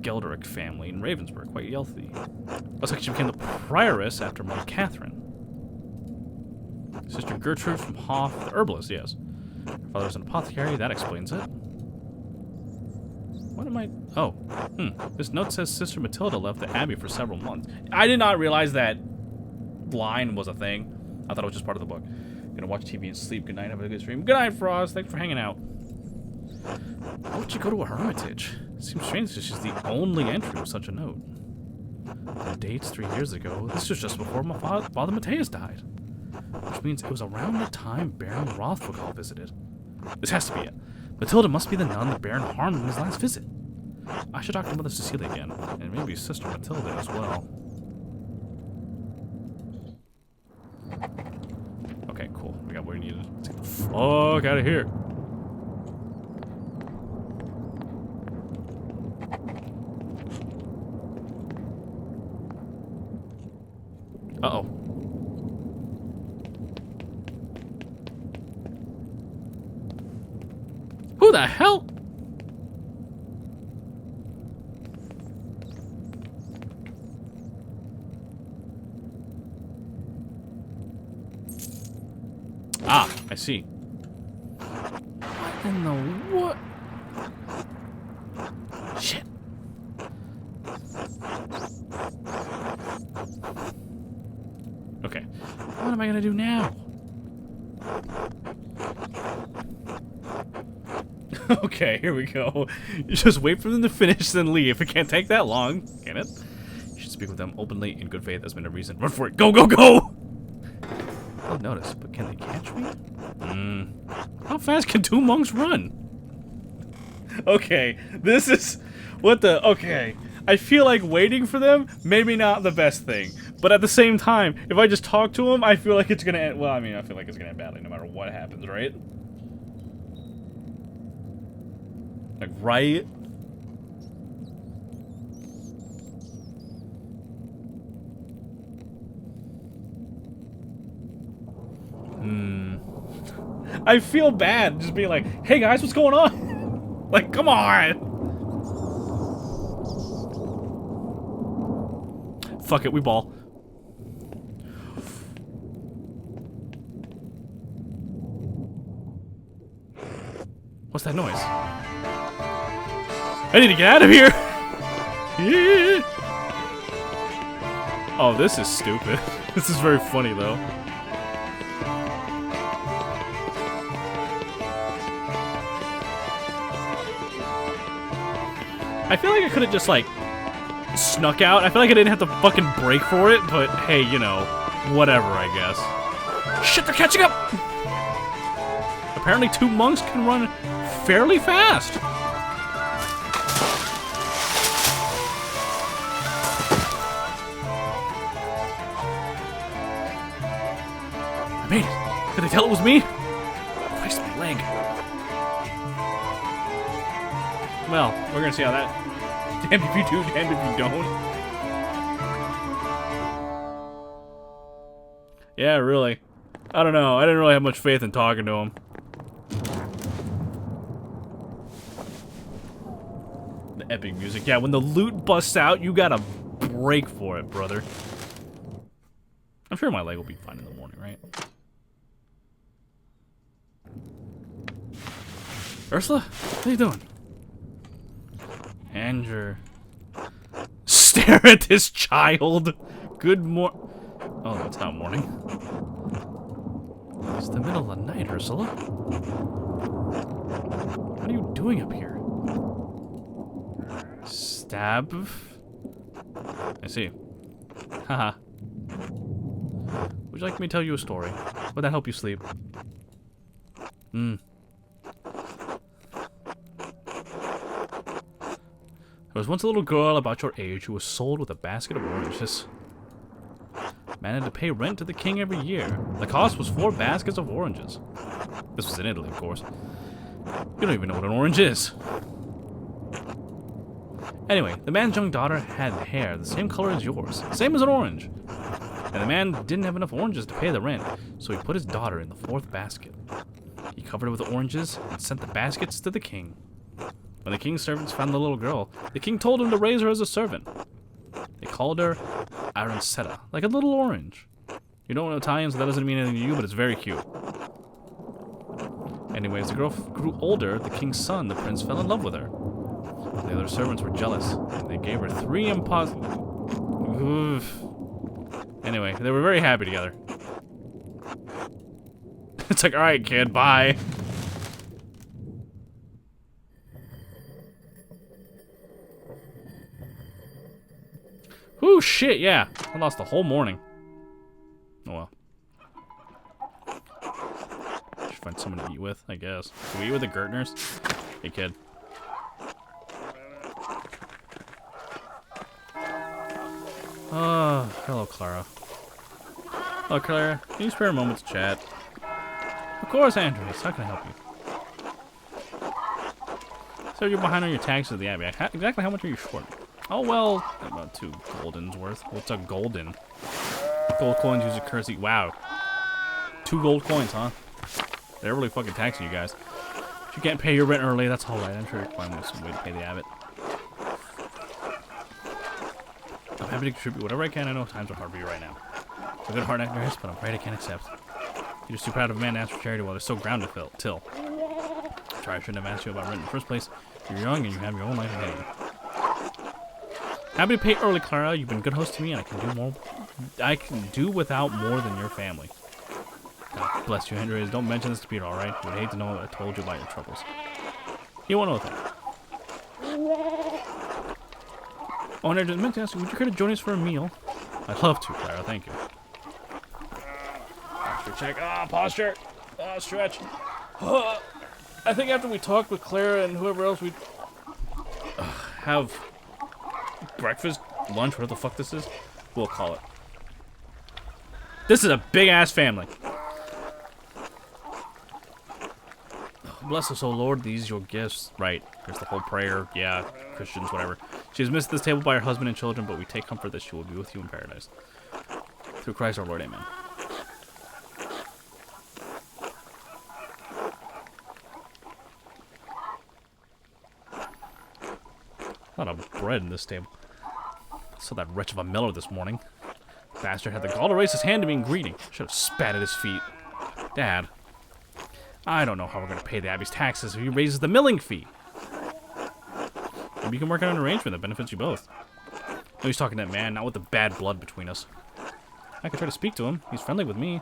Gelderic family in Ravensburg, quite wealthy. Looks like she became the prioress after Mother Catherine. Sister Gertrude from Hoff, the herbalist, yes. Her father was an apothecary, that explains it. What am I... Oh. This note says Sister Matilda left the Abbey for several months. I did not realize that line was a thing. I thought it was just part of the book. Gonna watch TV and sleep. Good night, have a good stream. Good night, Frost. Thanks for hanging out. Why would you go to a hermitage? It seems strange that she's the only entry with such a note. The date's 3 years ago. This was just before my father Matthias died. Which means it was around the time Baron Rothfugal visited. This has to be it. Matilda must be the nun the Baron harmed in his last visit. I should talk to Mother Cecilia again, and maybe Sister Matilda as well. Okay, cool. We got what we needed. Let's get the fuck out of here. Uh-oh. Who the hell? Ah, I see. What in the what? Shit. Okay. What am I gonna do now? Okay, here we go. You just wait for them to finish, then leave. It can't take that long, can it? You should speak with them openly in good faith. That's been a reason. Run for it. Go, go, go! I don't notice, but can they catch me? How fast can 2 monks run? Okay, this is... What the... Okay. I feel like waiting for them, maybe not the best thing. But at the same time, if I just talk to them, I feel like it's gonna end... Well, I mean, I feel like it's gonna end badly no matter what happens, right? Like, right? I feel bad just being like, hey guys, what's going on? Like, come on! Fuck it, we ball. What's that noise? I need to get out of here! Yeah. Oh, this is stupid. This is very funny, though. I feel like I could have just, like, snuck out. I feel like I didn't have to fucking break for it, but hey, you know, whatever, I guess. Shit, they're catching up! Apparently 2 monks can run fairly fast. they tell it was me? Christ, my leg. Well, we're gonna see how that... Damned if you do, damned if you don't. Yeah, really. I don't know. I didn't really have much faith in talking to him. The epic music. Yeah, when the loot busts out, you gotta break for it, brother. I'm sure my leg will be fine in the morning, right? Ursula? What are you doing? Andrew. Stare at this child! Good Oh, it's not morning. It's the middle of the night, Ursula. What are you doing up here? Stab? I see. Haha. Would you like me to tell you a story? Would that help you sleep? There was once a little girl about your age who was sold with a basket of oranges. Man had to pay rent to the king every year. The cost was 4 baskets of oranges. This was in Italy, of course. You don't even know what an orange is. Anyway, the man's young daughter had hair the same color as yours, same as an orange. And the man didn't have enough oranges to pay the rent, so he put his daughter in the 4th basket. He covered it with oranges and sent the baskets to the king. When the king's servants found the little girl, the king told him to raise her as a servant. They called her Arancetta, like a little orange. You don't know Italian, so that doesn't mean anything to you, but it's very cute. Anyways, the girl grew older. The king's son, the prince, fell in love with her. The other servants were jealous, and they gave her 3 impossible... Anyway, they were very happy together. It's like, alright, kid, bye. Ooh, shit, yeah. I lost the whole morning. Oh well. Should find someone to eat with, I guess. Can we eat with the Gertners? Hey, kid. Hello, Clara. Hello, Clara. Can you spare a moment to chat? Of course, Andreas. How can I help you? So you're behind on your taxes at the Abbey. Exactly how much are you short? Oh, well, about 2 goldens worth. What's a golden? Gold coins use a currency. Wow. 2 gold coins, huh? They're really fucking taxing you guys. If you can't pay your rent early, that's alright. I'm sure you'll find some way to pay the abbot. I'm happy to contribute whatever I can. I know times are hard for you right now. It's a good heart actor, but I'm afraid I can't accept. You're just too proud of a man to ask for charity while they're so grounded, Till. Sorry, I shouldn't have asked you about rent in the first place. You're young and you have your own life ahead of you. Happy to pay early, Clara. You've been a good host to me, and I can do without more than your family. God bless you, Andreas. Don't mention this to Peter, alright? He would hate to know that I told you about your troubles. He won't know a thing. Oh, and I just meant to ask you, would you care to join us for a meal? I'd love to, Clara. Thank you. Posture check. Posture. Stretch. I think after we talk with Clara and whoever else, we have breakfast, lunch, whatever the fuck this is, we'll call it. This is a big-ass family. Bless us, O Lord, these your gifts. Right, there's the whole prayer. Yeah, Christians, whatever. She is missed at this table by her husband and children, but we take comfort that she will be with you in paradise. Through Christ our Lord, amen. A lot of bread in this table. I saw that wretch of a miller this morning. Bastard had the gall to raise his hand to me in greeting. Should have spat at his feet. Dad, I don't know how we're going to pay the Abbey's taxes if he raises the milling fee. Maybe you can work out an arrangement that benefits you both. No, he's talking to that man, not with the bad blood between us. I could try to speak to him. He's friendly with me.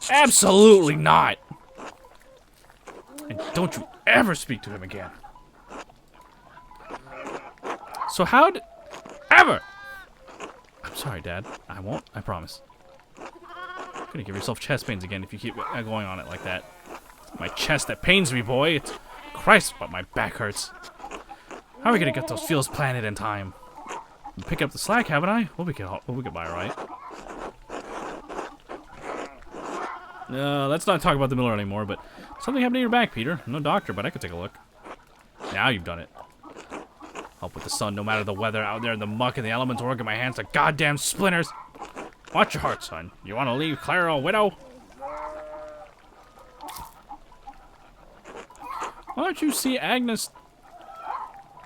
Absolutely not! And don't you ever speak to him again. So how'd... Ever! I'm sorry, Dad. I won't. I promise. You're gonna give yourself chest pains again if you keep going on it like that. It's my chest that pains me, boy. It's... Christ, but my back hurts. How are we gonna get those fields planted in time? Pick up the slack, haven't I? We'll get by, right? Let's not talk about the miller anymore, but something happened to your back, Peter. I'm no doctor, but I could take a look. Now you've done it. Help with the sun, no matter the weather out there in the muck and the elements working my hands like goddamn splinters. Watch your heart, son. You want to leave Clara a widow? Why don't you see Agnes,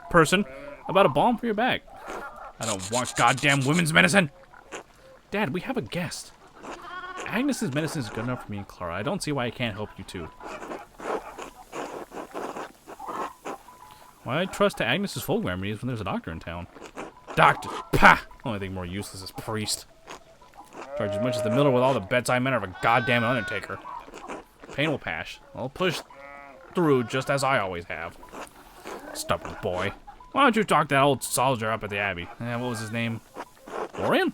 person, about a balm for your back? I don't want goddamn women's medicine. Dad, we have a guest. Agnes's medicine is good enough for me and Clara. I don't see why I can't help you too. Why trust to Agnes's folk remedies when there's a doctor in town? Doctor! Pah! Only thing more useless is priest. Charge as much as the miller with all the bets I meant of a goddamn undertaker. Pain will pass. I'll push through just as I always have. Stubborn boy. Why don't you talk that old soldier up at the Abbey? What was his name? Florian?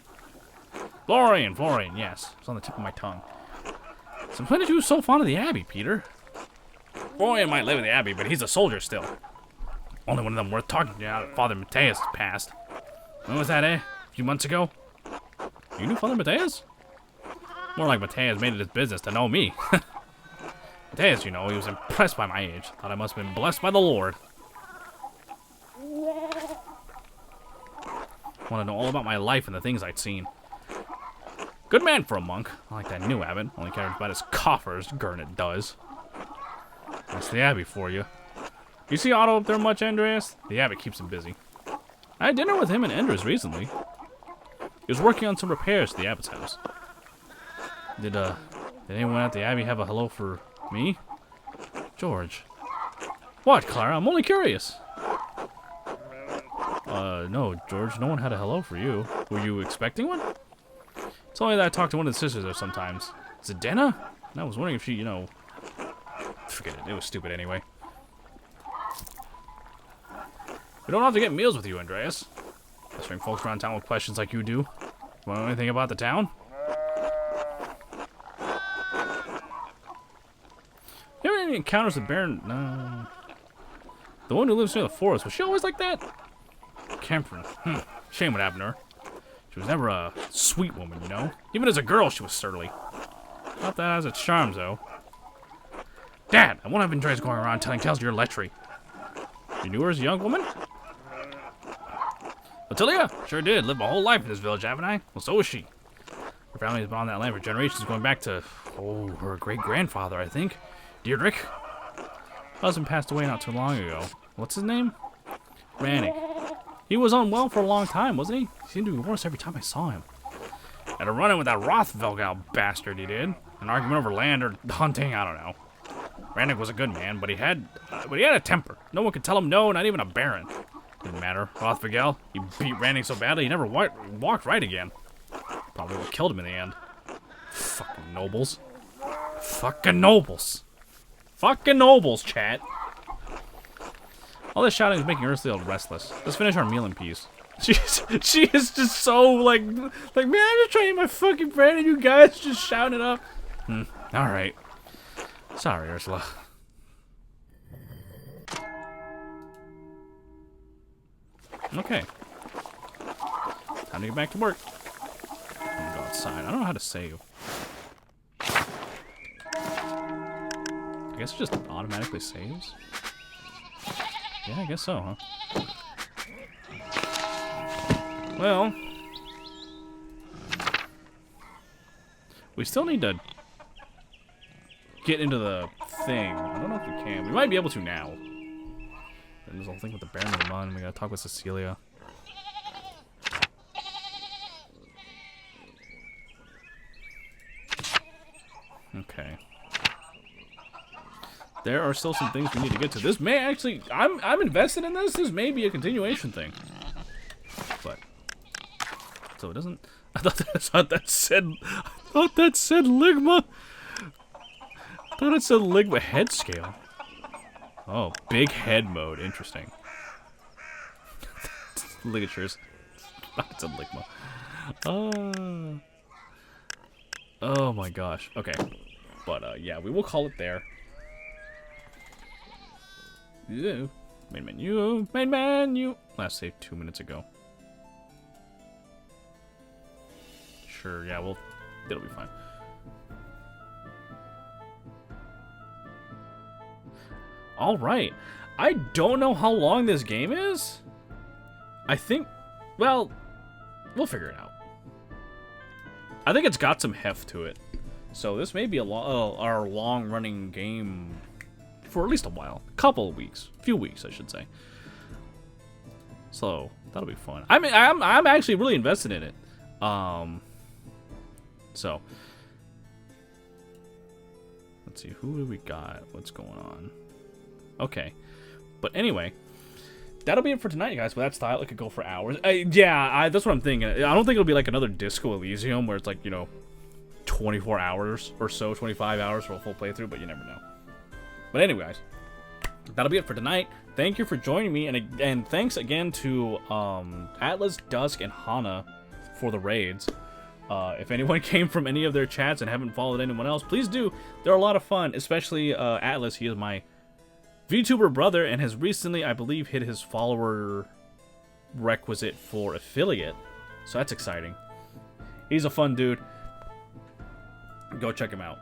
Florian, yes. It's on the tip of my tongue. So when did you so fond of the Abbey, Peter? Florian might live in the Abbey, but he's a soldier still. Only one of them worth talking to now that Father Mateus passed. When was that, eh? A few months ago? You knew Father Mateus? More like Mateus made it his business to know me. Mateus, you know, he was impressed by my age. Thought I must have been blessed by the Lord. Want to know all about my life and the things I'd seen. Good man for a monk. I like that new abbot. Only cares about his coffers, Gurnet does. That's the Abbey for you. You see Otto up there much, Andreas? The Abbot keeps him busy. I had dinner with him and Andreas recently. He was working on some repairs to the Abbot's house. Did anyone at the Abbey have a hello for me? George. What, Clara? I'm only curious. No, George, no one had a hello for you. Were you expecting one? It's only that I talk to one of the sisters there sometimes. Is it Dana? And I was wondering if she, you know... Forget it, it was stupid anyway. We don't have to get meals with you, Andreas. Pestering folks around town with questions like you do. You want to know anything about the town? You ever had any encounters with Baron? No. The one who lives near the forest, was she always like that? Kemprin. Shame what happened to her. She was never a sweet woman, you know? Even as a girl, she was surly. Not that has its charms, though. Dad, I won't have Andreas going around telling tales of your lechery. You knew her as a young woman? Ottilia? Sure did. Lived my whole life in this village, haven't I? Well, so is she. Her family's been on that land for generations, going back to, her great-grandfather, I think. Deirdrick. Husband passed away not too long ago. What's his name? Rannick. He was unwell for a long time, wasn't he? He seemed to be worse every time I saw him. Had a run-in with that Rothvelgal bastard, he did. An argument over land or hunting, I don't know. Rannick was a good man, but he had a temper. No one could tell him no, not even a baron. Didn't matter. Rothvelgal, he beat Rannick so badly he never walked right again. Probably what killed him in the end. Fucking nobles. Fucking nobles. Fucking nobles, chat. All this shouting is making Ursula restless. Let's finish our meal in peace. She is just so like man, I'm just trying to eat my fucking bread and you guys just shouting it up. Alright. Sorry, Ursula. Okay. Time to get back to work. I'm gonna go outside. I don't know how to save. I guess it just automatically saves? Yeah, I guess so, huh? Well, we still need to get into the thing. I don't know if we can. We might be able to now. There's this whole thing with the Baron of the Mun. We gotta talk with Cecilia. Okay. There are still some things we need to get to. This may actually... I'm invested in this. This may be a continuation thing. But... So it doesn't... I thought that said Ligma. I thought it said Ligma head scale. Oh, big head mode. Interesting. Ligatures. I thought it said Ligma. Oh my gosh. Okay. But, yeah, we will call it there. Yeah. Main menu. Main menu. Last save 2 minutes ago. Sure, yeah, it'll be fine. All right. I don't know how long this game is. I think, well, we'll figure it out. I think it's got some heft to it. So this may be our long-running game for at least a while. Couple of weeks. Few weeks, I should say. So that'll be fun. I mean, I'm actually really invested in it. So let's see, who do we got? What's going on? Okay, but anyway, that'll be it for tonight, guys. With that style, it could go for hours. That's what I'm thinking. I don't think it'll be like another Disco Elysium where it's like, you know, 24 hours or so, 25 hours for a full playthrough, but you never know. But anyway, guys, that'll be it for tonight. Thank you for joining me, and thanks again to Atlas, Dusk, and Hana for the raids. If anyone came from any of their chats and haven't followed anyone else, please do. They're a lot of fun, especially Atlas. He is my VTuber brother and has recently, I believe, hit his follower requisite for affiliate. So that's exciting. He's a fun dude. Go check him out.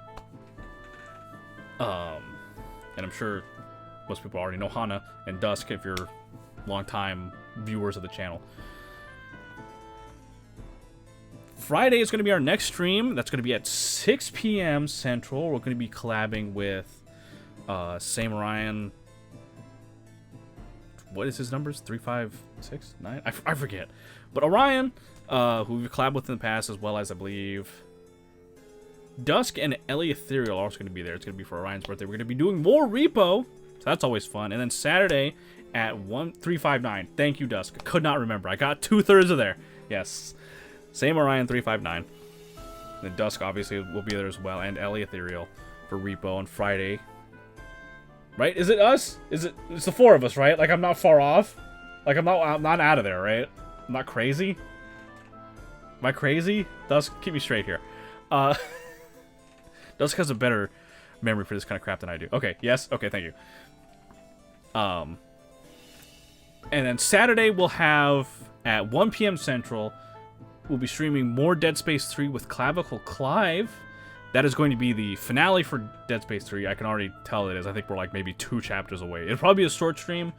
And I'm sure most people already know Hana and Dusk if you're longtime viewers of the channel. Friday is going to be our next stream. That's going to be at 6 p.m. Central. We're going to be collabing with Sam Ryan. What is his numbers? 3569? I forget. But Orion, who we've collabed with in the past, as well as, I believe, Dusk and Ellie Ethereal are also going to be there. It's going to be for Orion's birthday. We're going to be doing more Repo. So that's always fun. And then Saturday at 1359. Thank you, Dusk. I could not remember. I got 2/3 of there. Yes. Same Orion 359. And Dusk obviously will be there as well. And Ellie Ethereal for Repo on Friday. Right? Is it us? It's the four of us, right? Like, I'm not far off. Like, I'm not out of there, right? I'm not crazy. Am I crazy? Dusk, keep me straight here. Dusk has a better memory for this kind of crap than I do. Okay, yes? Okay, thank you. And then Saturday we'll have, at 1 p.m. Central, we'll be streaming more Dead Space 3 with Clavicle Clive. That is going to be the finale for Dead Space 3. I can already tell it is. I think we're like maybe 2 chapters away. It'll probably be a short stream.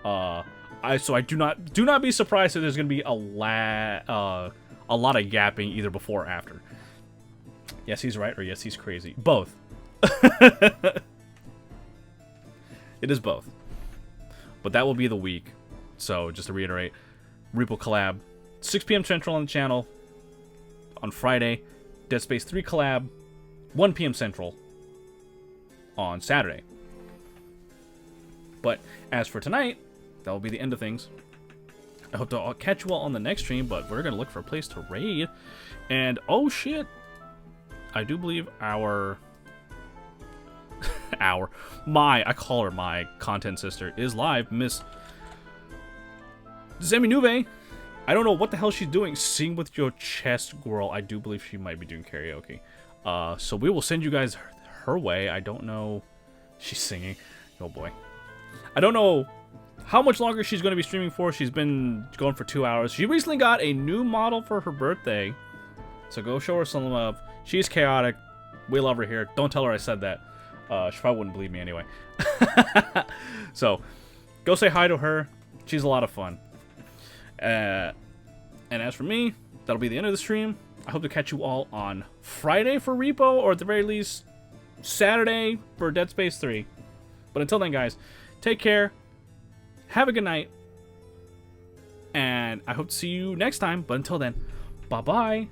So I do not be surprised if there's going to be a lot of yapping either before or after. Yes, he's right, or yes, he's crazy. Both. It is both. But that will be the week. So just to reiterate, Repo collab, 6 p.m. Central on the channel on Friday. Dead Space 3 collab, 1 p.m. Central on Saturday. But as for tonight, that will be the end of things. I hope to catch you all on the next stream, but we're going to look for a place to raid. And, oh shit, I do believe I call her my content sister, is live. Miss Zeminuve. I don't know what the hell she's doing. Sing with your chest, girl. I do believe she might be doing karaoke. So we will send you guys her way. I don't know. She's singing. Oh boy. I don't know how much longer she's going to be streaming for. She's been going for 2 hours. She recently got a new model for her birthday. So go show her some love. She's chaotic. We love her here. Don't tell her I said that. She probably wouldn't believe me anyway. So go say hi to her. She's a lot of fun. And as for me, that'll be the end of the stream. I hope to catch you all on Friday for Repo, or at the very least, Saturday for Dead Space 3. But until then, guys, take care. Have a good night. And I hope to see you next time. But until then, bye-bye.